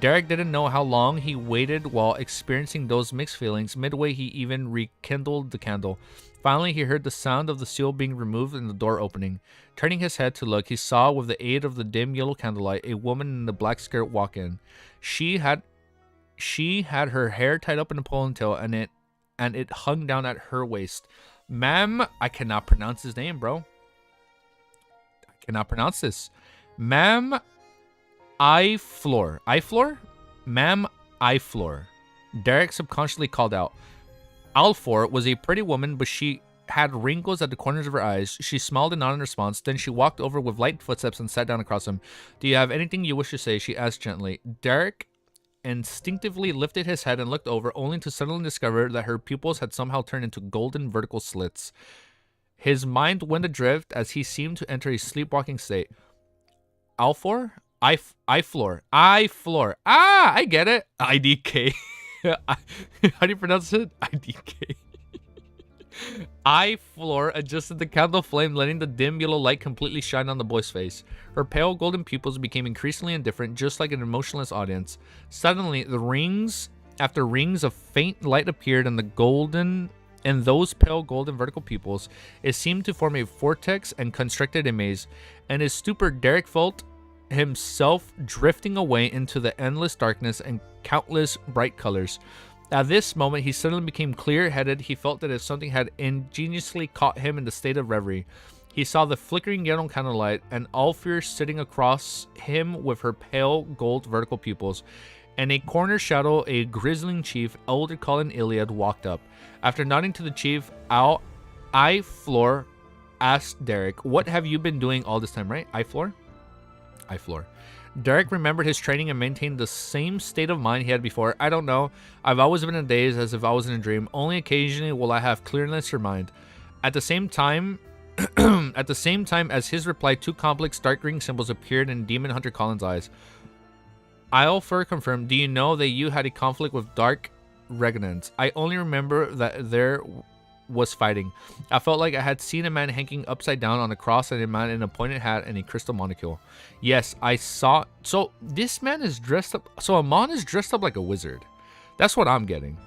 Derek didn't know how long he waited while experiencing those mixed feelings. Midway, he even rekindled the candle. Finally, he heard the sound of the seal being removed and the door opening. Turning his head to look, he saw, with the aid of the dim yellow candlelight, a woman in a black skirt walk in. She had her hair tied up in a ponytail, and it hung down at her waist. Ma'am, I cannot pronounce his name, bro. I cannot pronounce this. Ma'am Iflor? Ma'am Iflor. Derek subconsciously called out. Alfor was a pretty woman, but she had wrinkles at the corners of her eyes. She smiled and nodded in response. Then she walked over with light footsteps and sat down across him. Do you have anything you wish to say? She asked gently. Derek instinctively lifted his head and looked over, only to suddenly discover that her pupils had somehow turned into golden vertical slits. His mind went adrift as he seemed to enter a sleepwalking state. Alfor? Iflor. Ah, I get it. IDK. How do you pronounce it? IDK. Eye floor adjusted the candle flame, letting the dim yellow light completely shine on the boy's face. Her pale golden pupils became increasingly indifferent, just like an emotionless audience. Suddenly, the rings after rings of faint light appeared in the golden and those pale golden vertical pupils. It seemed to form a vortex and constructed a maze. In his stupor, Derek felt himself drifting away into the endless darkness and countless bright colors. At this moment, he suddenly became clear-headed. He felt that if something had ingeniously caught him in the state of reverie. He saw the flickering yellow candlelight and Alfir sitting across him with her pale gold vertical pupils. In a corner shadow, a grizzling chief, elder Colin Iliad, walked up. After nodding to the chief, Eye Floor asked Derek, "What have you been doing all this time?" Right? Eye Floor? Eye Floor. Derek remembered his training and maintained the same state of mind he had before. "I don't know. I've always been in a daze, as if I was in a dream. Only occasionally will I have clearness of mind." At the same time, as his reply, two complex dark green symbols appeared in Demon Hunter Colin's eyes. Iolfer confirmed, "Do you know that you had a conflict with Dark Regnants? I only remember that there was fighting. I felt like I had seen a man hanging upside down on a cross and a man in a pointed hat and a crystal monocle. Yes, I saw." So this man is dressed up. So Aman is dressed up like a wizard. That's what I'm getting.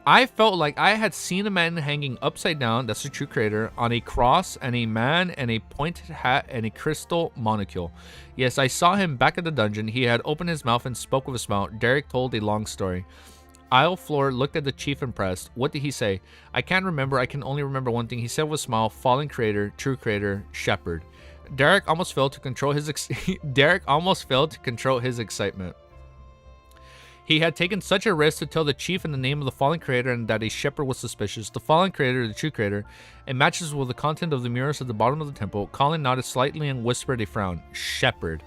I felt like I had seen a man hanging upside down, that's the true creator, on a cross, and a man in a pointed hat and a crystal monocle. Yes, I saw him back at the dungeon. He had opened his mouth and spoke with a smile. Derek told a long story. Isle Floor looked at the chief impressed. "What did he say?" "I can't remember. I can only remember one thing. He said with a smile, 'Fallen creator, true creator, shepherd.'" Derek almost failed to control his excitement. He had taken such a risk to tell the chief in the name of the fallen creator and that a shepherd was suspicious. The fallen creator, the true creator, it matches with the content of the murals at the bottom of the temple. Colin nodded slightly and whispered a frown. "Shepherd."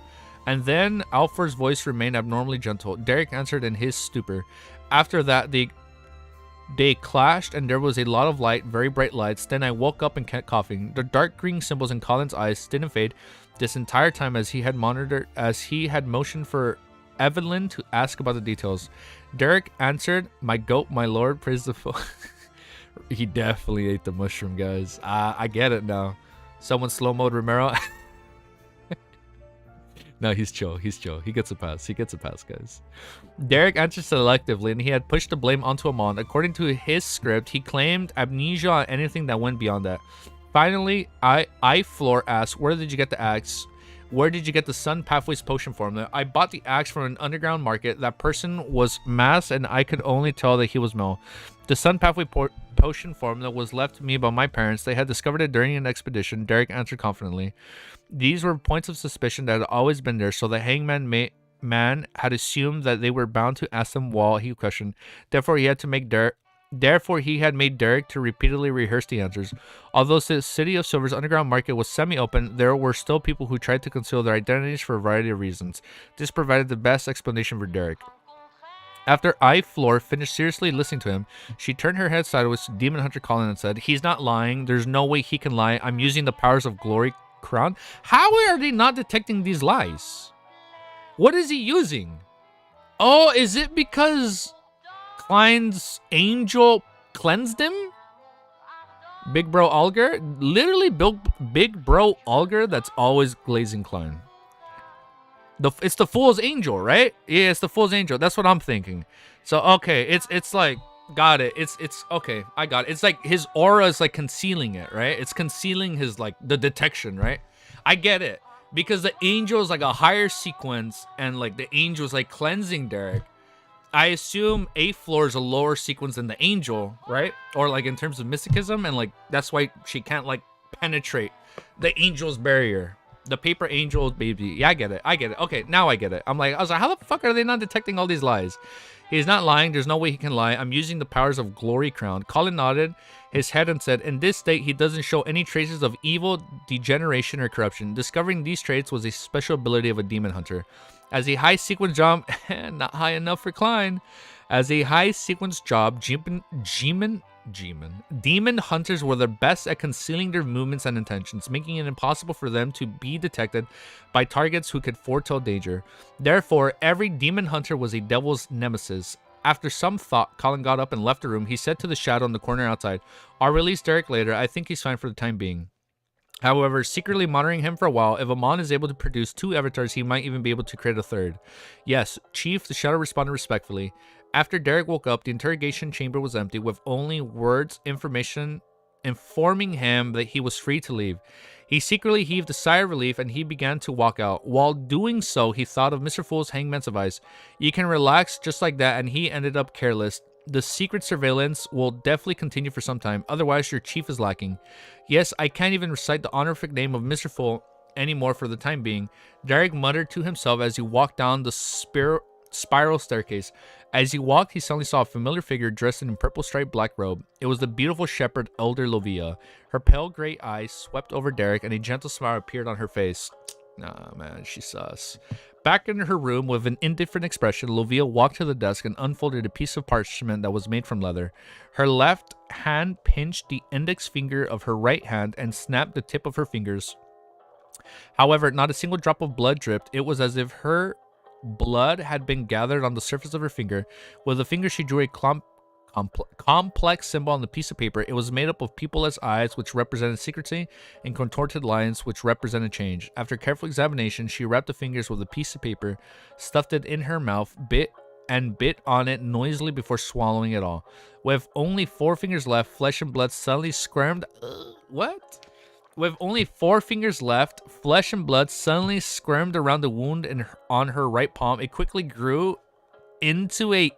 And then Alfred's voice remained abnormally gentle. Derek answered in his stupor. After that, they clashed and there was a lot of light, very bright lights. Then I woke up and kept coughing. The dark green symbols in Colin's eyes didn't fade this entire time as he had motioned for Evelyn to ask about the details. Derek answered, "My goat, my lord, praise the He definitely ate the mushroom, guys. I get it now. Someone slow-mode Romero. No, he's chill. He's chill. He gets a pass. He gets a pass, guys. Derek answered selectively, and he had pushed the blame onto Aman. According to his script, he claimed amnesia on anything that went beyond that. Finally, I Floor asked, "Where did you get the axe? Where did you get the Sun Pathways potion formula?" "I bought the axe from an underground market. That person was masked, and I could only tell that he was male. The Sun Pathway potion formula was left to me by my parents. They had discovered it during an expedition," Derek answered confidently. "These were points of suspicion that had always been there, so the hangman man had assumed that they were bound to ask them while he questioned. Therefore, he had made Derek to repeatedly rehearse the answers. Although the City of Silver's underground market was semi-open, there were still people who tried to conceal their identities for a variety of reasons. This provided the best explanation for Derek." After I Floor finished seriously listening to him, she turned her head sideways to Demon Hunter Colin and said, "He's not lying. There's no way he can lie. I'm using the powers of Glory Crown." How are they not detecting these lies? What is he using? Oh, is it because Klein's angel cleansed him? Big Bro Alger? Literally Big Bro Alger that's always glazing Klein. It's the Fool's Angel, right? Yeah, it's the Fool's Angel. That's what I'm thinking. So, okay, it's like, got it. It's okay, I got it. It's like his aura is like concealing it, right? It's concealing his, like, the detection, right? I get it. Because the angel is like a higher sequence and like the angel is like cleansing Derek. I assume 8th floor is a lower sequence than the angel, right? Or like in terms of mysticism, and like that's why she can't like penetrate the angel's barrier. The paper angel baby. Yeah, I get it. Okay, now I get it. I was like, how the fuck are they not detecting all these lies? He's not lying. There's no way he can lie. I'm using the powers of Glory Crown. Colin nodded his head and said, in this state, he doesn't show any traces of evil, degeneration, or corruption. Discovering these traits was a special ability of a demon hunter. As a high sequence job, not high enough for Klein. As a high sequence job, demon hunters were the best at concealing their movements and intentions, making it impossible for them to be detected by targets who could foretell danger. Therefore, every demon hunter was a devil's nemesis. After some thought, Colin got up and left the room. He said to the shadow in the corner outside, "I'll release Derek later. I think he's fine for the time being." However, secretly monitoring him for a while, if Aman is able to produce 2 avatars, he might even be able to create a 3rd. Yes, Chief, the shadow responded respectfully. After Derek woke up, the interrogation chamber was empty, with only words, information informing him that he was free to leave. He secretly heaved a sigh of relief and he began to walk out. While doing so, he thought of Mr. Fool's hangman's advice. You can relax just like that, and he ended up careless. The secret surveillance will definitely continue for some time, otherwise your chief is lacking. Yes, I can't even recite the honorific name of Mr. Fool anymore for the time being. Derek muttered to himself as he walked down the spiral staircase. As he walked, he suddenly saw a familiar figure dressed in a purple striped black robe. It was the beautiful shepherd, Elder Lovia. Her pale gray eyes swept over Derek, and a gentle smile appeared on her face. Nah, man, she's sus. Back in her room with an indifferent expression, Lovia walked to the desk and unfolded a piece of parchment that was made from leather. Her left hand pinched the index finger of her right hand and snapped the tip of her fingers. However, not a single drop of blood dripped. It was as if her blood had been gathered on the surface of her finger. With the finger, she drew a complex symbol on the piece of paper. It was made up of pupilless eyes, which represented secrecy, and contorted lines, which represented change. After careful examination, she wrapped the fingers with a piece of paper, stuffed it in her mouth, bit on it noisily before swallowing it all. With only 4 fingers left, flesh and blood suddenly squirmed. What? With only 4 fingers left, flesh and blood suddenly squirmed around the wound on her right palm. It quickly grew into a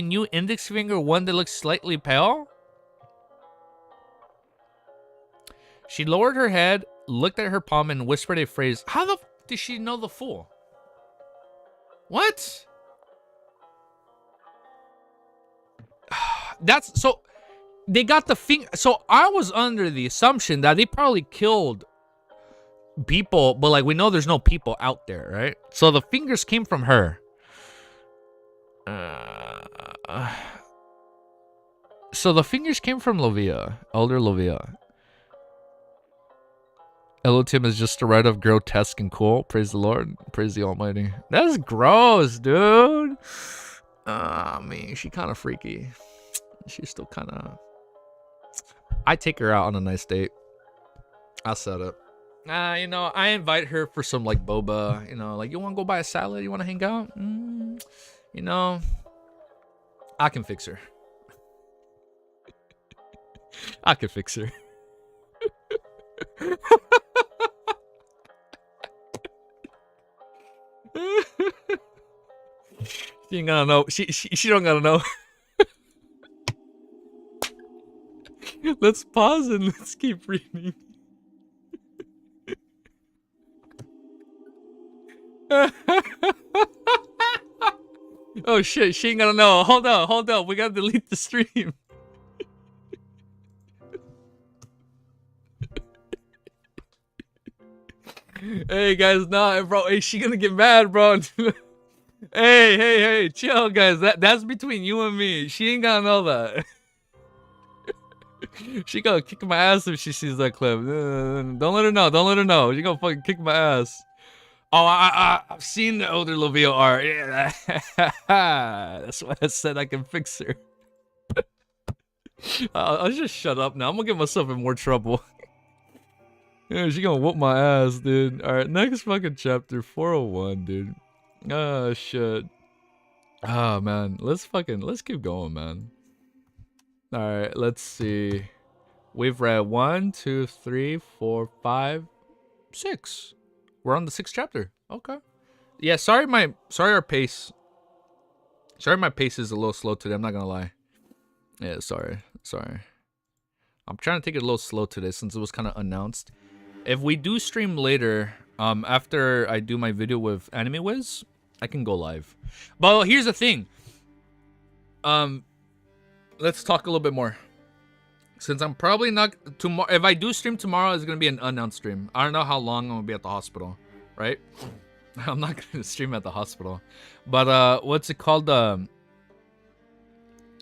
new index finger, one that looked slightly pale. She lowered her head, looked at her palm, and whispered a phrase. How the did she know the fool? What? That's so. They got the finger. So I was under the assumption that they probably killed people, but like we know there's no people out there, right? So the fingers came from her. So the fingers came from Lovia, Elder Lovia. Elotim is just a right of grotesque and cool. Praise the Lord. Praise the Almighty. That's gross, dude. I mean, she kind of freaky. She's still kind of... I take her out on a nice date. I'll set up. You know, I invite her for some like boba. You know, like, you want to go buy a salad? You want to hang out? You know, I can fix her. I can fix her. She ain't gonna know. She don't gotta know. Let's pause and let's keep reading. Oh shit, she ain't gonna know. Hold on. We gotta delete the stream. Hey guys, nah, bro. Hey, she gonna get mad, bro. Hey, chill, guys. That's between you and me. She ain't gonna know that. She gonna kick my ass if she sees that clip. Don't let her know. She gonna fucking kick my ass. Oh, I've seen the Elder Lovia art. Yeah, that's why I said I can fix her. I'll just shut up now. I'm gonna get myself in more trouble. Yeah, she gonna whoop my ass, dude. All right, next fucking chapter, 401, dude. Oh shit. Oh man, let's keep going, man. All right, let's see. We've read 1, 2, 3, 4, 5, 6. We're on the 6th chapter. Okay. Yeah, sorry our pace. Sorry my pace is a little slow today. I'm not gonna lie. Yeah, sorry. I'm trying to take it a little slow today since it was kind of announced. If we do stream later, after I do my video with Anime Wiz, I can go live. But here's the thing. Let's talk a little bit more. Since I'm probably not tomorrow. If I do stream tomorrow, it's gonna be an unannounced stream. I don't know how long I'm gonna be at the hospital, right? I'm not gonna stream at the hospital. But what's it called?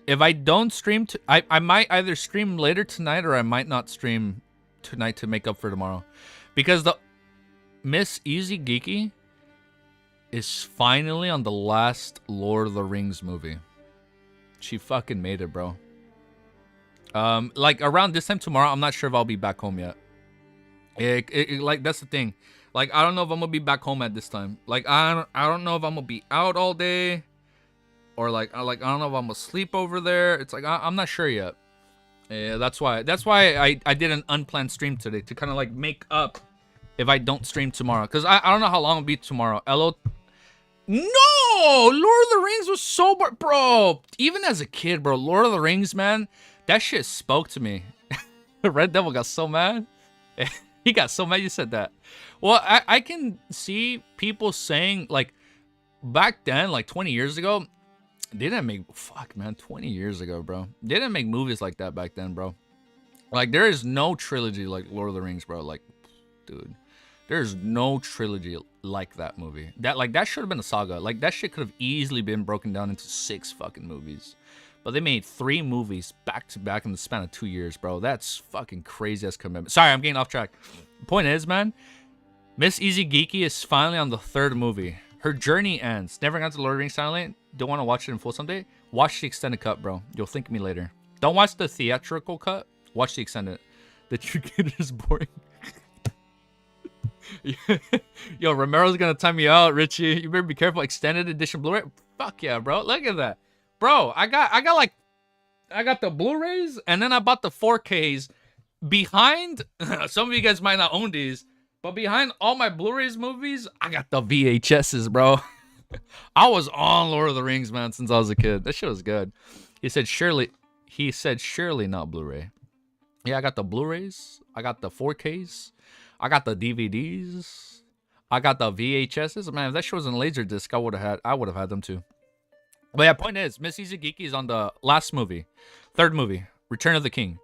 If I don't stream, I might either stream later tonight or I might not stream tonight to make up for tomorrow, because the Miss Easy Geeky, is finally on the last Lord of the Rings movie. She fucking made it, bro. Like around this time tomorrow, I'm not sure if I'll be back home yet. Like that's the thing. Like I don't know if I'm gonna be back home at this time. Like I don't know if I'm gonna be out all day, or like I don't know if I'm gonna sleep over there. It's like I'm not sure yet. Yeah, that's why I did an unplanned stream today to kind of like make up if I don't stream tomorrow, because I don't know how long it'll be tomorrow. No, Lord of the Rings was so bro. Even as a kid, bro, Lord of the Rings, man, that shit spoke to me. Red Devil got so mad. He got so mad you said that. Well, I can see people saying, like, back then, like 20 years ago, they didn't make, 20 years ago, bro. They didn't make movies like that back then, bro. Like, there is no trilogy like Lord of the Rings, bro. Like, dude, there's no trilogy like that movie. That should have been a saga. Like, that shit could have easily been broken down into 6 fucking movies. But they made 3 movies back to back in the span of 2 years, bro. That's fucking crazy as commitment. Sorry, I'm getting off track. The point is, man, Miss Easy Geeky is finally on the 3rd movie. Her journey ends. Never got to Lord of the Rings Silent. Don't want to watch it in full someday? Watch the extended cut, bro. You'll thank me later. Don't watch the theatrical cut. Watch the extended. The true kid is boring. Yo, Romero's gonna time me out, Richie. You better be careful. Extended edition Blu-ray. Fuck yeah, bro. Look at that. Bro, I got the Blu-rays, and then I bought the 4Ks behind. Some of you guys might not own these, but behind all my Blu-rays movies, I got the VHSs, bro. I was on Lord of the Rings, man, since I was a kid. That shit was good. He said surely not Blu-ray. Yeah, I got the Blu-rays. I got the 4Ks. I got the DVDs. I got the VHSs. Man, if that shit was in Laserdisc, I would have had them too. But yeah, point is, Miss Easy Geeky is on the last movie, 3rd movie, Return of the King.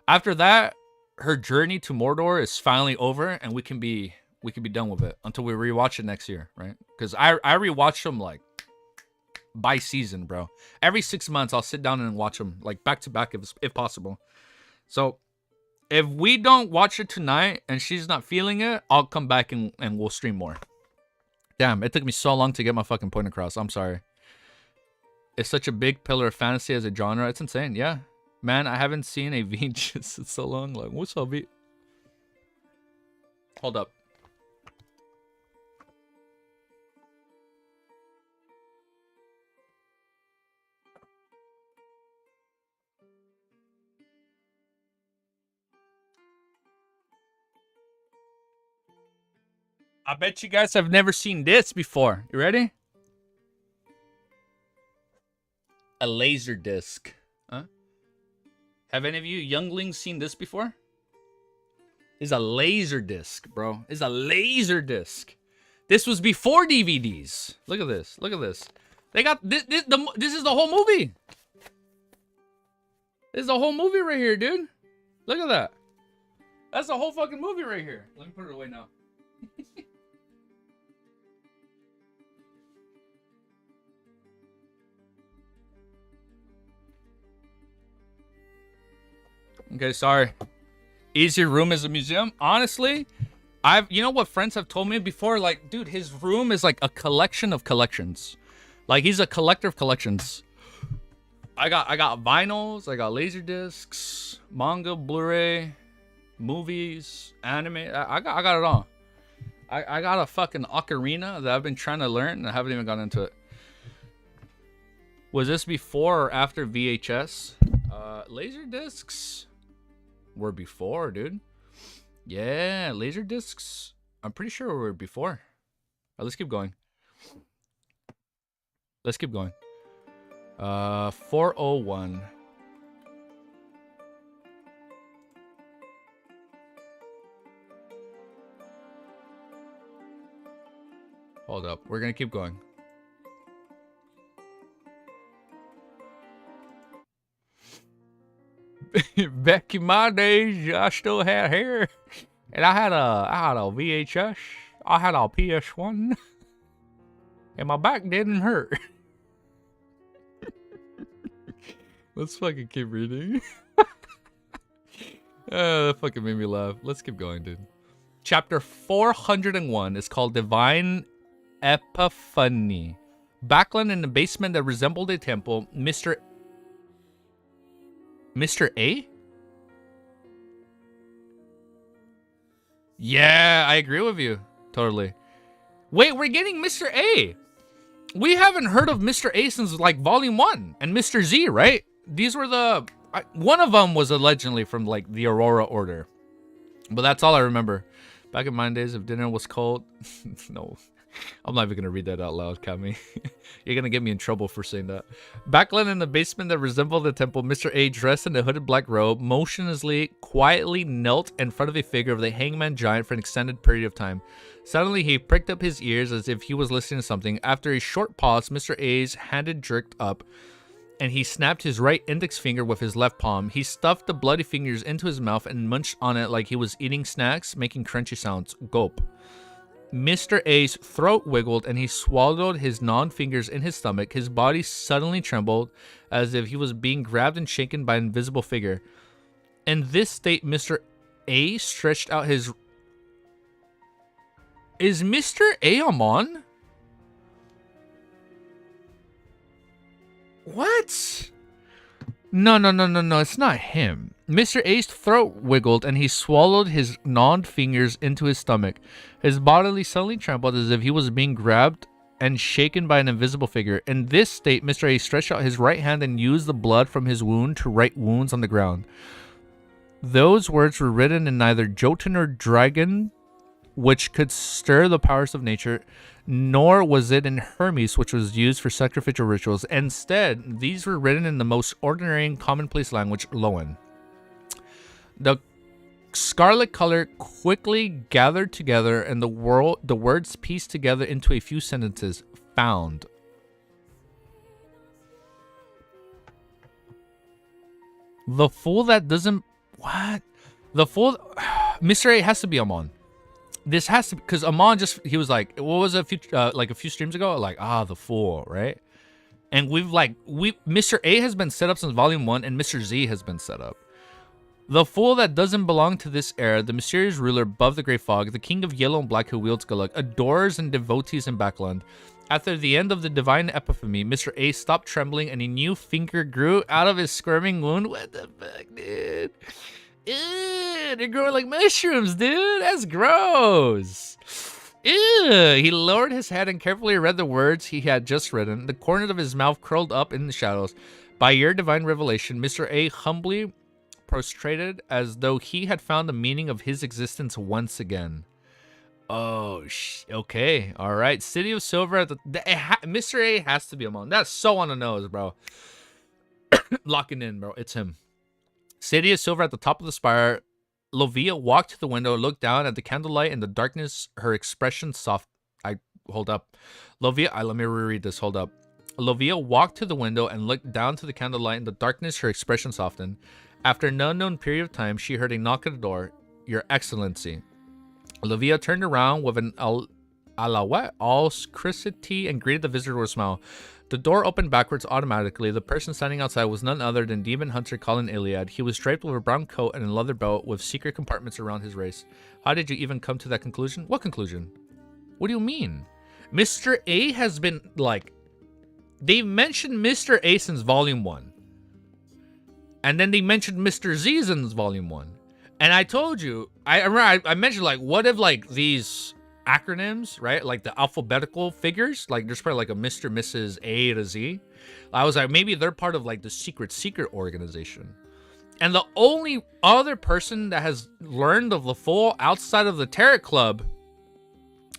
After that, her journey to Mordor is finally over, and we can be done with it until we rewatch it next year, right? Because I rewatch them like by season, bro. Every 6 months, I'll sit down and watch them like back to back if possible. So if we don't watch it tonight and she's not feeling it, I'll come back and we'll stream more. Damn, it took me so long to get my fucking point across. I'm sorry. It's such a big pillar of fantasy as a genre. It's insane. Yeah. Man, I haven't seen a VHS in so long. Like, what's up, V? Hold up. I bet you guys have never seen this before. You ready? A laser disc. Huh? Have any of you younglings seen this before? It's a laser disc, bro. It's a laser disc. This was before DVDs. Look at this. Look at this. They got this is the whole movie. This is the whole movie right here, dude. Look at that. That's the whole fucking movie right here. Let me put it away now. Okay, sorry. Is your room as a museum? Honestly, you know what friends have told me before? Like, dude, his room is like a collection of collections. Like, he's a collector of collections. I got vinyls, I got laser discs, manga, Blu-ray, movies, anime. I got it all. I got a fucking ocarina that I've been trying to learn and I haven't even gotten into it. Was this before or after VHS? Laser discs were before, dude. Yeah, laser discs. I'm pretty sure we were before. Let's keep going. Let's keep going. 401. Hold up. We're gonna keep going. Back in my days, I still had hair, and I had a VHS. I had a PS1, and my back didn't hurt. Let's fucking keep reading. That fucking made me laugh. Let's keep going, dude. Chapter 401 is called Divine Epiphany. Backland in the basement that resembled a temple. Mr. A? Yeah, I agree with you. Totally. Wait, we're getting Mr. A. We haven't heard of Mr. A since like Volume 1 and Mr. Z, right? These were the... one of them was allegedly from like the Aurora Order. But that's all I remember. Back in my days, if dinner was cold... No. I'm not even going to read that out loud, Kami. You're going to get me in trouble for saying that. Backland in the basement that resembled the temple, Mr. A, dressed in a hooded black robe, motionlessly, quietly knelt in front of a figure of the hangman giant for an extended period of time. Suddenly, he pricked up his ears as if he was listening to something. After a short pause, Mr. A's hand jerked up, and he snapped his right index finger with his left palm. He stuffed the bloody fingers into his mouth and munched on it like he was eating snacks, making crunchy sounds. Gulp. Mr. A's throat wiggled and he swallowed his gnawed fingers in his stomach. His body suddenly trembled as if he was being grabbed and shaken by an invisible figure. In this state, Mr. A stretched out his... Is Mr. A Aman? What? No, it's not him. Mr. A's throat wiggled and he swallowed his gnawed fingers into his stomach. His body suddenly trembled as if he was being grabbed and shaken by an invisible figure. In this state, Mr. A stretched out his right hand and used the blood from his wound to write wounds on the ground. Those words were written in neither Jotun nor Dragon, which could stir the powers of nature, nor was it in Hermes, which was used for sacrificial rituals. Instead, these were written in the most ordinary and commonplace language, Loan. The scarlet color quickly gathered together, and the words pieced together into a few sentences. Found. The fool that doesn't... What? The fool... Mr. A has to be Aman. This has to be... Because Aman just... He was like... What was it? Like a few streams ago? Like, the fool, right? And Mr. A has been set up since Volume 1, and Mr. Z has been set up. The fool that doesn't belong to this era, the mysterious ruler above the great fog, the king of yellow and black who wields Galuk, adorers and devotees in Backland. After the end of the divine epiphany, Mr. A stopped trembling and a new finger grew out of his squirming wound. What the fuck, dude? Ew, they're growing like mushrooms, dude. That's gross. Ew. He lowered his head and carefully read the words he had just written. The corners of his mouth curled up in the shadows. By your divine revelation, Mr. A humbly prostrated as though he had found the meaning of his existence once again. Oh, okay. All right. City of Silver at the... Mr. A has to be Amon. That's so on the nose, bro. Locking in, bro. It's him. City of Silver at the top of the spire. Lovia walked to the window, looked down at the candlelight in the darkness. Her expression soft... Hold up. Lovia... let me reread this. Hold up. Lovia walked to the window and looked down to the candlelight in the darkness. Her expression softened. After an unknown period of time, she heard a knock at the door. Your Excellency. Lovia turned around with an alacrity and greeted the visitor with a smile. The door opened backwards automatically. The person standing outside was none other than demon hunter Colin Iliad. He was draped with a brown coat and a leather belt with secret compartments around his waist. How did you even come to that conclusion? What conclusion? What do you mean? Mr. A has been, like... They've mentioned Mr. A since Volume 1. And then they mentioned Mr. Z since Volume 1. And I told you... I remember I mentioned, like, what if, like, these acronyms, right? Like, the alphabetical figures? Like, there's probably, like, a Mr., Mrs., A to Z. I was like, maybe they're part of, like, the secret organization. And the only other person that has learned of the full outside of the Tarot Club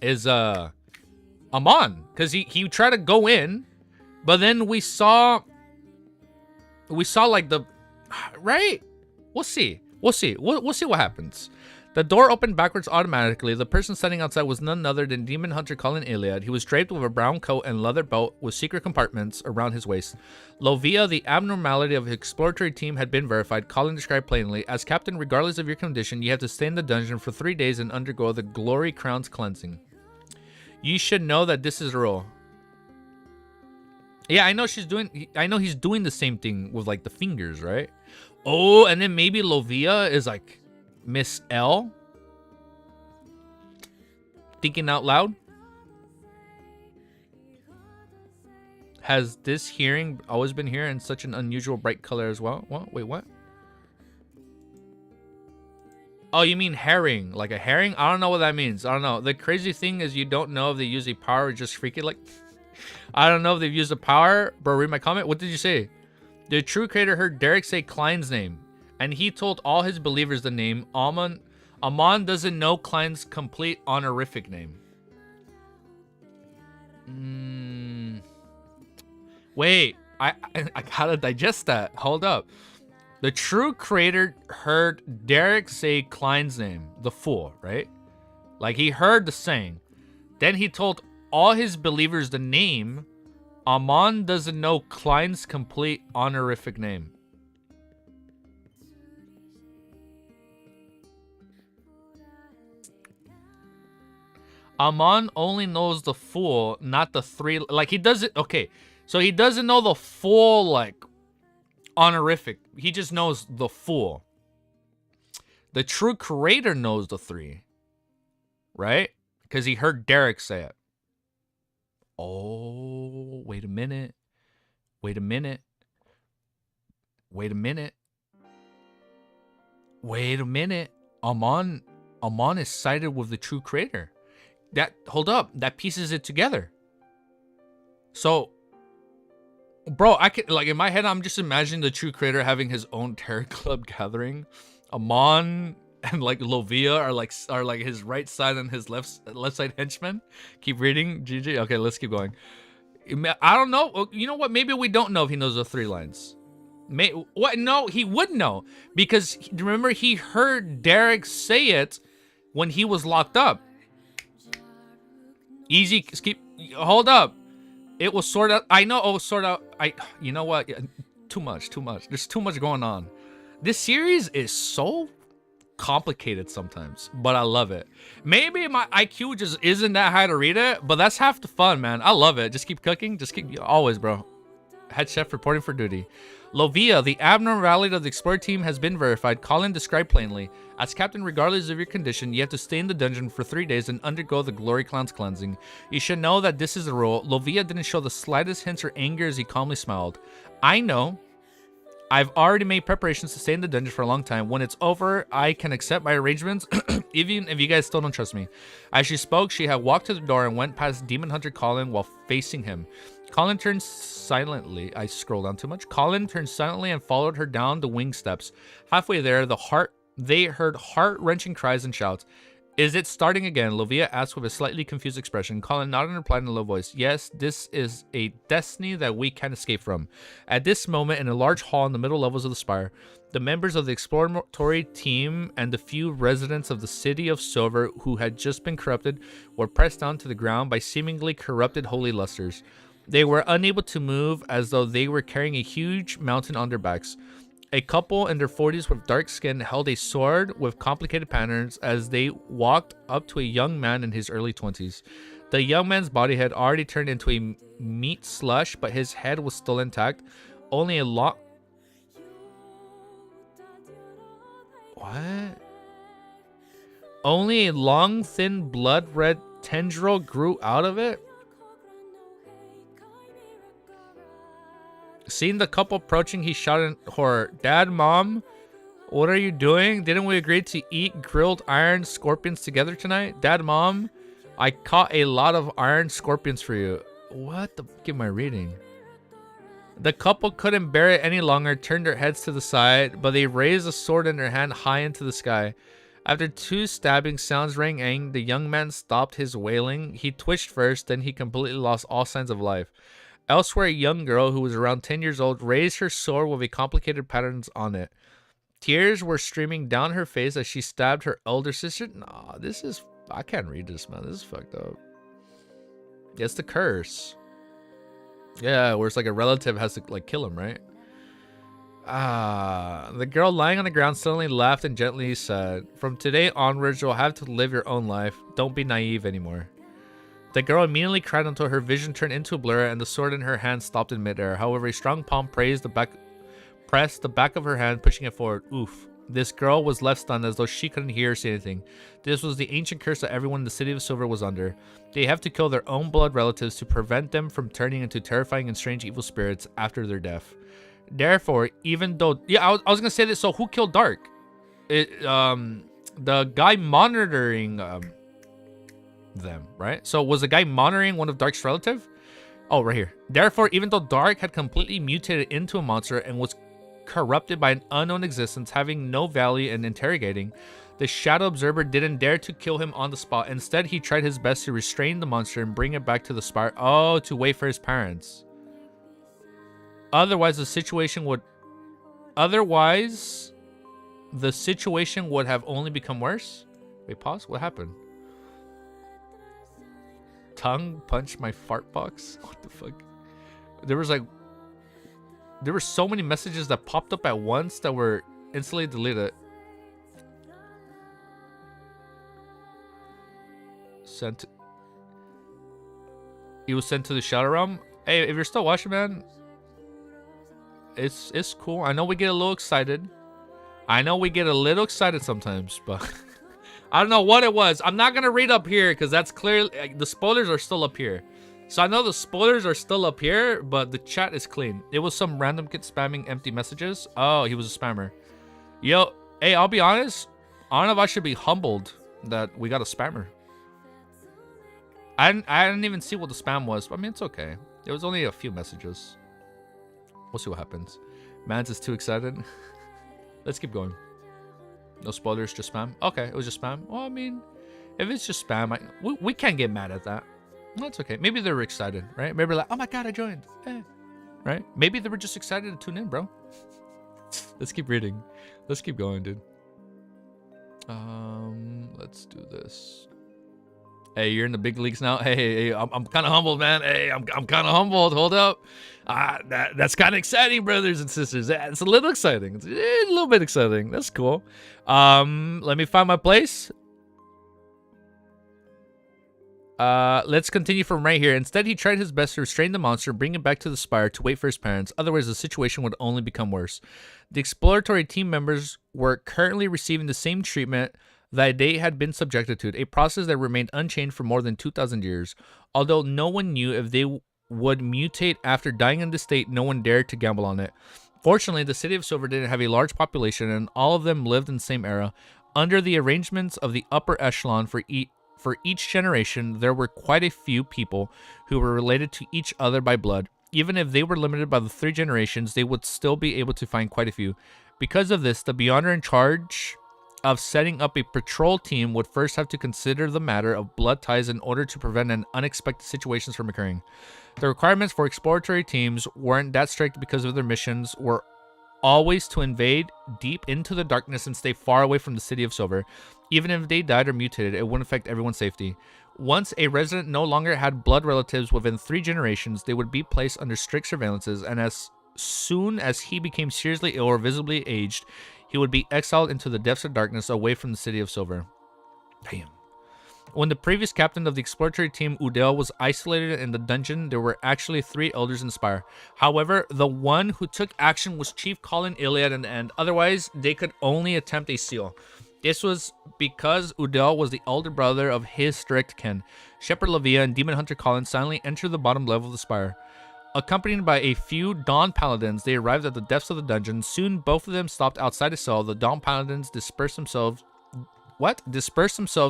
is, Aman. Because he tried to go in, but then we saw, like, the... Right? We'll see. We'll see what happens. The door opened backwards automatically. The person standing outside was none other than demon hunter Colin Iliad. He was draped with a brown coat and leather belt with secret compartments around his waist. Lovia, the abnormality of his exploratory team had been verified. Colin described plainly, as captain, regardless of your condition, you have to stay in the dungeon for 3 days and undergo the glory crown's cleansing. You should know that this is a rule. Yeah, I know he's doing the same thing with, like, the fingers, right? Oh, and then maybe Lovia is, like, Miss L? Thinking out loud? Has this hearing always been here in such an unusual bright color as well? What? Wait, what? Oh, you mean herring? Like a herring? I don't know what that means. I don't know. The crazy thing is you don't know if they use a power or just freak it like... I don't know if they've used a power. Bro, read my comment. What did you say? The true creator heard Derek say Klein's name, and he told all his believers the name Aman. Aman doesn't know Klein's complete honorific name. Wait, I gotta digest that. Hold up. The true creator heard Derek say Klein's name, the fool, right? Like he heard the saying. Then he told all his believers the name. Aman doesn't know Klein's complete honorific name. Aman only knows the full, not the three. Like he doesn't. Okay, so he doesn't know the full like honorific. He just knows the full. The true creator knows the three, right? Because he heard Derek say it. Oh, wait a minute. Wait a minute. Wait a minute. Wait a minute. Aman is sided with the true creator. Hold up. That pieces it together. So, bro, I can, like, in my head, I'm just imagining the true creator having his own terror club gathering. Aman and like Lovia are like his right side and his left side henchmen. Keep reading, GG. Okay, let's keep going. I don't know. You know what? Maybe we don't know if he knows the three lines. What? No, he would know because remember he heard Derek say it when he was locked up. Easy. Keep. Hold up. It was sort of. I know. Oh, sort of. You know what? Too much. Too much. There's too much going on. This series is so complicated sometimes, but I love it. Maybe my IQ just isn't that high to read it, but that's half the fun, man. I love it. Just keep cooking. Just keep always, bro. Head chef reporting for duty. Lovia, the abnormality of the explorer team has been verified. Colin described plainly. As captain, regardless of your condition, you have to stay in the dungeon for 3 days and undergo the glory clown's cleansing. You should know that this is the rule. Lovia didn't show the slightest hints or anger as he calmly smiled. I know. I've already made preparations to stay in the dungeon for a long time. When it's over, I can accept my arrangements, even if you guys still don't trust me. As she spoke, she had walked to the door and went past Demon Hunter Colin while facing him. Colin turned silently. I scrolled down too much. Colin turned silently and followed her down the wing steps. Halfway there, they heard heart-wrenching cries and shouts. Is it starting again? Lovia asked with a slightly confused expression. Colin nodded and replied in a low voice. Yes, this is a destiny that we can't escape from. At this moment, in a large hall in the middle levels of the spire, the members of the exploratory team and the few residents of the city of Silver who had just been corrupted were pressed down to the ground by seemingly corrupted holy lusters. They were unable to move as though they were carrying a huge mountain on their backs. A couple in their 40s with dark skin held a sword with complicated patterns as they walked up to a young man in his early 20s. The young man's body had already turned into a meat slush, but his head was still intact. Only a long... What? Only a long, thin, blood-red tendril grew out of it? Seeing the couple approaching, he shouted in horror, Dad, Mom, what are you doing? Didn't we agree to eat grilled iron scorpions together tonight? Dad, Mom, I caught a lot of iron scorpions for you. What the fuck am I reading? The couple couldn't bear it any longer, turned their heads to the side, but they raised a sword in their hand high into the sky. After 2 stabbing sounds rang, the young man stopped his wailing. He twitched first, then he completely lost all signs of life. Elsewhere, a young girl who was around 10 years old raised her sword with a complicated patterns on it. Tears were streaming down her face as she stabbed her elder sister. Nah, this is... I can't read this, man. This is fucked up. Yeah, it's the curse. Yeah, where it's like a relative has to like kill him, right? The girl lying on the ground suddenly laughed and gently said, From today onwards, you'll have to live your own life. Don't be naive anymore. The girl immediately cried until her vision turned into a blur and the sword in her hand stopped in midair. However, a strong palm pressed the back of her hand, pushing it forward. Oof. This girl was left stunned as though she couldn't hear or say anything. This was the ancient curse that everyone in the City of Silver was under. They have to kill their own blood relatives to prevent them from turning into terrifying and strange evil spirits after their death. Therefore, even though... Yeah, I was going to say this. So who killed Dark? The guy monitoring them, right? So was the guy monitoring one of Dark's relative? Oh, right here. Therefore, even though Dark had completely mutated into a monster and was corrupted by an unknown existence, having no value in interrogating, the Shadow Observer didn't dare to kill him on the spot. Instead, he tried his best to restrain the monster and bring it back to the spire. Oh, to wait for his parents. Otherwise, the situation would have only become worse. Wait, pause. What happened? Tongue punched my fart box. What the fuck? There were so many messages that popped up at once that were instantly deleted. He was sent to the Shadow Realm. Hey, if you're still watching, man, it's cool. I know we get a little excited. Sometimes, but I don't know what it was. I'm not gonna read up here because that's clearly the spoilers are still up here. So I know the spoilers are still up here, but the chat is clean. It was some random kid spamming empty messages. Oh, he was a spammer. Yo, hey, I'll be honest. I don't know if I should be humbled that we got a spammer. I didn't even see what the spam was. But I mean, it's okay. It was only a few messages. We'll see what happens. Mans is too excited. Let's keep going. No spoilers, just spam. Okay, it was just spam. Well, I mean, if it's just spam, we can't get mad at that. That's okay. Maybe they were excited, right? Maybe like, oh my god, I joined. Right? Maybe they were just excited to tune in, bro. Let's keep reading. Let's keep going, dude. Let's do this. Hey, you're in the big leagues now. Hey, I'm kind of humbled, man. Hey, I'm kind of humbled. Hold up. That's kind of exciting, brothers and sisters. It's a little exciting. It's a little bit exciting. That's cool. Let me find my place. Let's continue from right here. Instead, he tried his best to restrain the monster, bring it back to the spire to wait for his parents. Otherwise, the situation would only become worse. The exploratory team members were currently receiving the same treatment that they had been subjected to, a process that remained unchanged for more than 2,000 years. Although no one knew if they would mutate after dying in this state, no one dared to gamble on it. Fortunately, the City of Silver didn't have a large population, and all of them lived in the same era. Under the arrangements of the upper echelon for each generation, there were quite a few people who were related to each other by blood. Even if they were limited by the 3 generations, they would still be able to find quite a few. Because of this, the Beyonder in charge of setting up a patrol team would first have to consider the matter of blood ties in order to prevent unexpected situations from occurring. The requirements for exploratory teams weren't that strict because of their missions were always to invade deep into the darkness and stay far away from the City of Silver. Even if they died or mutated, it wouldn't affect everyone's safety. Once a resident no longer had blood relatives within 3 generations, they would be placed under strict surveillances, and as soon as he became seriously ill or visibly aged, he would be exiled into the depths of darkness away from the City of Silver. Damn. When the previous captain of the exploratory team, Udell, was isolated in the dungeon, there were actually 3 elders in Spire. However, the one who took action was Chief Colin Iliad in the end. Otherwise, they could only attempt a seal. This was because Udell was the elder brother of his direct kin. Shepherd Lovia and Demon Hunter Colin silently entered the bottom level of the Spire. Accompanied by a few Dawn Paladins, they arrived at the depths of the dungeon. Soon, both of them stopped outside a cell. The Dawn Paladins dispersed themselves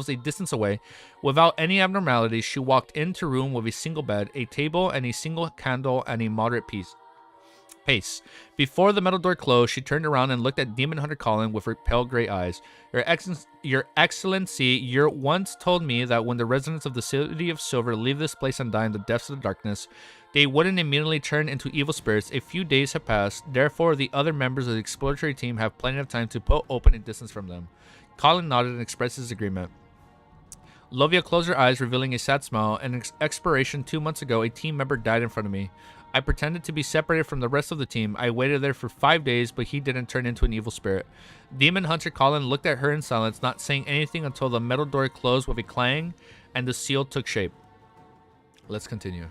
a distance away. Without any abnormalities, she walked into a room with a single bed, a table, and a single candle and a moderate pace. Before the metal door closed, she turned around and looked at Demon Hunter Colin with her pale gray eyes. Your Excellency, you once told me that when the residents of the City of Silver leave this place and die in the depths of the darkness, they wouldn't immediately turn into evil spirits. A few days have passed. Therefore, the other members of the exploratory team have plenty of time to put open a distance from them. Colin nodded and expressed his agreement. Lovia closed her eyes, revealing a sad smile. An expiration 2 months ago, a team member died in front of me. I pretended to be separated from the rest of the team. I waited there for 5 days, but he didn't turn into an evil spirit. Demon Hunter Colin looked at her in silence, not saying anything until the metal door closed with a clang and the seal took shape. Let's continue.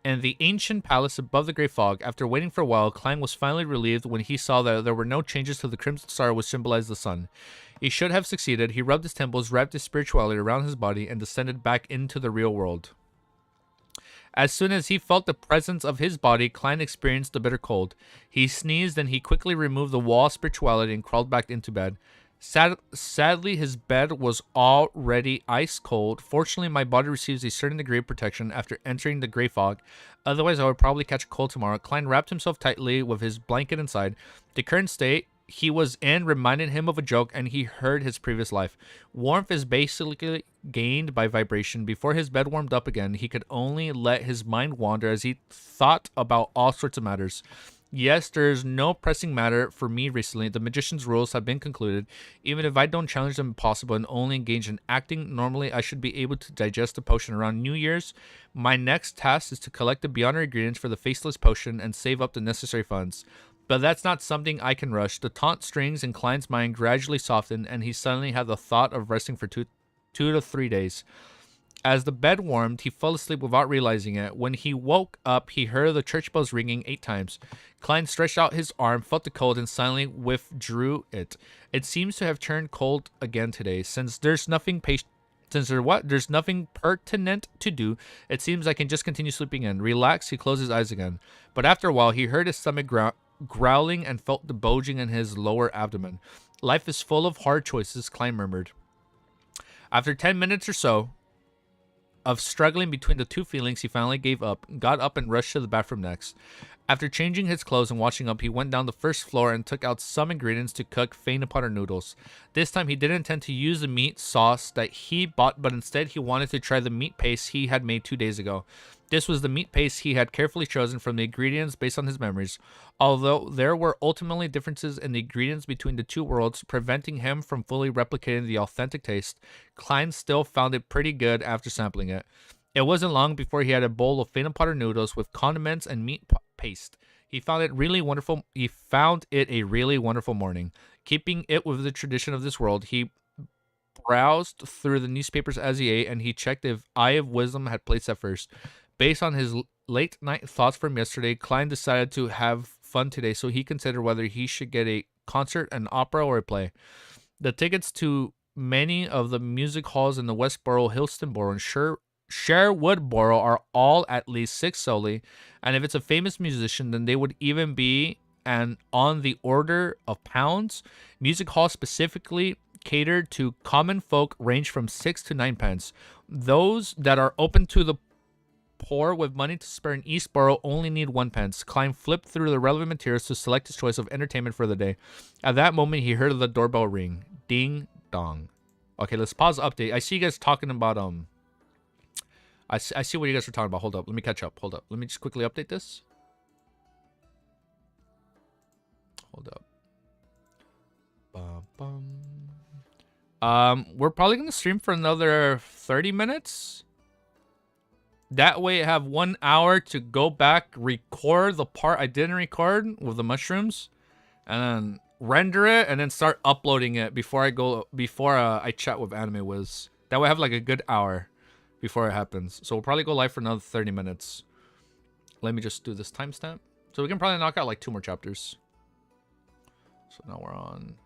in the ancient palace above the Great Fog. After waiting for a while, Klein was finally relieved when he saw that there were no changes to the crimson star which symbolized the sun. He should have succeeded. He rubbed his temples, wrapped his spirituality around his body, and descended back into the real world. As soon as he felt the presence of his body, Klein experienced a bitter cold. He sneezed, and he quickly removed the wall of spirituality and crawled back into bed. Sadly, his bed was already ice cold. Fortunately, my body receives a certain degree of protection after entering the gray fog. Otherwise, I would probably catch a cold tomorrow. Klein wrapped himself tightly with his blanket inside. The current state he was in reminded him of a joke, and he heard his previous life. Warmth is basically gained by vibration. Before his bed warmed up again, he could only let his mind wander as he thought about all sorts of matters. Yes, there's no pressing matter for me recently. The magician's rules have been concluded. Even if I don't challenge them impossible and only engage in acting, normally I should be able to digest the potion around New Year's. My next task is to collect the beyond ingredients for the faceless potion and save up the necessary funds. But that's not something I can rush. The taunt strings in Klein's mind gradually softened, and he suddenly had the thought of resting for two to 3 days. As the bed warmed, he fell asleep without realizing it. When he woke up, he heard the church bells ringing 8 times. Klein stretched out his arm, felt the cold, and silently withdrew it. It seems to have turned cold again today. Since there's nothing There's nothing pertinent to do. It seems I can just continue sleeping in. Relaxed, he closed his eyes again. But after a while, he heard his stomach growling and felt the bulging in his lower abdomen. Life is full of hard choices, Klein murmured. After 10 minutes or so of struggling between the two feelings, he finally gave up, got up, and rushed to the bathroom next. After changing his clothes and washing up, he went down the first floor and took out some ingredients to cook butter noodles. This time, he didn't intend to use the meat sauce that he bought, but instead he wanted to try the meat paste he had made 2 days ago. This was the meat paste he had carefully chosen from the ingredients based on his memories. Although there were ultimately differences in the ingredients between the two worlds, preventing him from fully replicating the authentic taste, Klein still found it pretty good after sampling it. It wasn't long before he had a bowl of butter noodles with condiments and meat paste. He found it really wonderful. He found it a really wonderful morning. Keeping it with the tradition of this world, he browsed through the newspapers as he ate, and he checked if Eye of Wisdom had placed at first. Based on his late night thoughts from yesterday, Klein decided to have fun today, so he considered whether he should get a concert, an opera, or a play. The tickets to many of the music halls in the Westboro, Hillstonboro, and Sherwoodboro are all at least 6 solely, and if it's a famous musician, then they would even be on the order of pounds. Music halls specifically catered to common folk range from 6 to 9 pence. Those that are open to the poor with money to spare in Eastboro only need 1 pence. Klein flipped through the relevant materials to select his choice of entertainment for the day. At that moment, he heard the doorbell ring. Ding dong. Okay, let's pause the update. I see you guys talking about I see what you guys are talking about. Hold up, let me catch up. Hold up, let me just quickly update this. Hold up. We're probably gonna stream for another 30 minutes. That way I have 1 hour to go back, record the part I didn't record with the mushrooms, and then render it, and then start uploading it before I chat with Anime Wiz. That way I have like a good hour before it happens. So we'll probably go live for another 30 minutes. Let me just do this timestamp. So we can probably knock out like 2 more chapters. So now we're on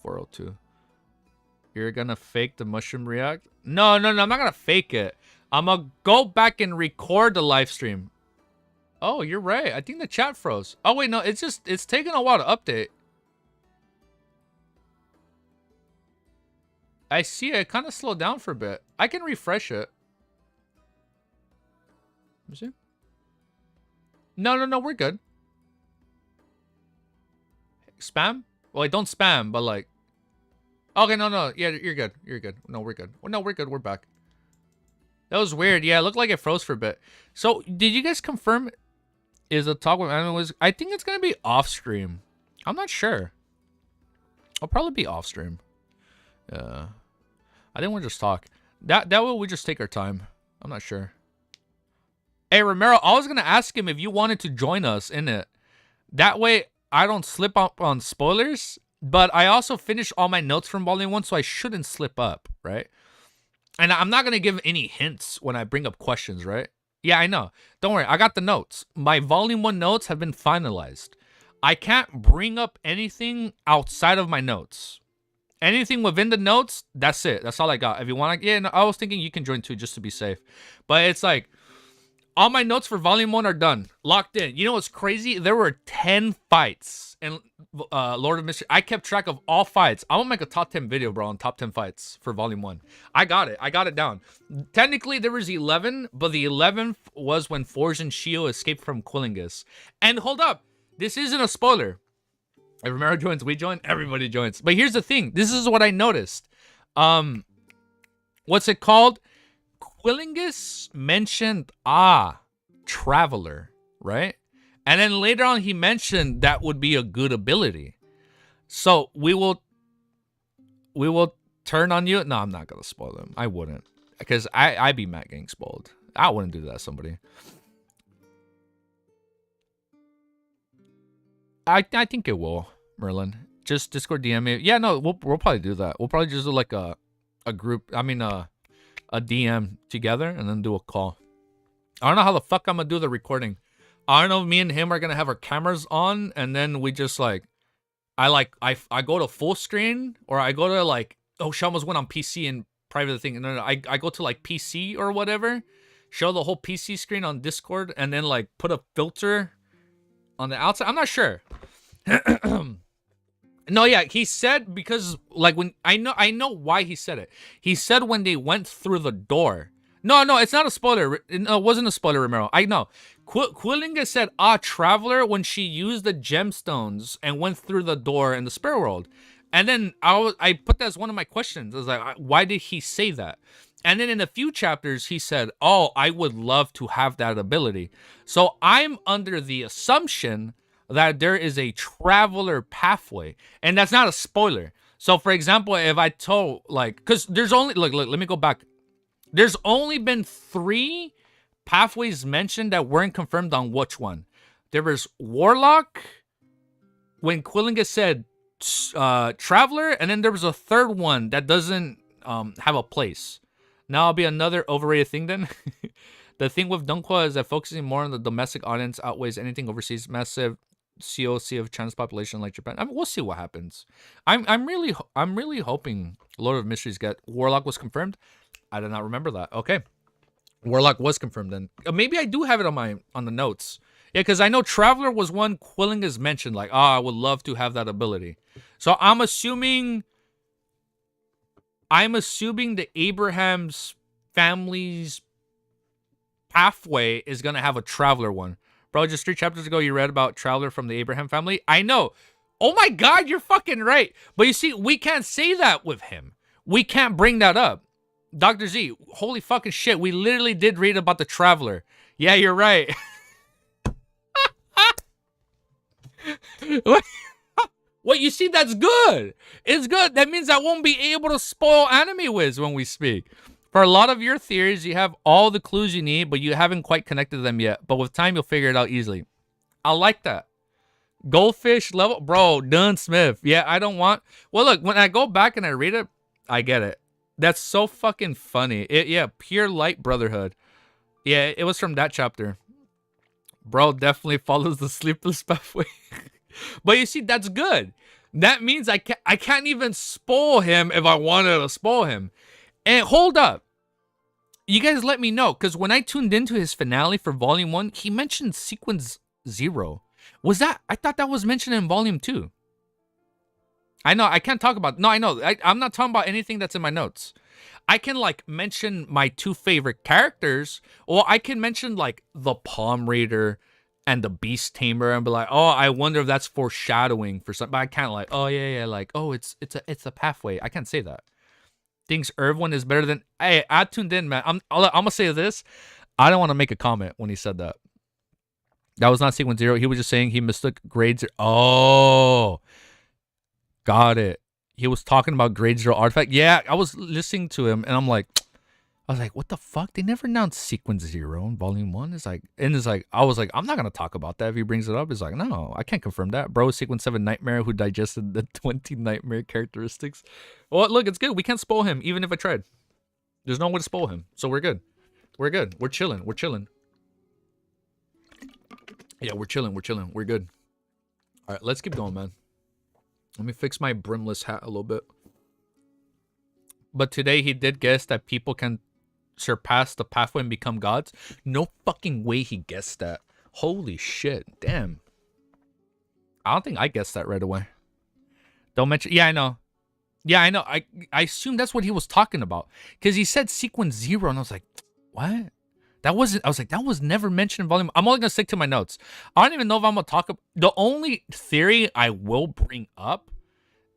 402. You're gonna fake the mushroom react? No, I'm not gonna fake it. I'm gonna go back and record the live stream. Oh, you're right. I think the chat froze. Oh, wait, no. It's taking a while to update. I see it kind of slowed down for a bit. I can refresh it. Let me see. No. We're good. Spam? Well, I don't spam, but like... Okay, no. Yeah, you're good. You're good. No, we're good. No, we're good. We're back. That was weird. Yeah, it looked like it froze for a bit. So, did you guys confirm is the talk with Aman was... I think it's going to be off stream. I'm not sure. I'll probably be off stream. I think we'll just talk. That way we just take our time. I'm not sure. Hey, Romero, I was going to ask him if you wanted to join us in it. That way I don't slip up on spoilers, but I also finished all my notes from Volume 1, so I shouldn't slip up, right? And I'm not going to give any hints when I bring up questions, right? Yeah, I know. Don't worry. I got the notes. My volume 1 notes have been finalized. I can't bring up anything outside of my notes. Anything within the notes, that's it. That's all I got. If you want to, yeah, no, I was thinking you can join too just to be safe. But it's like, all my notes for volume 1 are done. Locked in. You know what's crazy? There were 10 fights in Lord of Mystery. I kept track of all fights. I'm gonna make a top 10 video, bro, on top 10 fights for volume 1. I got it. I got it down. Technically, there was 11, but the 11th was when Forge and Shio escaped from Quillingus. And hold up. This isn't a spoiler. If Romero joins, we join, everybody joins. But here's the thing. This is what I noticed. What's it called? Quillingus mentioned, Traveler, right? And then later on, he mentioned that would be a good ability. So we will turn on you. No, I'm not going to spoil them. I wouldn't. Because I'd be mad getting spoiled. I wouldn't do that to somebody. I think it will, Merlin. Just Discord DM me. Yeah, no, we'll probably do that. We'll probably just do like a group. I mean, a DM together and then do a call. I don't know how the fuck I'm gonna do the recording. I don't know if me and him are gonna have our cameras on and then we just like, I go to full screen or I go to like, oh, Shama's went on PC and private thing. No, I go to like PC or whatever, show the whole PC screen on Discord and then like put a filter on the outside. I'm not sure. No, yeah, he said because like when I know why he said it. He said when they went through the door. No, it's not a spoiler. No, it wasn't a spoiler, Romero. I know. Quillingus said, Traveler when she used the gemstones and went through the door in the spirit world. And then I put that as one of my questions. I was like, why did he say that? And then in a few chapters, he said, I would love to have that ability. So I'm under the assumption that there is a traveler pathway. And that's not a spoiler. So, for example, if I told, like, because there's only, look, let me go back. There's only been 3 pathways mentioned that weren't confirmed on which one. There was Warlock, when Quillingus said Traveler, and then there was a third one that doesn't have a place. Now it'll be another overrated thing then. The thing with Dunkwa is that focusing more on the domestic audience outweighs anything overseas. Massive COC of China's population like Japan. I mean, we'll see what happens. I'm really hoping Lord of Mysteries get Warlock was confirmed. I did not remember that. Okay, Warlock was confirmed then. Maybe I do have it on the notes. Yeah, because I know Traveler was one Quillingus mentioned. Like, I would love to have that ability. So I'm assuming the Abraham's family's pathway is gonna have a Traveler one. Bro, just 3 chapters ago, you read about Traveler from the Abraham family. I know. Oh my God, you're fucking right. But you see, we can't say that with him. We can't bring that up. Dr. Z, holy fucking shit. We literally did read about the Traveler. Yeah, you're right. What, you see, that's good. It's good. That means I won't be able to spoil Anime Wiz when we speak. For a lot of your theories, you have all the clues you need, but you haven't quite connected them yet. But with time, you'll figure it out easily. I like that. Goldfish level. Bro, Dunn Smith. Yeah, I don't want... Well, look, when I go back and I read it, I get it. That's so fucking funny. Yeah, Pure Light Brotherhood. Yeah, it was from that chapter. Bro definitely follows the sleepless pathway. But you see, that's good. That means I can't even spoil him if I wanted to spoil him. And hold up. You guys let me know, because when I tuned into his finale for Volume 1, he mentioned Sequence 0. Was that... I thought that was mentioned in Volume 2. I know, I can't talk about... No, I know. I'm not talking about anything that's in my notes. I can, like, mention my 2 favorite characters, or I can mention, like, the Palm Reader and the Beast Tamer and be like, I wonder if that's foreshadowing for something. But I can't, like, yeah, like, it's a pathway. I can't say that. Thinks Irwin is better than... Hey, I tuned in, man. I'm going to say this. I don't want to make a comment when he said that. That was not Sequence 0. He was just saying he mistook grade 0. Oh... Got it. He was talking about grade 0 artifact. Yeah, I was listening to him and I was like, what the fuck? They never announced Sequence 0 in Volume 1. I was like, I'm not gonna talk about that if he brings it up. It's like, no, I can't confirm that. Bro, Sequence 7 Nightmare who digested the 20 nightmare characteristics. Well, look, it's good. We can't spoil him, even if I tried. There's no way to spoil him. So we're good. We're good. We're chilling. We're chilling. Yeah, we're chilling. We're chilling. We're good. All right, let's keep going, man. Let me fix my brimless hat a little bit. But today he did guess that people can surpass the pathway and become gods. No fucking way he guessed that. Holy shit. Damn. I don't think I guessed that right away. Don't mention. Yeah, I know. Yeah, I know. I assumed that's what he was talking about. Because he said sequence 0, and I was like, what? That wasn't. I was like, that was never mentioned in volume. I'm only going to stick to my notes. I don't even know if I'm going to talk about. The only theory I will bring up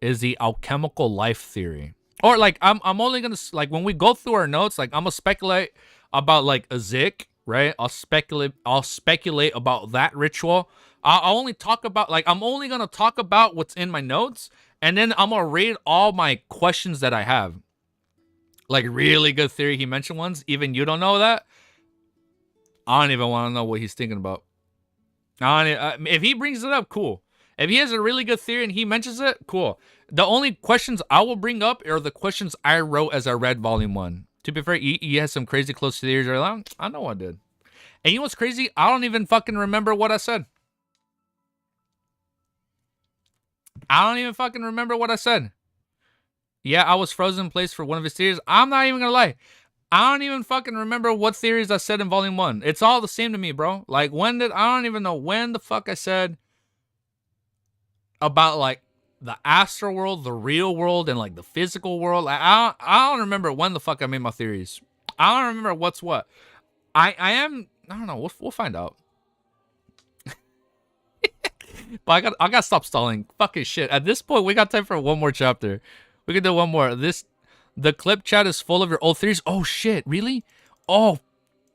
is the alchemical life theory. Or like, I'm only going to, like, when we go through our notes, like, I'm going to speculate about, like, a Zik, right? I'll speculate about that ritual. I'll only talk about, like, I'm only going to talk about what's in my notes. And then I'm going to read all my questions that I have. Like, really good theory. He mentioned ones. Even you don't know that. I don't even want to know what he's thinking about. If he brings it up, cool. If he has a really good theory and he mentions it, cool. The only questions I will bring up are the questions I wrote as I read volume 1. To be fair, he has some crazy close theories. I know I did. And you know what's crazy? I don't even fucking remember what I said. I don't even fucking remember what I said. Yeah, I was frozen in place for one of his theories. I'm not even gonna lie. I don't even fucking remember what theories I said in volume 1. It's all the same to me, bro. Like, I don't even know when the fuck I said about, like, the astral world, the real world, and, like, the physical world. I don't remember when the fuck I made my theories. I don't remember what's what. I don't know. We'll find out. But I gotta stop stalling. Fucking shit. At this point, we got time for one more chapter. We can do one more. The clip chat is full of your old theories. Oh shit, really? Oh,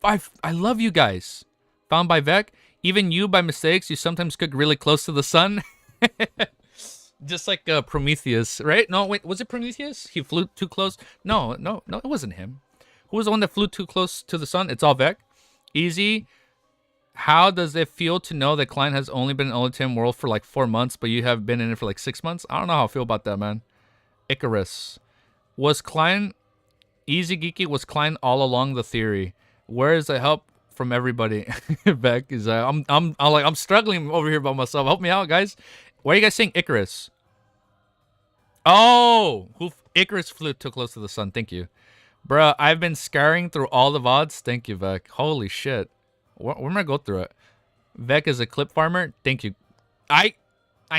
I love you guys. Found by Vec. Even you, by mistakes, you sometimes cook really close to the sun. Just like Prometheus, right? No, wait, was it Prometheus? He flew too close. No, it wasn't him. Who was the one that flew too close to the sun? It's all Vec. Easy. How does it feel to know that Klein has only been in Olatim world for like 4 months, but you have been in it for like 6 months? I don't know how I feel about that, man. Icarus. Was Klein easy geeky? Was Klein all along the theory? Where is the help from everybody? Beck is I'm struggling over here by myself. Help me out, guys. Why are you guys saying Icarus? Oh, Icarus flew too close to the sun. Thank you, bruh. I've been scouring through all the VODs. Thank you, Beck. Holy shit. Where am I go through it? Vec is a clip farmer. Thank you. I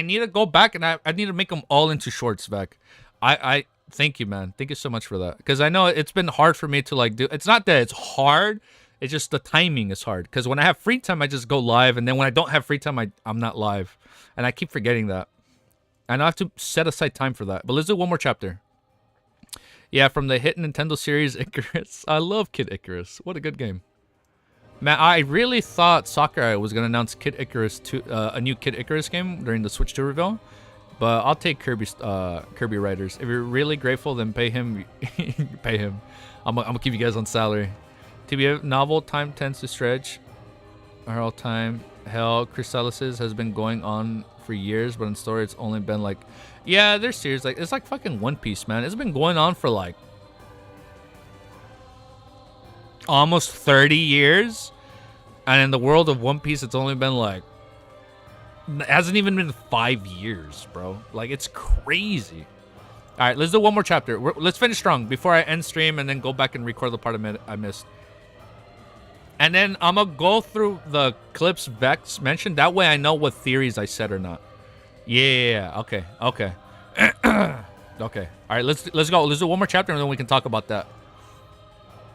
need to go back and I need to make them all into shorts, Vec. I thank you, man. Thank you so much for that. Because I know it's been hard for me to like do. It's not that it's hard. It's just the timing is hard. Because when I have free time, I just go live. And then when I don't have free time, I'm not live. And I keep forgetting that. And I have to set aside time for that. But let's do one more chapter. Yeah, from the hit Nintendo series Icarus. I love Kid Icarus. What a good game. Man, I really thought Sakurai was gonna announce Kid Icarus a new Kid Icarus game during the Switch 2 reveal, but I'll take Kirby Riders. If you're really grateful, then pay him. Pay him. I'm gonna keep you guys on salary. TBA novel time tends to stretch. Our all time hell Chrysalis has been going on for years, but in story it's only been like, yeah, they're serious. Like it's like fucking One Piece, man. It's been going on for like almost 30 years, and in the world of One Piece it's only been like, it hasn't even been 5 years, bro. Like it's crazy. All right, let's do one more chapter. Let's finish strong before I end stream and then go back and record the part I missed, and then I'm gonna go through the clips Vex mentioned. That way I know what theories I said or not. Yeah, okay. Okay. All right, let's go. Let's do one more chapter and then we can talk about that.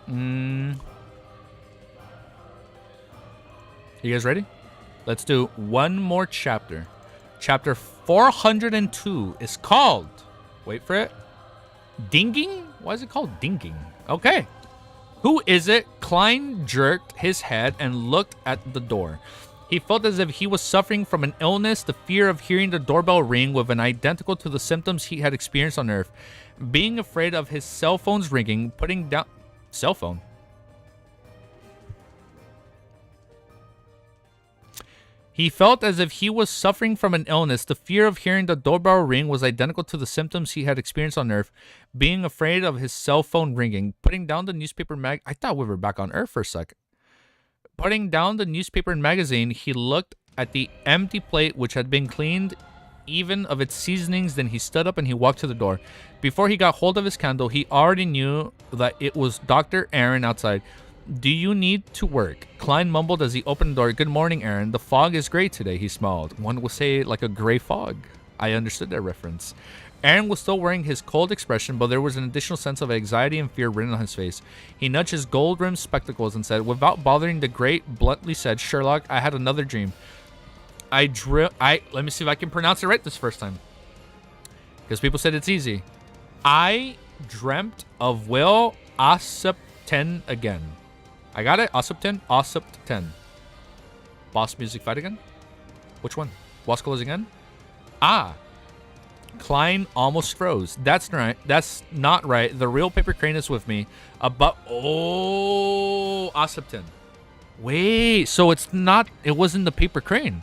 You guys ready? Let's do one more chapter. Chapter 402 is called, wait for it, Dinging? Why is it called Dinging? Okay. Who is it? Klein jerked his head and looked at the door. He felt as if he was suffering from an illness, the fear of hearing the doorbell ring with an identical to the symptoms he had experienced on Earth. Being afraid of his cell phone's ringing, putting down... Cell phone? He felt as if he was suffering from an illness. The fear of hearing the doorbell ring was identical to the symptoms he had experienced on Earth. Being afraid of his cell phone ringing, putting down the newspaper I thought we were back on Earth for a second. Putting down the newspaper and magazine, he looked at the empty plate, which had been cleaned even of its seasonings. Then he stood up and he walked to the door. Before he got hold of his candle, he already knew that it was Dr. Aaron outside. Do you need to work? Klein mumbled as he opened the door. Good morning, Aaron. The fog is gray today, he smiled. One would say like a gray fog. I understood that reference. Aaron was still wearing his cold expression, but there was an additional sense of anxiety and fear written on his face. He nudged his gold-rimmed spectacles and said, without bothering the great, bluntly said, Sherlock, I had another dream. Let me see if I can pronounce it right this first time. Because people said it's easy. I dreamt of Will Ossipton again. I got it? Ossipton? Ossipton. Boss music fight again? Which one? Boss colors again? Ah. Klein almost froze. That's right. That's not right. The real paper crane is with me. Oh, Ossipton. Wait, so it wasn't the paper crane.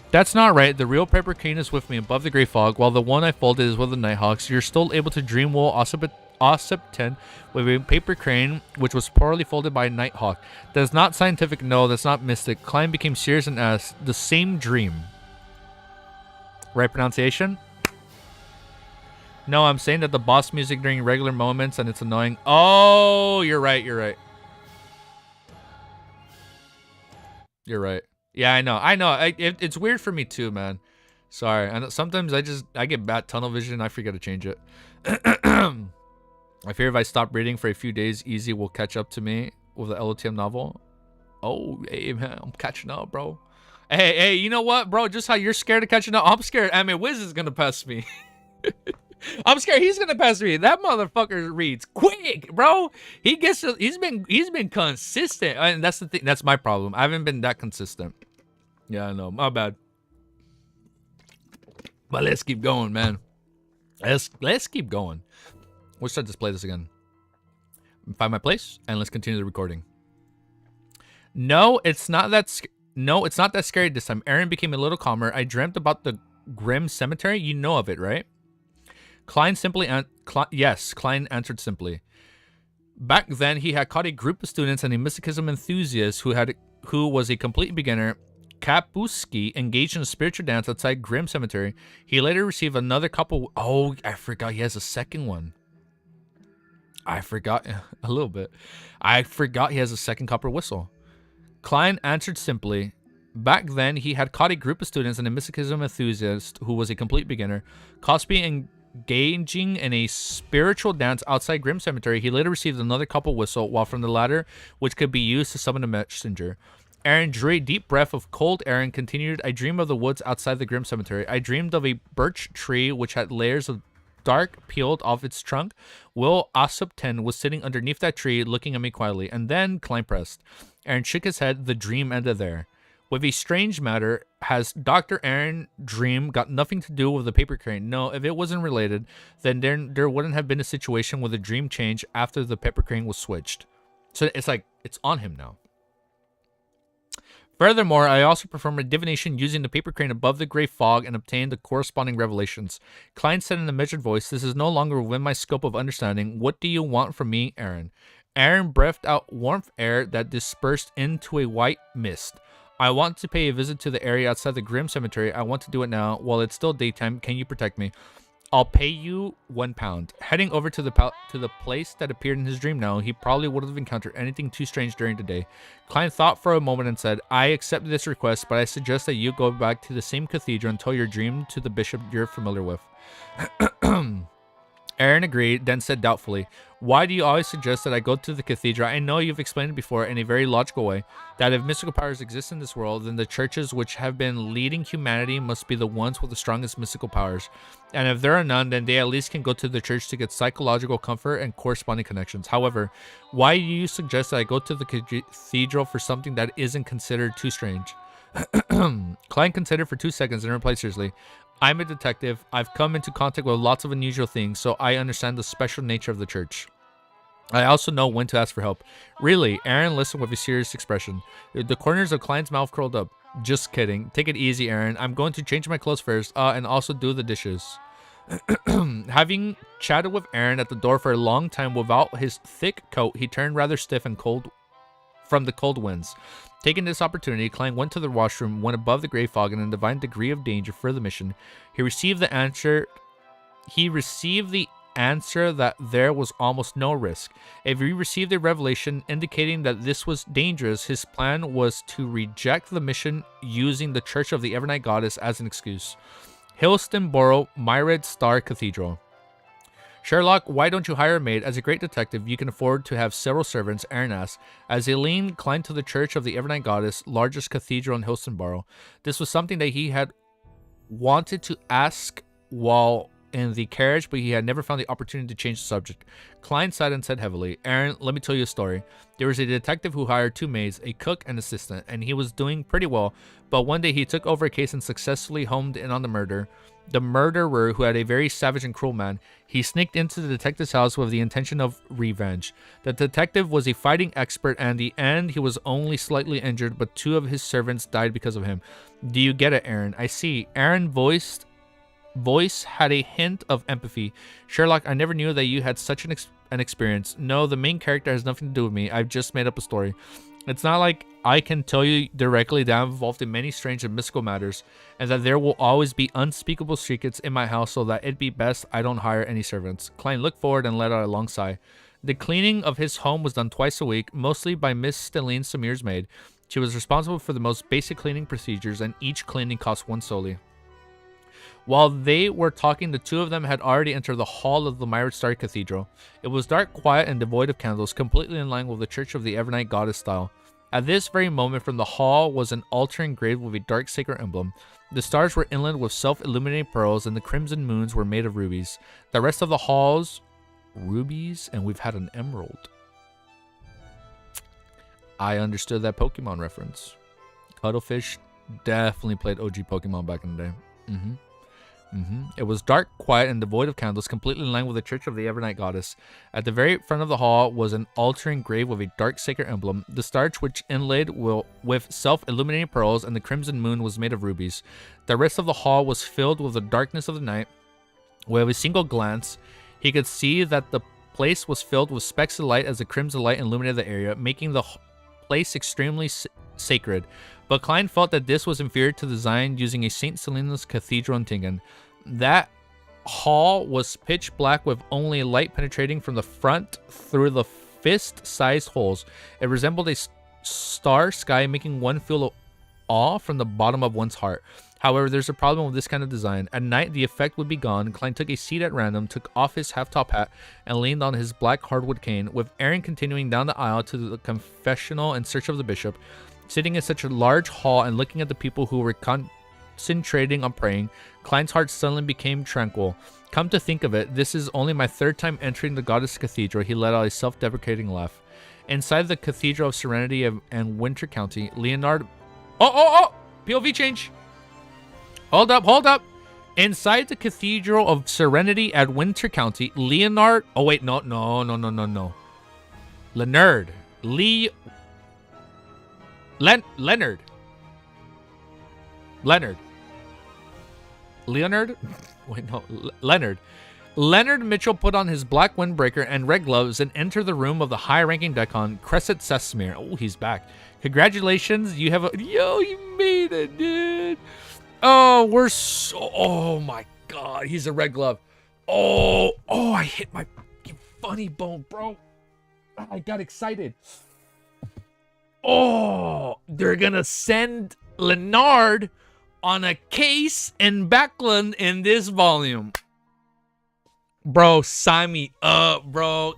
That's not right. The real paper crane is with me above the gray fog, while the one I folded is with the Nighthawks. You're still able to dream Will Ossipton with a paper crane, which was poorly folded by a Nighthawk. That's not scientific. No, that's not mystic. Klein became serious and asked, the same dream. Right pronunciation? No, I'm saying that the boss music during regular moments and it's annoying. Oh, you're right. You're right. You're right. Yeah, I know. It's weird for me too, man. Sorry. I know, sometimes I get bad tunnel vision. I forget to change it. I fear if I stop reading for a few days, Easy will catch up to me with the LOTM novel. Oh, hey, man. I'm catching up, bro. Hey, you know what, bro? Just how you're scared of catching up, I'm scared. I mean, Wiz is going to pass me. I'm scared he's gonna pass me. That motherfucker reads quick, bro. He's been consistent, and that's the thing. That's my problem. I haven't been that consistent. Yeah, I know. My bad. But let's keep going, man. Let's keep going. Let's try to display this again. Find my place, and let's continue the recording. No, it's not that scary this time. Aaron became a little calmer. I dreamt about the grim cemetery. You know of it, right? Klein answered simply. Back then, he had caught a group of students and a mysticism enthusiast who was a complete beginner. Kapuski engaged in a spiritual dance outside Grim Cemetery. He later received another couple. Oh, I forgot he has a second one. I forgot a little bit. I forgot he has a second copper whistle. Klein answered simply. Back then, he had caught a group of students and a mysticism enthusiast who was a complete beginner. Cosby engaging in a spiritual dance outside Grim Cemetery. He later received another couple whistle, while from the latter, which could be used to summon a messenger. Aaron drew a deep breath of cold air and continued, I dreamed of the woods outside the Grim Cemetery. I dreamed of a birch tree which had layers of dark peeled off its trunk. Will Ossipton was sitting underneath that tree looking at me quietly. And then Klein pressed. Aaron shook his head. The dream ended there. With a strange matter, has Dr. Aaron dream got nothing to do with the paper crane? No, if it wasn't related, then there wouldn't have been a situation where the dream changed after the paper crane was switched. So it's like, it's on him now. Furthermore, I also performed a divination using the paper crane above the gray fog and obtained the corresponding revelations. Klein said in a measured voice, this is no longer within my scope of understanding. What do you want from me, Aaron? Aaron breathed out warmth air that dispersed into a white mist. I want to pay a visit to the area outside the Grim Cemetery. I want to do it now. While it's still daytime, can you protect me? I'll pay you £1. Heading over to the place that appeared in his dream now, he probably wouldn't have encountered anything too strange during the day. Klein thought for a moment and said, I accept this request, but I suggest that you go back to the same cathedral and tell your dream to the bishop you're familiar with. Aaron agreed, then said doubtfully, why do you always suggest that I go to the cathedral? I know you've explained it before in a very logical way, that if mystical powers exist in this world, then the churches which have been leading humanity must be the ones with the strongest mystical powers. And if there are none, then they at least can go to the church to get psychological comfort and corresponding connections. However, why do you suggest that I go to the cathedral for something that isn't considered too strange? Klein considered for 2 seconds and replied seriously, I'm a detective. I've come into contact with lots of unusual things, so I understand the special nature of the church. I also know when to ask for help. Really? Aaron listened with a serious expression. The corners of Klein's mouth curled up. Just kidding. Take it easy, Aaron. I'm going to change my clothes first, and also do the dishes. Having chatted with Aaron at the door for a long time without his thick coat, he turned rather stiff and cold from the cold winds. Taking this opportunity, Klein went to the washroom, went above the gray fog, and in a divine degree of danger for the mission. He received the answer that there was almost no risk. If he received a revelation indicating that this was dangerous, his plan was to reject the mission using the Church of the Evernight Goddess as an excuse. Hillstonborough, Myrid Star Cathedral. Sherlock, why don't you hire a maid? As a great detective, you can afford to have several servants, Aaron asked, as Aileen climbed to the Church of the Evernight Goddess, largest cathedral in Hillstonborough. This was something that he had wanted to ask while in the carriage, but he had never found the opportunity to change the subject. Klein sighed and said heavily, Aaron, let me tell you a story. There was a detective who hired 2 maids, a cook and assistant, and he was doing pretty well, but one day he took over a case and successfully homed in on the murderer, who had a very savage and cruel man. He sneaked into the detective's house with the intention of revenge. The detective was a fighting expert, and in the end, he was only slightly injured, but 2 of his servants died because of him. Do you get it, Aaron? I see. Aaron's voice had a hint of empathy. Sherlock, I never knew that you had such an experience. No, the main character has nothing to do with me. I've just made up a story. It's not like I can tell you directly that I'm involved in many strange and mystical matters, and that there will always be unspeakable secrets in my house, so that it'd be best I don't hire any servants. Klein looked forward and let out a long sigh. The cleaning of his home was done twice a week, mostly by Miss Stelline Samir's maid. She was responsible for the most basic cleaning procedures, and each cleaning cost 1 soldi. While they were talking, the 2 of them had already entered the hall of the Myrid Star Cathedral. It was dark, quiet, and devoid of candles, completely in line with the Church of the Evernight Goddess style. At this very moment, from the hall was an altar engraved with a dark sacred emblem. The stars were inlaid with self-illuminating pearls, and the crimson moons were made of rubies. The rest of the halls, rubies, and we've had an emerald. I understood that Pokemon reference. Cuttlefish definitely played OG Pokemon back in the day. It was dark, quiet, and devoid of candles, completely in line with the Church of the Evernight Goddess. At the very front of the hall was an altar engraved with a dark sacred emblem. The stars, which inlaid with self-illuminating pearls, and the crimson moon was made of rubies. The rest of the hall was filled with the darkness of the night. With a single glance, he could see that the place was filled with specks of light as the crimson light illuminated the area, making the place extremely sacred. But Klein felt that this was inferior to the design using a St. Selena's Cathedral in Tingen. That hall was pitch black with only light penetrating from the front through the fist-sized holes. It resembled a star sky, making one feel awe from the bottom of one's heart. However, there's a problem with this kind of design. At night, the effect would be gone. Klein took a seat at random, took off his half-top hat, and leaned on his black hardwood cane, with Aaron continuing down the aisle to the confessional in search of the bishop. Sitting in such a large hall and looking at the people who were concentrating on praying, Klein's heart suddenly became tranquil. Come to think of it, this is only my 3rd time entering the Goddess Cathedral. He let out a self-deprecating laugh. Inside the Cathedral of Serenity and Winter County, Leonard... Oh! POV change! Hold up! Inside the Cathedral of Serenity at Winter County, Leonard... Oh, wait, no. Leonard. Leonard Mitchell put on his black windbreaker and red gloves and entered the room of the high-ranking Decon, Crescent Sesmere. Oh, he's back. Congratulations, you have a... Yo, you made it, dude. Oh, we're so... Oh, my God. He's a red glove. Oh, I hit my funny bone, bro. I got excited. Oh, they're going to send Leonard on a case in Backlund in this volume. Bro, sign me up, bro.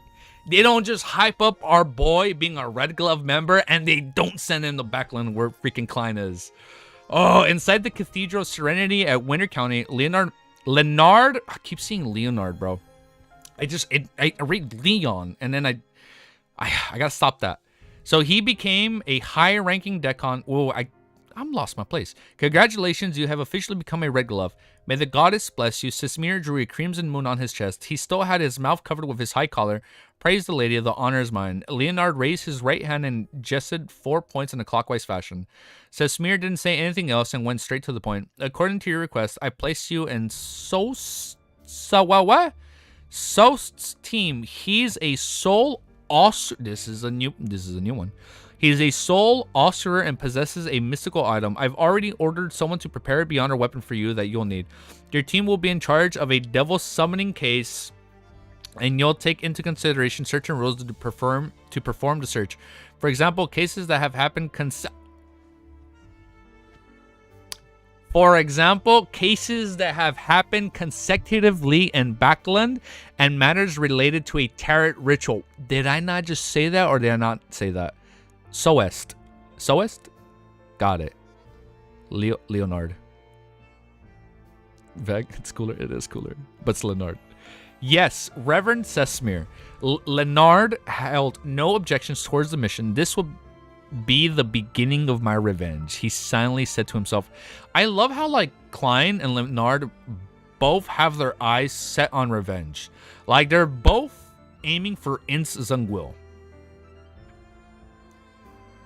They don't just hype up our boy being a Red Glove member, and they don't send him to Backlund where freaking Klein is. Oh, inside the Cathedral of Serenity at Winter County, Leonard, I keep seeing Leonard, bro. I read Leon, and then I gotta stop that. So he became a high-ranking Decon. Whoa, I'm lost my place. Congratulations, you have officially become a Red Glove. May the goddess bless you. Sismir drew a crimson moon on his chest. He still had his mouth covered with his high collar. Praise the lady, the honor is mine. Leonard raised his right hand and gestured 4 points in a clockwise fashion. Sismir didn't say anything else and went straight to the point. According to your request, I place you in Sost's team. He's a soul. This is a new one. He is a soul sorcerer and possesses a mystical item. I've already ordered someone to prepare a beyond weapon for you that you'll need. Your team will be in charge of a devil summoning case, and you'll take into consideration certain rules to perform the search. For example, cases that have happened consecutively in Backland and matters related to a tarot ritual. Did I not just say that, or did I not say that? Soest? Got it. Leonard. Veg, it's cooler. It is cooler, but it's Leonard. Yes, Reverend Sesmir. Leonard held no objections towards the mission. This will be the beginning of my revenge, he silently said to himself. I love how, like, Klein and Leonard both have their eyes set on revenge. Like, they're both aiming for Ins Zungwil.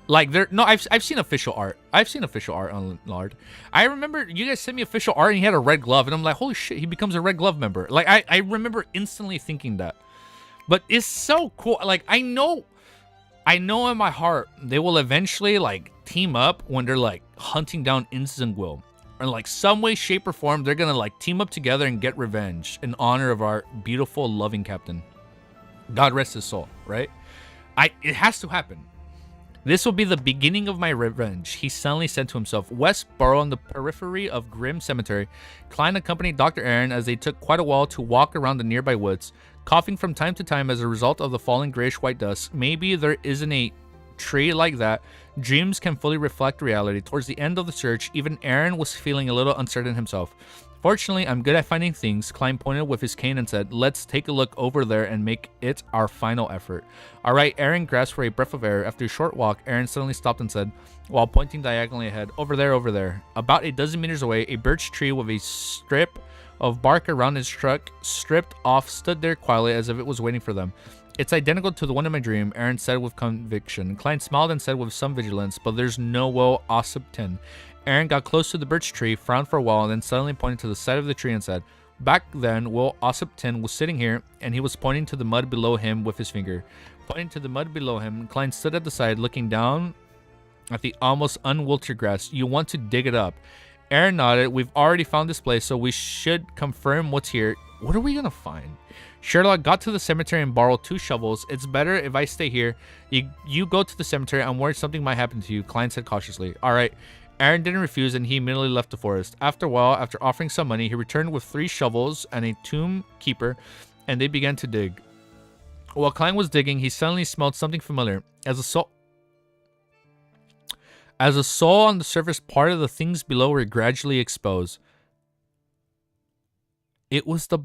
Like, I've seen official art. I've seen official art on Leonard. I remember you guys sent me official art and he had a red glove, and I'm like, holy shit, he becomes a red glove member. Like, I remember instantly thinking that. But it's so cool. Like, I know in my heart they will eventually, like, team up when they're, like, hunting down Inzingwil. Or, like, some way, shape, or form, they're gonna, like, team up together and get revenge in honor of our beautiful, loving captain. God rest his soul, right? It has to happen. This will be the beginning of my revenge, he suddenly said to himself. Westboro, on the periphery of Grim Cemetery, Klein accompanied Dr. Aaron as they took quite a while to walk around the nearby woods, coughing from time to time as a result of the falling grayish-white dust. Maybe there isn't a tree like that. Dreams can fully reflect reality. Towards the end of the search, even Aaron was feeling a little uncertain himself. Fortunately, I'm good at finding things, Klein pointed with his cane and said, let's take a look over there and make it our final effort. All right, Aaron grasped for a breath of air. After a short walk, Aaron suddenly stopped and said, while pointing diagonally ahead, over there. About a dozen meters away, a birch tree with a strip of bark around its trunk stripped off stood there quietly as if it was waiting for them. It's identical to the one in my dream, Aaron said with conviction. Klein smiled and said with some vigilance, but there's no Will Ossipton. Aaron got close to the birch tree, frowned for a while, and then suddenly pointed to the side of the tree and said, back then, Will Ossipton was sitting here, and he was pointing to the mud below him with his finger. Pointing to the mud below him, Klein stood at the side, looking down at the almost unwilted grass. You want to dig it up. Aaron nodded. We've already found this place, so we should confirm what's here. What are we gonna find? Sherlock got to the cemetery and borrowed 2 shovels. It's better if I stay here. You go to the cemetery. I'm worried something might happen to you, Klein said cautiously. All right. Aaron didn't refuse, and he immediately left the forest. After a while, after offering some money, he returned with 3 shovels and a tomb keeper, and they began to dig. While Klein was digging, he suddenly smelled something familiar. As a soul on the surface, part of the things below were gradually exposed. It was the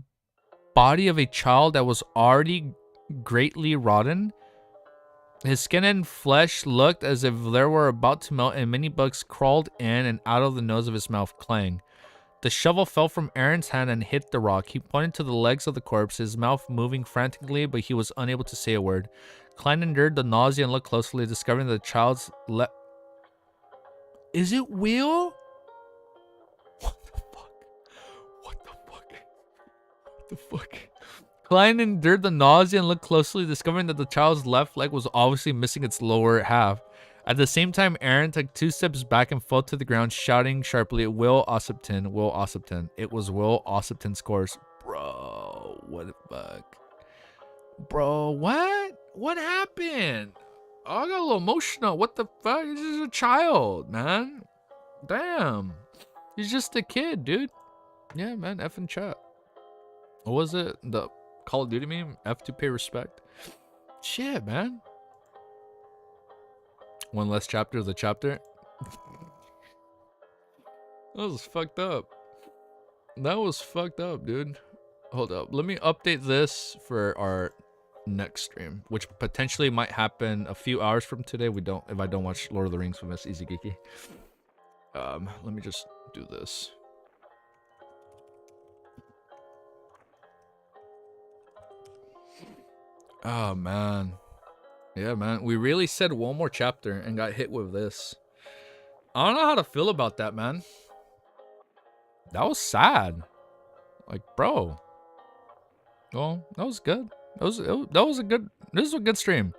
body of a child that was already greatly rotten. His skin and flesh looked as if they were about to melt, and many bugs crawled in and out of the nose of his mouth. Clang. The shovel fell from Aaron's hand and hit the rock. He pointed to the legs of the corpse, his mouth moving frantically, but he was unable to say a word. Klein endured the nausea and looked closely, discovering that the child's Is it Will? What the fuck? Klein endured the nausea and looked closely, discovering that the child's left leg was obviously missing its lower half. At the same time, Aaron took 2 steps back and fell to the ground, shouting sharply, Will Ossipton, Will Ossipton. It was Will Ossipton's corpse. Bro, what the fuck? Bro, what? What happened? Oh, I got a little emotional. What the fuck? This is a child, man. Damn. He's just a kid, dude. Yeah, man, effing chat. What was it? The Call of Duty meme? F to pay respect. Shit, man. One less chapter of the chapter. That was fucked up. That was fucked up, dude. Hold up. Let me update this for our next stream, which potentially might happen a few hours from today. If I don't watch Lord of the Rings with Miss Easy Geeky. Let me just do this. Oh, man. Yeah, man. We really said one more chapter and got hit with this. I don't know how to feel about that, man. That was sad. Like, bro. Well, that was good. This was a good stream.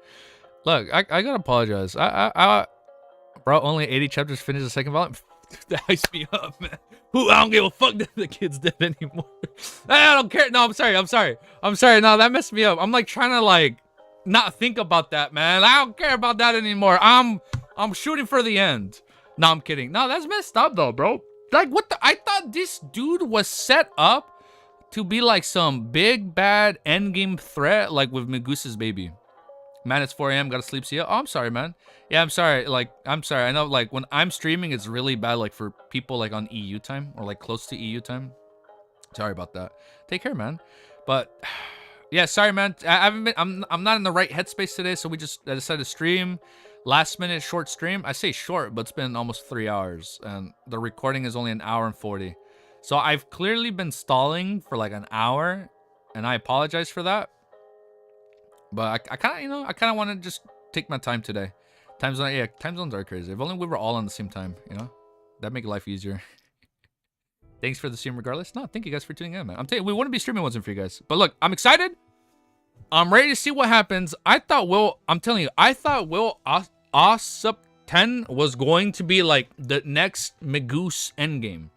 Look, I gotta apologize. Bro, only 80 chapters finished the second volume. That hypes me up, man. I don't give a fuck that the kid's dead anymore. I don't care. No, I'm sorry. No, that messed me up. I'm like trying to like not think about that, man. I don't care about that anymore. I'm shooting for the end. No, I'm kidding. No, that's messed up though, bro. Like what the? I thought this dude was set up to be like some big bad endgame threat, like with Megusa's baby. Man, it's 4 a.m. Gotta sleep. See ya. Oh, I'm sorry, man. Yeah, I'm sorry. Like, I'm sorry. I know, like, when I'm streaming, it's really bad, like, for people, like, on EU time or, like, close to EU time. Sorry about that. Take care, man. But, yeah, sorry, man. I haven't been, I'm not in the right headspace today, so I decided to stream. Last minute short stream. I say short, but it's been almost 3 hours, and the recording is only an hour and 40. So I've clearly been stalling for, like, an hour, and I apologize for that. But I kind of, you know, I kind of want to just take my time today. Time zones are crazy. If only we were all on the same time, you know? That'd make life easier. Thanks for the stream regardless. No, thank you guys for tuning in, man. I'm telling you, we wouldn't be streaming wasn't for you guys. But look, I'm excited. I'm ready to see what happens. I'm telling you, I thought Will Ossup 10 was going to be like the next Megoose endgame.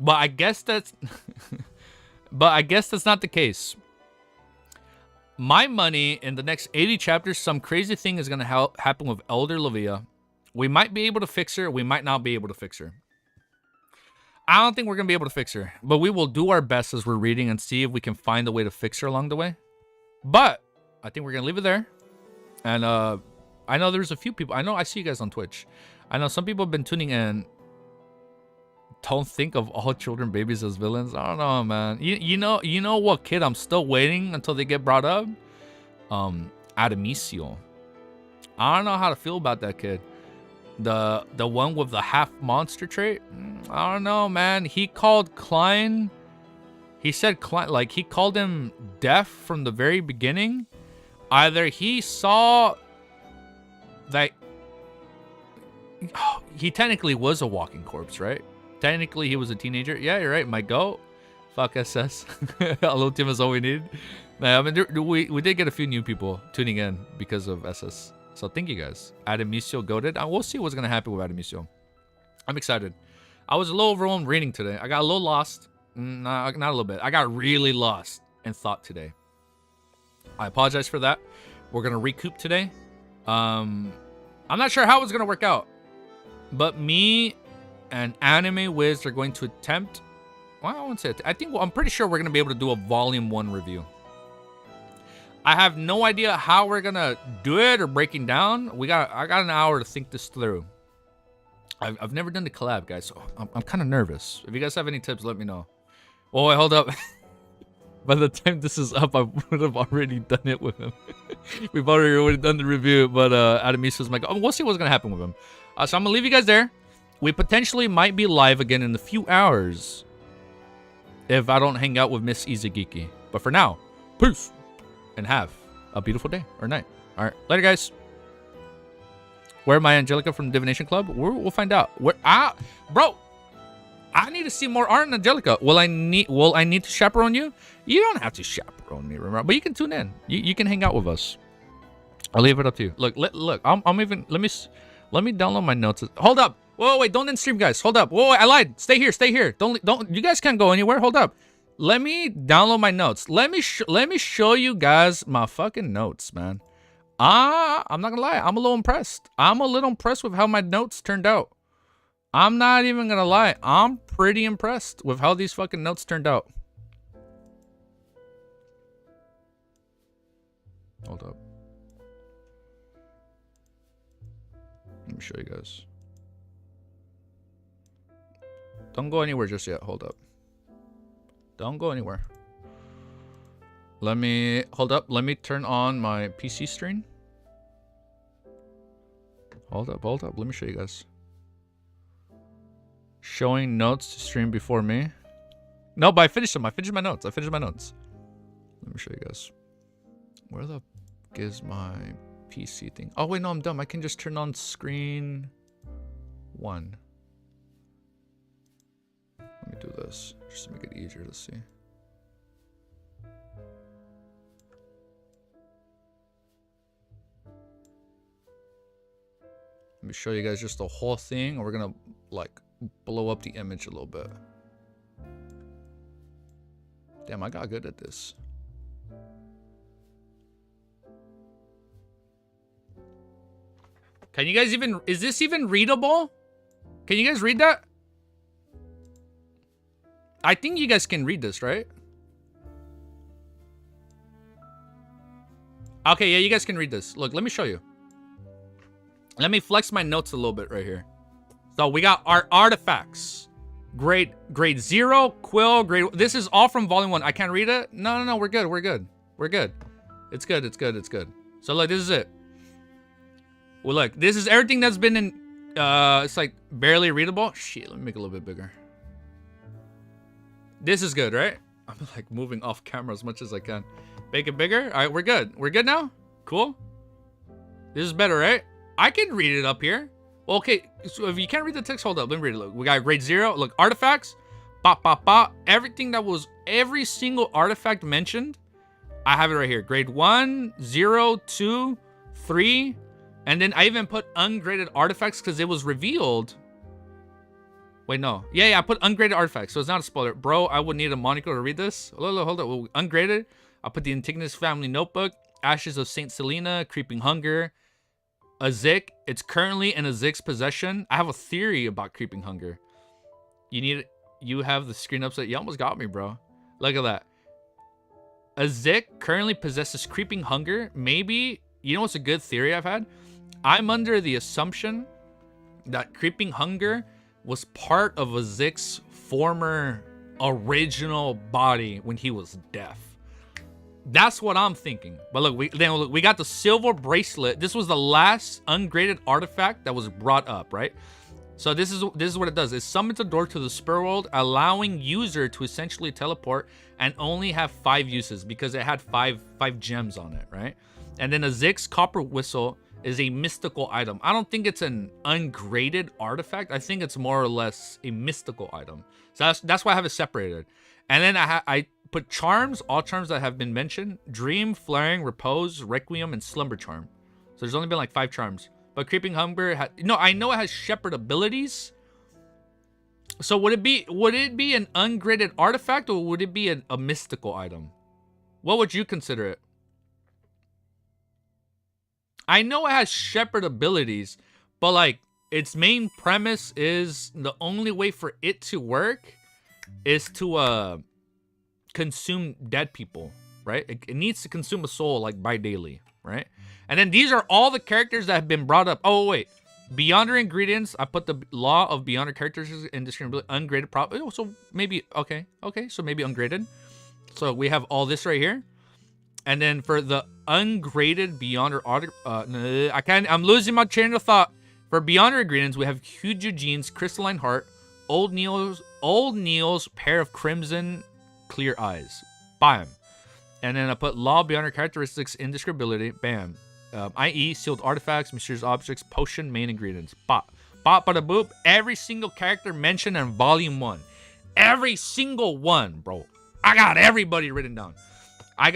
But I guess that's not the case. My money in the next 80 chapters, some crazy thing is going to happen with Elder Lovia. We might be able to fix her. We might not be able to fix her. I don't think we're going to be able to fix her. But we will do our best as we're reading and see if we can find a way to fix her along the way. But I think we're going to leave it there. And I know there's a few people. I see you guys on Twitch. I know some people have been tuning in. Don't think of all children babies as villains. I don't know, man. You know what kid I'm still waiting until they get brought up? Adamicio. I don't know how to feel about that kid. The one with the half monster trait. I don't know, man. He called Klein. He said Klein, like he called him deaf from the very beginning. Either he saw that he technically was a walking corpse, right? Technically, he was a teenager. Yeah, you're right. My goat. Fuck SS. A little team is all we need. I mean, we did get a few new people tuning in because of SS. So thank you guys. Adamicio goated. We'll see what's going to happen with Adamicio. I'm excited. I was a little overwhelmed reading today. I got a little lost. Not a little bit. I got really lost in thought today. I apologize for that. We're going to recoup today. I'm not sure how it's going to work out. But me and Anime Wiz are going to attempt. Well, I won't say it. I'm pretty sure we're gonna be able to do a volume 1 review. I have no idea how we're gonna do it or breaking down. I got an hour to think this through. I've never done the collab, guys, so I'm kind of nervous. If you guys have any tips, let me know. Oh, wait, hold up. By the time this is up, I would have already done it with him. We've already done the review, but Adamiso's like, we'll see what's gonna happen with him. So I'm gonna leave you guys there. We potentially might be live again in a few hours if I don't hang out with Miss Izagiki. But for now, peace and have a beautiful day or night. All right, later, guys. Where am I, Angelica from Divination Club? We'll find out. Bro, I need to see more art in Angelica. Will I need to chaperone you? You don't have to chaperone me, remember? But you can tune in. You can hang out with us. I'll leave it up to you. Look. I'm even. Let me download my notes. Hold up. Whoa, wait, don't end stream, guys. Hold up. Whoa, I lied. Stay here. Don't. You guys can't go anywhere. Hold up. Let me download my notes. Let me show you guys my fucking notes, man. I'm not gonna lie. I'm a little impressed. I'm a little impressed with how my notes turned out. I'm not even gonna lie. I'm pretty impressed with how these fucking notes turned out. Hold up. Let me show you guys. Don't go anywhere just yet. Hold up. Don't go anywhere. Let me turn on my PC screen. Hold up. Let me show you guys. Showing notes to stream before me. No, but I finished them. I finished my notes. Let me show you guys. Where the fuck is my PC thing? Oh, wait, no, I'm dumb. I can just turn on screen 1. Let me do this just to make it easier to see. me show you guys just the whole thing. We're gonna like blow up the image a little bit. Damn, I got good at this. Can you guys even, is this even readable? Can you guys read that? I think you guys can read this, right? Okay, yeah, you guys can read this. Look, let me show you. Let me flex my notes a little bit right here. So we got our artifacts. Grade 0, quill, grade. This is all from volume 1. I can't read it. No, we're good. We're good. We're good. It's good. It's good. It's good. So look, this is it. Well, look, this is everything that's been in. It's like barely readable. Shit, let me make it a little bit bigger. This is good, right? I'm like moving off camera as much as I can. Make it bigger. All right, we're good. We're good now. Cool. This is better, right? I can read it up here. Well, okay, so if you can't read the text, hold up. Let me read it. Look, we got grade 0. Look, artifacts. Bop, bop, bop. Everything that was, every single artifact mentioned, I have it right here. Grade 1, 0, 2, 3. And then I even put ungraded artifacts because it was revealed. Wait, no. Yeah, I put ungraded artifacts, so it's not a spoiler. Bro, I would need a monocle to read this. Hold up. Well, ungraded. I'll put the Antigonus family notebook. Ashes of Saint Selena. Creeping Hunger. A Zik. It's currently in a Zik's possession. I have a theory about Creeping Hunger. You have the screen upside. You almost got me, bro. Look at that. A Zik currently possesses Creeping Hunger. Maybe, you know what's a good theory I've had? I'm under the assumption that Creeping Hunger was part of a Zik's former original body when he was deaf. That's what I'm thinking. But look, we got the silver bracelet. This was the last ungraded artifact that was brought up, right? So this is what it does. It summons a door to the spirit world, allowing user to essentially teleport and only have 5 uses because it had five gems on it, right? And then a Zik's copper whistle is a mystical item. I don't think it's an ungraded artifact. I think it's more or less a mystical item. So that's why I have it separated. And then I put charms, all charms that have been mentioned: Dream, Flaring, Repose, Requiem, and Slumber Charm. So there's only been like 5 charms. But Creeping Hunger, no, I know it has Shepherd abilities. So would it be an ungraded artifact, or would it be a mystical item? What would you consider it? I know it has Shepherd abilities, but like its main premise is the only way for it to work is to consume dead people, right? It needs to consume a soul like bi-daily, right? And then these are all the characters that have been brought up. Oh wait, Beyonder ingredients. I put the law of Beyonder characters in this ungraded prop. Oh, so maybe okay, so maybe ungraded. So we have all this right here. And then for the ungraded Beyonder I'm losing my train of thought. For Beyonder ingredients, we have Huge Eugene's Crystalline Heart, Old Neil's Pair of Crimson Clear Eyes. Bam. And then I put Law Beyonder characteristics, Indescribability. Bam. IE, Sealed Artifacts, Mysterious Objects, Potion, Main Ingredients. Bop. Bop, bada, boop. Every single character mentioned in Volume 1. Every single one, bro. I got everybody written down.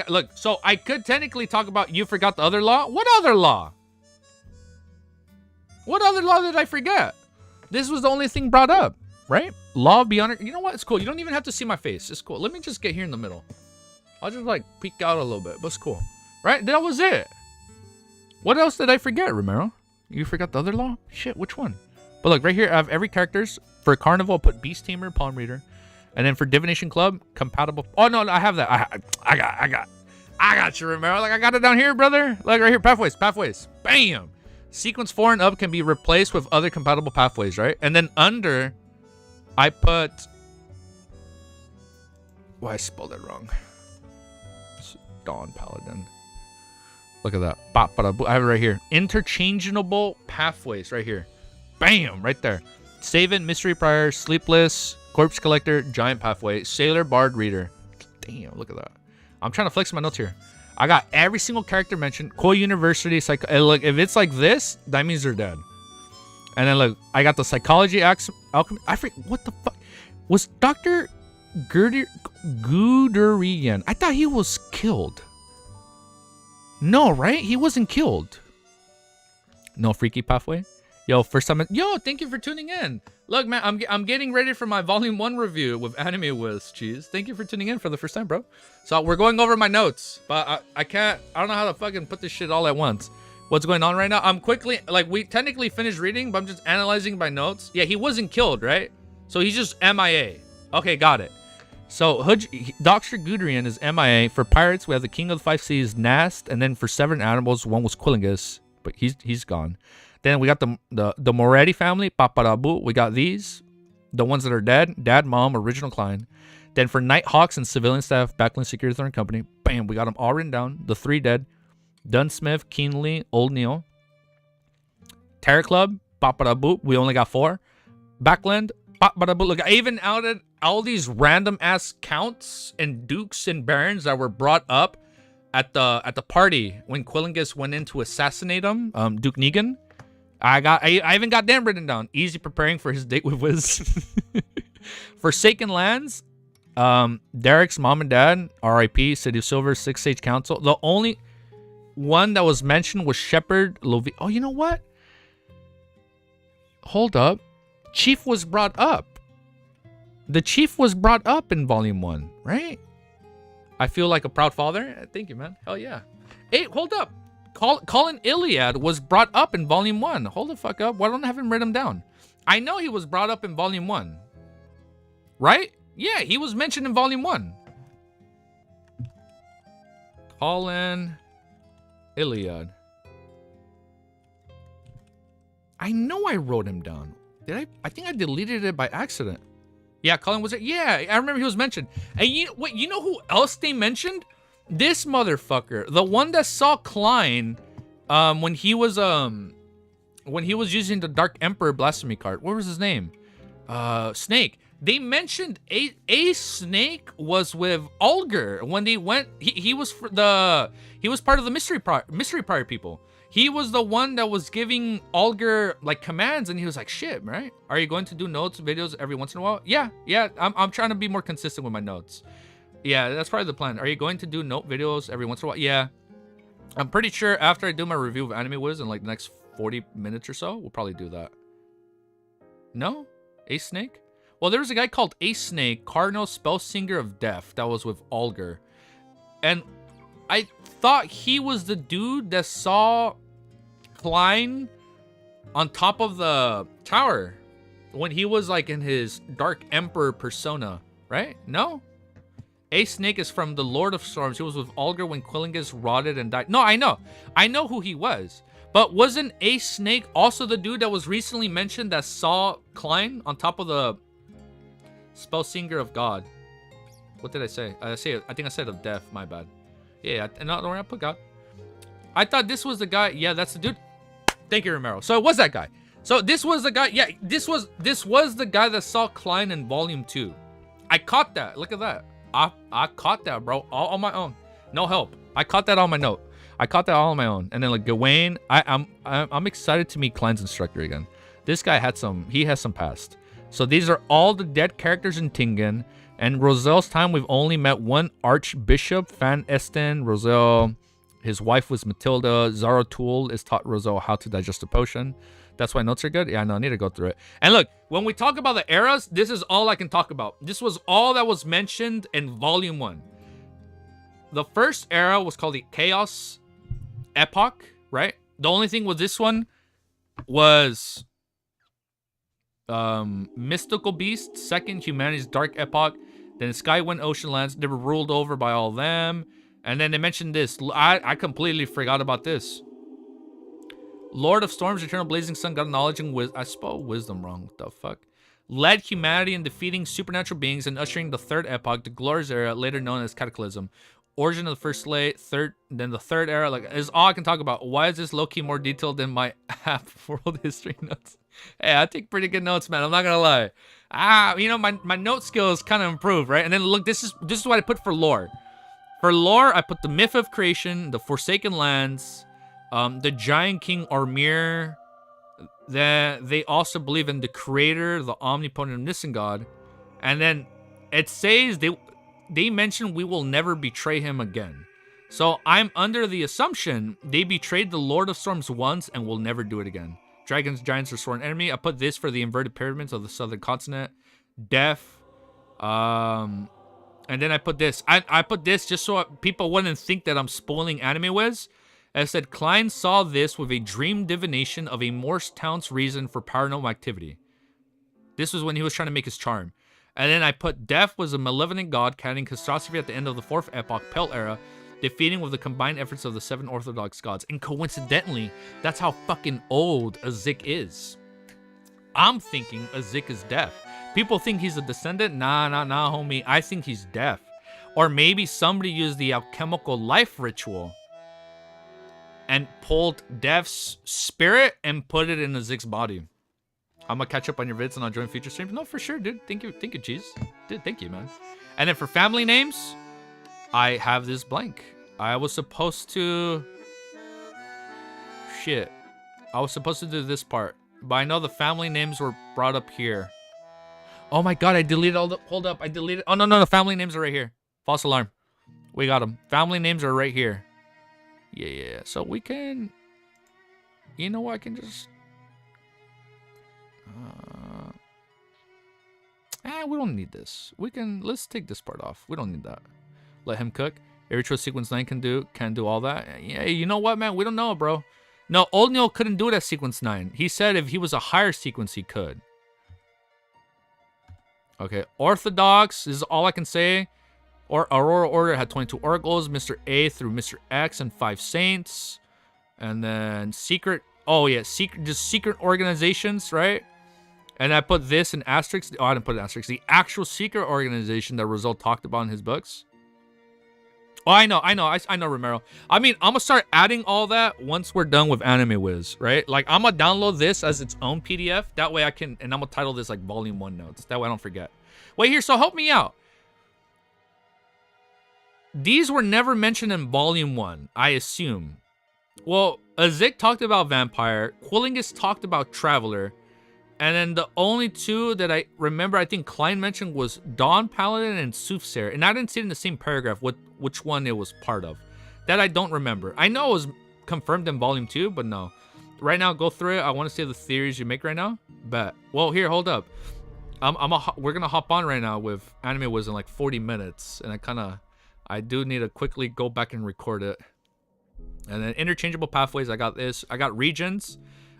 Look, so I could technically talk about you forgot the other law. What other law? What other law did I forget? This was the only thing brought up, right? Law of Beyond. You know what? It's cool. You don't even have to see my face. It's cool. Let me just get here in the middle. I'll just like peek out a little bit, but it's cool. Right? That was it. What else did I forget, Romero? You forgot the other law? Shit, which one? But look, right here, I have every characters. For Carnival, I'll put Beast Tamer, Palm Reader. And then for Divination Club, compatible. Oh no, I have that. I got you, Romero. Like I got it down here, brother. Like right here, pathways. Bam. Sequence 4 and up can be replaced with other compatible pathways, right? And then under, I put. Why I spelled it wrong? It's Dawn Paladin. Look at that. I have it right here. Interchangeable pathways, right here. Bam, right there. Save It, Mystery Prior, Sleepless, Corpse Collector, Giant Pathway, Sailor, Bard, Reader. Damn, look at that. I'm trying to flex my notes here. I got every single character mentioned. Koi University, look, if it's like this, that means they're dead. And then look, I got the Psychology Alchemy. I forget, what the fuck? Was Dr. Guderian? I thought he was killed. No, right? He wasn't killed. No Freaky Pathway. Yo, first time. Yo, thank you for tuning in. Look, man, I'm getting ready for my volume 1 review with Anime Wiz Cheese. Thank you for tuning in for the first time, bro. So we're going over my notes, but I don't know how to fucking put this shit all at once. What's going on right now? I'm quickly, like, we technically finished reading, but I'm just analyzing my notes. Yeah, he wasn't killed, right? So he's just MIA. Okay, got it. So Dr. Gudrian is MIA. For pirates, we have the King of the Five Seas, Nast, and then for 7 animals, one was Quillingus, but he's gone. Then we got the Moretti family, Paparabu. We got these, the ones that are dead, Dad, Mom, Original Klein. Then for Nighthawks and civilian staff, Backland Security Thorn Company, bam, we got them all written down. The 3 dead, Dunsmith, Keenly, Old Neil. Terror Club, Paparabu. We only got 4. Backland, Paparabu. Look, I even outed all these random ass counts and dukes and barons that were brought up at the party when Quillingus went in to assassinate him. Duke Negan. I even got them written down. Easy preparing for his date with Wiz. Forsaken Lands, Derek's mom and dad, R.I.P. City of Silver, Six Sage Council. The only one that was mentioned was Shepherd Lovia. Oh, you know what? Hold up. Chief was brought up. The Chief was brought up in Volume 1, right? I feel like a proud father. Thank you, man. Hell yeah. Hey, hold up. Colin Iliad was brought up in Volume 1. Hold the fuck up. Why don't I have him write him down? I know he was brought up in Volume 1. Right? Yeah, he was mentioned in Volume 1. Colin Iliad. I know I wrote him down. Did I? I think I deleted it by accident. Yeah, Colin was it? Yeah, I remember he was mentioned. And you know who else they mentioned? This motherfucker, the one that saw Klein, when he was using the Dark Emperor blasphemy card. What was his name? Snake. They mentioned a Snake was with Ulger when they went. He was part of the mystery prior people. He was the one that was giving Ulger like commands, and he was like, "Shit, right? Are you going to do notes videos every once in a while?" Yeah. I'm trying to be more consistent with my notes. Yeah, that's probably the plan. Are you going to do note videos every once in a while? Yeah. I'm pretty sure after I do my review of Anime Wiz in like the next 40 minutes or so, we'll probably do that. No? Ace Snake? Well, there was a guy called Ace Snake, Cardinal Spellsinger of Death, that was with Ulger. And I thought he was the dude that saw Klein on top of the tower when he was like in his Dark Emperor persona, right? No? Ace Snake is from the Lord of Storms. He was with Ulger when Quillingus rotted and died. No, I know who he was. But wasn't Ace Snake also the dude that was recently mentioned that saw Klein on top of the Spellsinger of God? What did I say? I think I said of death. My bad. Yeah, don't worry, I put God. I thought this was the guy. Yeah, that's the dude. Thank you, Romero. So it was that guy. So this was the guy. Yeah, this was the guy that saw Klein in Volume 2. I caught that. Look at that. I caught that, bro, all on my own. No help. I caught that on my note. I caught that all on my own. And then like Gawain, I'm excited to meet Klein's instructor again. This guy has some past. So these are all the dead characters in Tingen. And Roselle's time, we've only met one Archbishop, Van Esten. Roselle, his wife was Matilda. Zaratul is taught Roselle how to digest a potion. That's why notes are good? Yeah, no, I need to go through it. And look, when we talk about the eras, this is all I can talk about. This was all that was mentioned in Volume 1. The first era was called the Chaos Epoch, right? The only thing with this one was Mystical Beast. Second, Humanity's Dark Epoch. Then Skywind, Oceanlands. They were ruled over by all them. And then they mentioned this. I completely forgot about this. Lord of Storms, Eternal Blazing Sun, got knowledge and wisdom. I spelled wisdom wrong. What the fuck? Led humanity in defeating supernatural beings and ushering the third epoch, the Glorious Era, later known as Cataclysm. Origin of the first slate, then the third era. Like, is all I can talk about. Why is this low-key more detailed than my half world history notes? Hey, I take pretty good notes, man. I'm not gonna lie. My note skills kind of improved, right? And then look, this is what I put for lore. For lore, I put the myth of creation, the Forsaken Lands, the Giant King Armir. They also believe in the Creator, the omnipotent omniscient God. And then it says they mention we will never betray him again. So I'm under the assumption they betrayed the Lord of Storms once and will never do it again. Dragons, giants, or sworn enemy. I put this for the inverted pyramids of the southern continent. Death. And then I put this. I put this just so people wouldn't think that I'm spoiling Anime Wiz. I said, Klein saw this with a dream divination of a Morse town's reason for paranormal activity. This was when he was trying to make his charm. And then I put Death was a malevolent god carrying catastrophe at the end of the 4th epoch, Pale Era, defeating with the combined efforts of the 7 Orthodox gods. And coincidentally, that's how fucking old Azik is. I'm thinking Azik is deaf. People think he's a descendant. Nah, homie. I think he's deaf. Or maybe somebody used the alchemical life ritual and pulled Death's spirit and put it in Azik's body. I'm gonna catch up on your vids and I'll join future streams. No, for sure, dude. Thank you, Cheese. Dude, thank you, man. And then for family names, I have this blank. I was supposed to... Shit. I was supposed to do this part. But I know the family names were brought up here. Oh my god, I deleted all the... Hold up, I deleted... Oh, no, the family names are right here. False alarm. We got them. Family names are right here. Yeah. So we can... You know what, I can just... we don't need this. We can... Let's take this part off. We don't need that. Let him cook. Every choice sequence 9 can do all that. Yeah, you know what, man? We don't know, bro. No, Old Neil couldn't do it at sequence 9. He said if he was a higher sequence, he could. Okay, Orthodox is all I can say. Or Aurora Order had 22 oracles, Mr. A through Mr. X, and 5 saints. And then secret... Oh, yeah, just secret organizations, right? And I put this in asterisk. Oh, I didn't put an asterisk. The actual secret organization that Rizal talked about in his books. Oh, I know, Romero. I mean, I'm gonna start adding all that once we're done with Anime Wiz, right? Like, I'm gonna download this as its own PDF. That way I can, and I'm gonna title this like Volume 1 Notes. That way I don't forget. Wait here, so help me out. These were never mentioned in Volume 1, I assume. Well, Azik talked about Vampire. Quillingus talked about Traveler. And then the only two that I remember, I think Klein mentioned, was Dawn Paladin and Soothsayer. And I didn't see it in the same paragraph which one it was part of. That I don't remember. I know it was confirmed in Volume 2, but no. Right now, go through it. I want to see the theories you make right now. Bet. Well, here, hold up. We're going to hop on right now with Anime Wiz in like 40 minutes. And I do need to quickly go back and record it. And then interchangeable pathways, I got this. I got regions.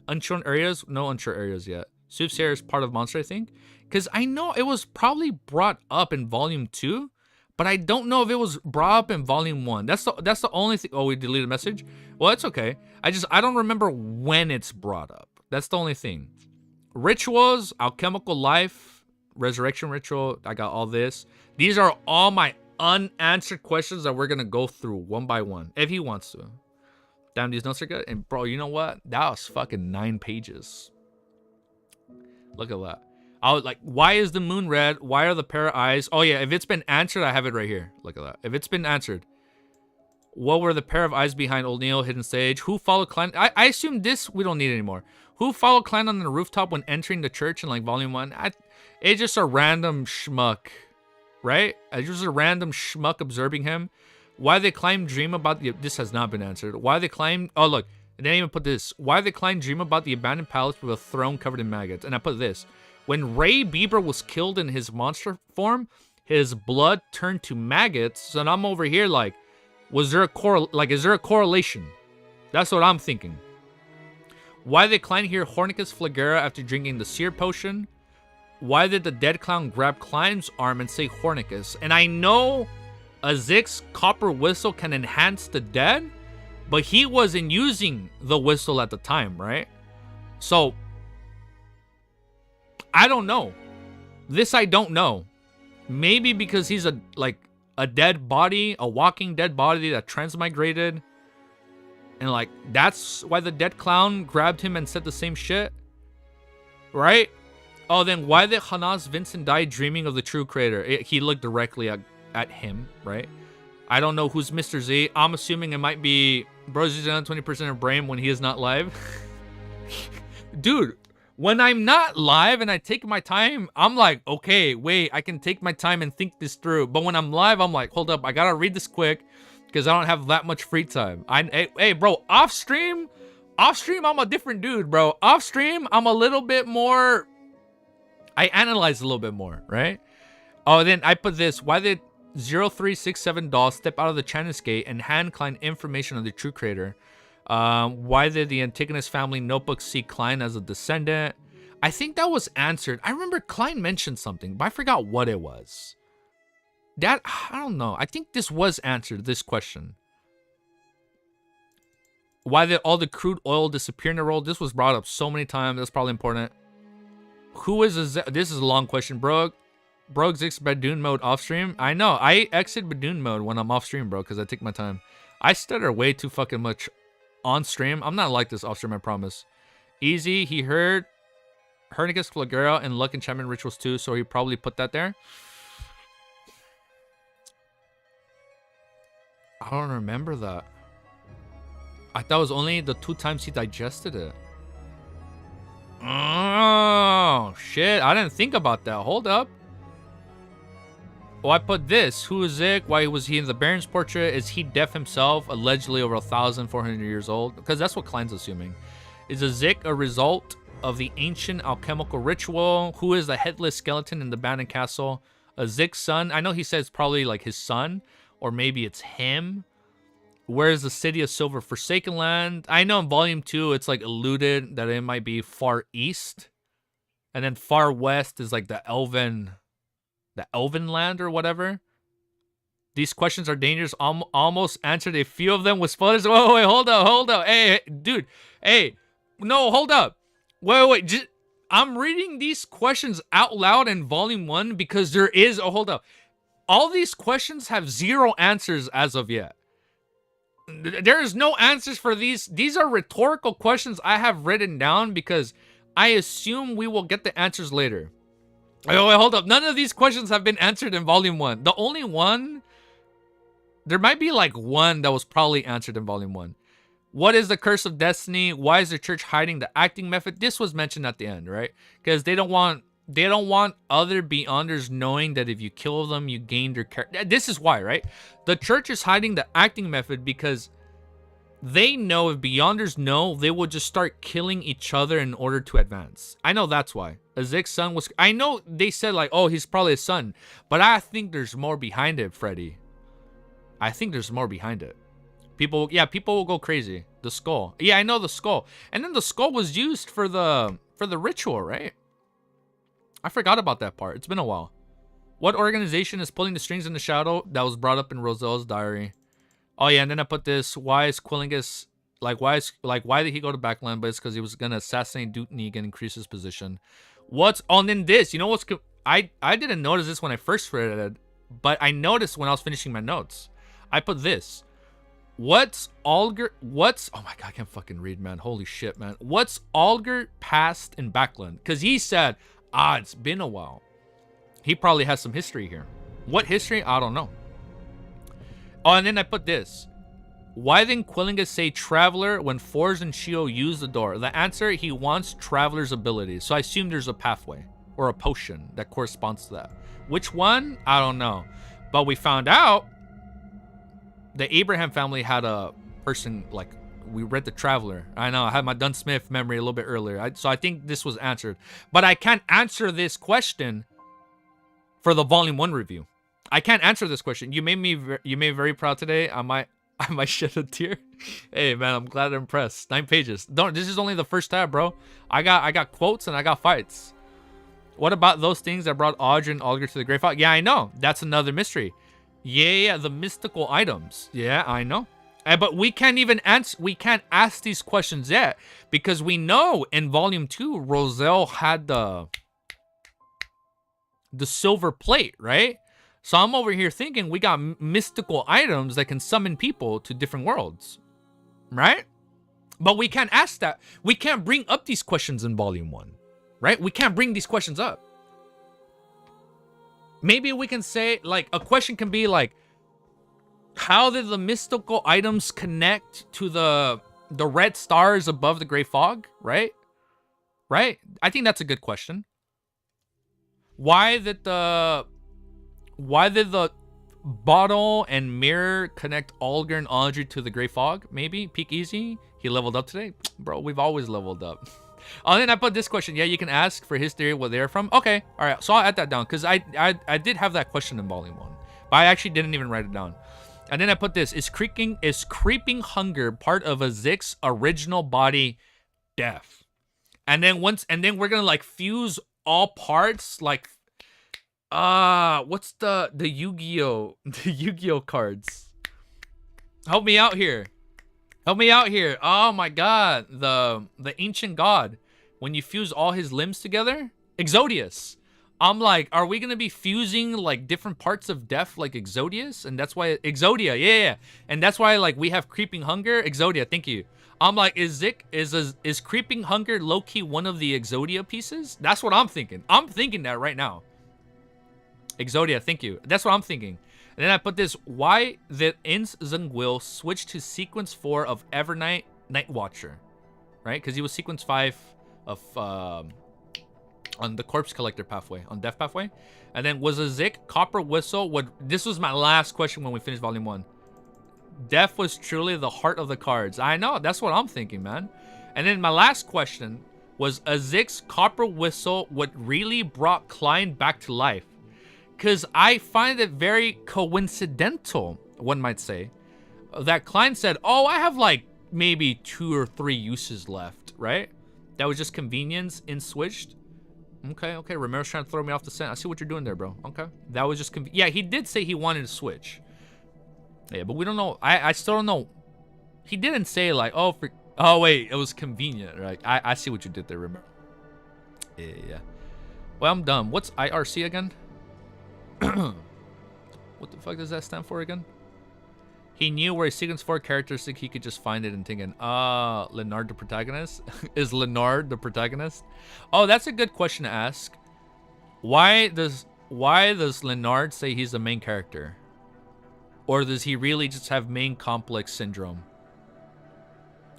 Unshown areas. No unsure areas yet. Soothsayer is part of Monster, I think. Because I know it was probably brought up in Volume 2. But I don't know if it was brought up in Volume 1. That's the only thing. Oh, we deleted a message? Well, it's okay. I don't remember when it's brought up. That's the only thing. Rituals, alchemical life, resurrection ritual. I got all this. These are all my unanswered questions that we're going to go through one by one. If he wants to. Damn, these notes are good. And bro, you know what? That was fucking 9 pages. Look at that. I was like, why is the moon red? Why are the pair of eyes? Oh, yeah. If it's been answered, I have it right here. Look at that. If it's been answered. What were the pair of eyes behind Old Neil, Hidden Sage? Who followed Klein? I assume this we don't need anymore. Who followed Klein on the rooftop when entering the church in like Volume 1? It's just a random schmuck. Right? It's just a random schmuck observing him. Why they Klein dream about the... This has not been answered. Why they Klein... Oh, look. I didn't even put this. Why they Klein dream about the abandoned palace with a throne covered in maggots? And I put this. When Ray Bieber was killed in his monster form, his blood turned to maggots. So I'm over here like, is there a correlation? That's what I'm thinking. Why did Klein hear Hornicus Flagera after drinking the seer potion? Why did the dead clown grab Klein's arm and say Hornicus? And I know Azik's copper whistle can enhance the dead, but he wasn't using the whistle at the time, right? So I don't know. This I don't know. Maybe because he's a dead body, a walking dead body that transmigrated. And like, that's why the dead clown grabbed him and said the same shit. Right? Oh, then why did Hanas Vincent die dreaming of the true creator? He looked directly at him, right? I don't know who's Mr. Z. I'm assuming it might be Bro's using 20% of brain when he is not live. Dude. When I'm not live and I take my time, I'm like, okay, wait, I can take my time and think this through. But when I'm live, I'm like, hold up, I gotta read this quick because I don't have that much free time. Hey, bro, off stream, Off stream, I'm a different dude, bro. Off stream, I'm a little bit more. I analyze a little bit more, right? Oh, then I put this. Why did 0367 doll step out of the Chinese gate and hand Klein information on the true creator? Why did the Antigonus family notebook see Klein as a descendant? I think that was answered. I remember Klein mentioned something, but I forgot what it was. That, I don't know. I think this was answered, this question. Why did all the crude oil disappear in the world? This was brought up so many times. That's probably important. Who is this is a long question, bro. Bro exits Badoon mode off stream. I know. I exit Badoon mode when I'm off stream, bro, because I take my time. I stutter way too fucking much on stream. I'm not like this off stream, I promise. Easy. He heard Hernicus Flagera and Luck Enchantment Rituals too, so he probably put that there. I don't remember that. I thought it was only the 2 times he digested it. Oh, shit. I didn't think about that. Hold up. Oh, I put this. Who is Zik? Why was he in the Baron's portrait? Is he deaf himself? Allegedly over 1,400 years old? Because that's what Klein's assuming. Is a Zik a result of the ancient alchemical ritual? Who is the headless skeleton in the abandoned castle? A Zik's son? I know he says probably like his son. Or maybe it's him. Where is the city of Silver Forsaken Land? I know in Volume 2, it's like alluded that it might be far east. And then far west is like the Elven land or whatever. These questions are dangerous. Almost answered a few of them with spoilers. Wait, hold up. Hey, dude. Hey, no, hold up. Wait. I'm reading these questions out loud in Volume 1 because there is... Oh, hold up. All these questions have 0 answers as of yet. There is no answers for these. These are rhetorical questions I have written down because I assume we will get the answers later. Wait, hold up. None of these questions have been answered in Volume 1. The only one... There might be like one that was probably answered in Volume 1. What is the curse of destiny? Why is the church hiding the acting method? This was mentioned at the end, right? Because they don't want other Beyonders knowing that if you kill them, you gain their character. This is why, right? The church is hiding the acting method because they know if Beyonders know, they will just start killing each other in order to advance. I know that's why. Azik's son was... I know they said like, oh, he's probably his son. But I think there's more behind it, Freddy. I think there's more behind it. People will go crazy. The skull. Yeah, I know the skull. And then the skull was used for the ritual, right? I forgot about that part. It's been a while. What organization is pulling the strings in the shadow? That was brought up in Roselle's diary. Oh yeah, and then I put this. Why is Quillingus why did he go to Backland? But it's because he was gonna assassinate Dutneeg and increase his position. What's on in this? You know what's I didn't notice this when I first read it, but I noticed when I was finishing my notes. I put this. What's oh my god, I can't fucking read, man. Holy shit, man. What's Alger past in Backland? Because he said, it's been a while. He probably has some history here. What history? I don't know. Oh, and then I put this. Why didn't Quillingus say Traveler when Forz and Shio use the door? The answer, he wants Traveler's abilities. So I assume there's a pathway or a potion that corresponds to that. Which one? I don't know. But we found out the Abraham family had a person, like, we read the Traveler. I know, I had my Dunn Smith memory a little bit earlier. So I think this was answered. But I can't answer this question for the Volume 1 review. I can't answer this question. You made me very proud today. I might shed a tear. Hey, man, I'm glad I'm impressed. 9 pages. This is only the first tab, bro. I got quotes and I got fights. What about those things that brought Audrey and Alger to the Grey Fox? Yeah, I know. That's another mystery. Yeah, the mystical items. Yeah, I know. But we can't even answer. We can't ask these questions yet because we know in Volume 2, Roselle had the silver plate, right? So I'm over here thinking we got mystical items that can summon people to different worlds, right? But we can't ask that. We can't bring up these questions in Volume 1, right? We can't bring these questions up. Maybe we can say, like, a question can be like, how did the mystical items connect to the red stars above the Grey Fog, right? Right? I think that's a good question. Why did the bottle and mirror connect Alger and Audrey to the Grey Fog? Maybe? Peek Easy? He leveled up today? Bro, we've always leveled up. Oh, then I put this question. Yeah, you can ask for his theory where they're from. Okay, all right. So I'll add that down because I did have that question in volume 1, but I actually didn't even write it down. And then I put this: is creeping hunger part of a Zik's original body death? And then we're gonna like fuse all parts like what's the Yu-Gi-Oh the Yu-Gi-Oh cards? Help me out here. Help me out here. Oh my god. The ancient god. When you fuse all his limbs together? Exodius. I'm like, are we going to be fusing like different parts of death like Exodius? And that's why Exodia. Yeah. And that's why like we have creeping hunger. Exodia, thank you. I'm like, is creeping hunger low-key one of the Exodia pieces? That's what I'm thinking. I'm thinking that right now. Exodia, thank you. That's what I'm thinking. And then I put this: why did Ins Zungwil switch to sequence 4 of Evernight Night Watcher? Right? Because he was sequence 5 of on the Corpse Collector pathway, on Death pathway. And then was a Zik Copper Whistle? This was my last question when we finished volume 1. Death was truly the heart of the cards. I know, that's what I'm thinking, man. And then my last question was: a Zik's Copper Whistle what really brought Klein back to life? Because I find it very coincidental, one might say, that Klein said, oh, I have like maybe 2 or 3 uses left, right? That was just convenience in switched. Okay. Romero's trying to throw me off the scent. I see what you're doing there, bro. Okay. That was just yeah, he did say he wanted to switch. Yeah, but we don't know. I still don't know. He didn't say like, oh, wait, it was convenient, right? I see what you did there, Romero. Yeah. Well, I'm done. What's IRC again? What the fuck does that stand for again? He knew where a sequence 4 characteristic, he could just find it and thinking, Leonard the protagonist? Is Leonard the protagonist? Oh, that's a good question to ask. Why does Leonard say he's the main character? Or does he really just have main complex syndrome?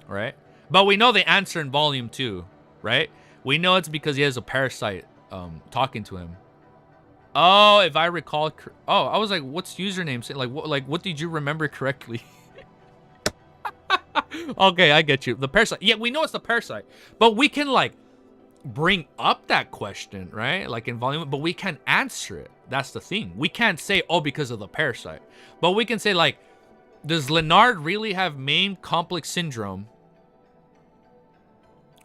Right? But we know the answer in volume 2, right? We know it's because he has a parasite talking to him. Oh, if I recall, oh, I was like, what's username say? Like what did you remember correctly? Okay, I get you. The parasite. Yeah, we know it's the parasite, but we can like bring up that question, right? Like in volume, but we can't answer it. That's the thing. We can't say, oh, because of the parasite, but we can say like, does Leonard really have main complex syndrome?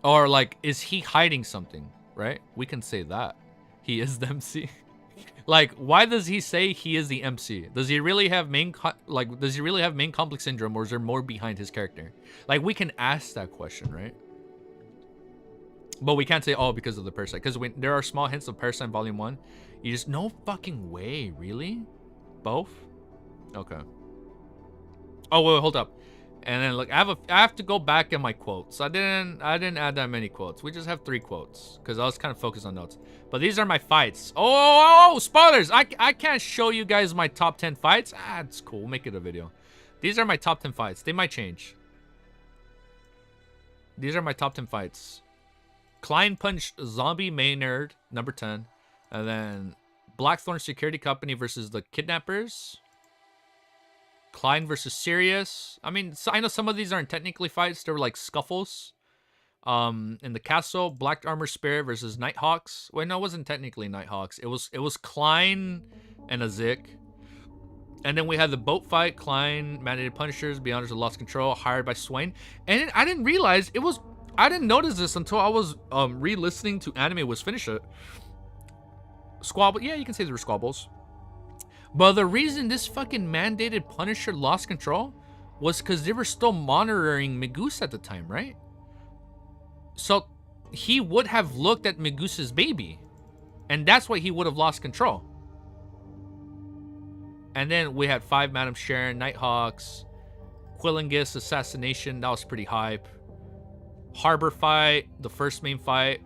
Or like, is he hiding something, right? We can say that. He is the MC. Like, why does he say he is the MC? Does he really have main complex syndrome, or is there more behind his character? Like, we can ask that question, right? But we can't say, oh, because of the parasite. Because there are small hints of parasite in volume 1. You just, no fucking way, really? Both? Okay. Oh, wait, hold up. And then look, I have to go back in my quotes. I didn't add that many quotes. We just have 3 quotes because I was kind of focused on notes. But these are my fights. Oh, spoilers! I can't show you guys my top 10 fights. It's cool. We'll make it a video. These are my top 10 fights. They might change. These are my top 10 fights. Klein punched Zombie Maynard, number 10, and then Blackthorn Security Company versus the Kidnappers. Klein versus Sirius. I mean, I know some of these aren't technically fights. They were like scuffles. In the castle, Black Armor Spirit versus Nighthawks. Wait, no, it wasn't technically Nighthawks. It was Klein and a Zik. And then we had the boat fight. Klein, Mandated Punishers, Beyonders of Lost Control, hired by Swain. And I didn't realize it was... I didn't notice this until I was re-listening to Anime Was Finish It. Squabble. Yeah, you can say there were squabbles. But the reason this fucking Mandated Punisher lost control was because they were still monitoring Megoose at the time, right? So he would have looked at Megoose's baby. And that's why he would have lost control. And then we had 5 Madam Sharon, Nighthawks, Quillingus assassination. That was pretty hype. Harbor fight, the first main fight.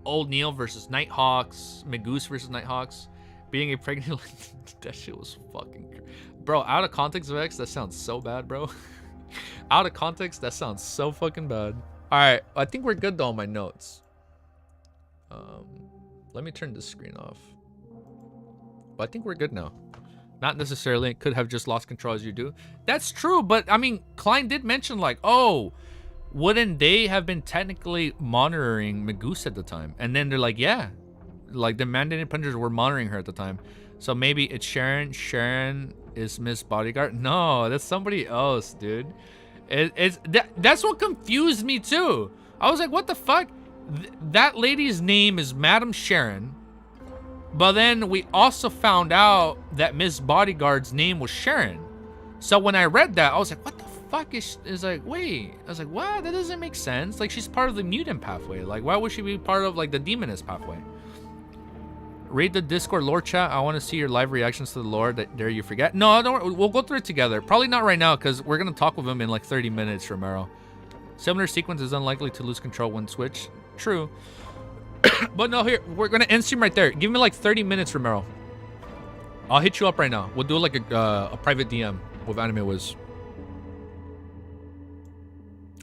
Old Neil versus Nighthawks. Megoose versus Nighthawks. Being a pregnant... that shit was fucking... Bro, out of context of X, that sounds so bad, bro. Out of context, that sounds so fucking bad. Alright, I think we're good though on my notes. Let me turn this screen off. But I think we're good now. Not necessarily. It could have just lost control as you do. That's true, but I mean, Klein did mention like, oh, wouldn't they have been technically monitoring Magoose at the time? And then they're like, yeah, like the mandated punchers were monitoring her at the time. So maybe it's Sharon. Sharon is Miss Bodyguard. No, that's somebody else, dude. That's what confused me too. I was like, what the fuck? That lady's name is Madam Sharon. But then we also found out that Miss Bodyguard's name was Sharon. So when I read that, I was like, what the fuck is like, wait. I was like, what? That doesn't make sense. Like, she's part of the mutant pathway. Like, why would she be part of, like, the demonist pathway? Read the Discord lore chat. I want to see your live reactions to the lore. Dare you forget? No, don't. We'll go through it together. Probably not right now, because we're going to talk with him in, like, 30 minutes, Romero. Similar sequence is unlikely to lose control when switched. True. But no, here, we're going to end stream right there. Give me like 30 minutes, Romero. I'll hit you up right now. We'll do like a private DM with Anime Wiz.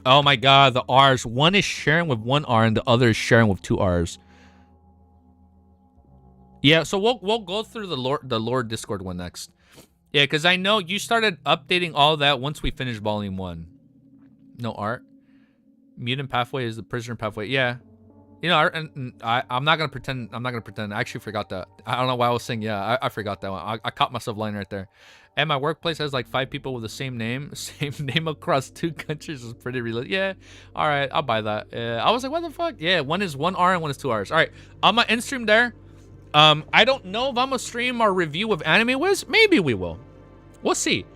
Oh my god, the R's. One is sharing with one R and the other is sharing with two R's. Yeah, so we'll go through the lore Discord one next. Yeah, because I know you started updating all that once we finished volume 1. No art. Mutant pathway is the prisoner pathway. Yeah. You know, I'm not gonna pretend. I actually forgot that. I don't know why I was saying yeah. I forgot that one. I caught myself lying right there. And my workplace has like 5 people with the same name across 2 countries. Is pretty real. Yeah. All right, I'll buy that. I was like, what the fuck? Yeah, one is 1 R and one is 2 R's. All right, I'm gonna end stream there. I don't know if I'm gonna stream our review of Anime Wiz. Maybe we will. We'll see.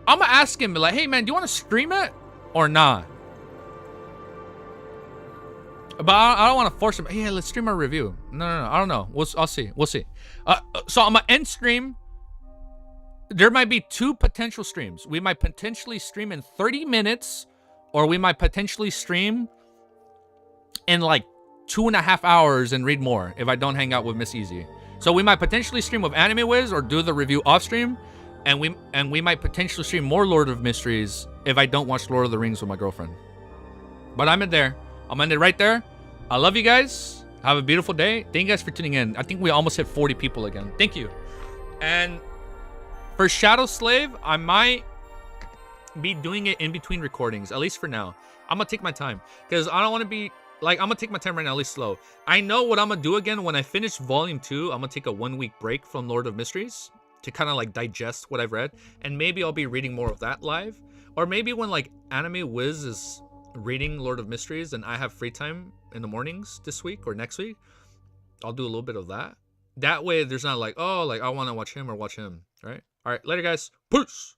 I'm gonna ask him like, hey man, do you want to stream it or not? But I don't want to force him. Hey, let's stream our review. No. I don't know. I'll see. We'll see. So I'm gonna end stream. There might be 2 potential streams. We might potentially stream in 30 minutes, or we might potentially stream in like 2.5 hours and read more if I don't hang out with Miss Easy. So we might potentially stream with Anime Wiz or do the review off stream, and we might potentially stream more Lord of Mysteries if I don't watch Lord of the Rings with my girlfriend. But I'm in there. I'm ending right there. I love you guys. Have a beautiful day. Thank you guys for tuning in. I think we almost hit 40 people again. Thank you. And for Shadow Slave, I might be doing it in between recordings, at least for now. I'm going to take my time because I don't want to be like, I'm going to take my time right now, at least slow. I know what I'm going to do again when I finish volume 2. I'm going to take a 1-week break from Lord of Mysteries to kind of like digest what I've read. And maybe I'll be reading more of that live. Or maybe when like Anime Wiz is reading Lord of Mysteries and I have free time in the mornings this week or next week, I'll do a little bit of that. That way there's not like, oh, like I want to watch him or watch him, right? All right, later guys. Peace.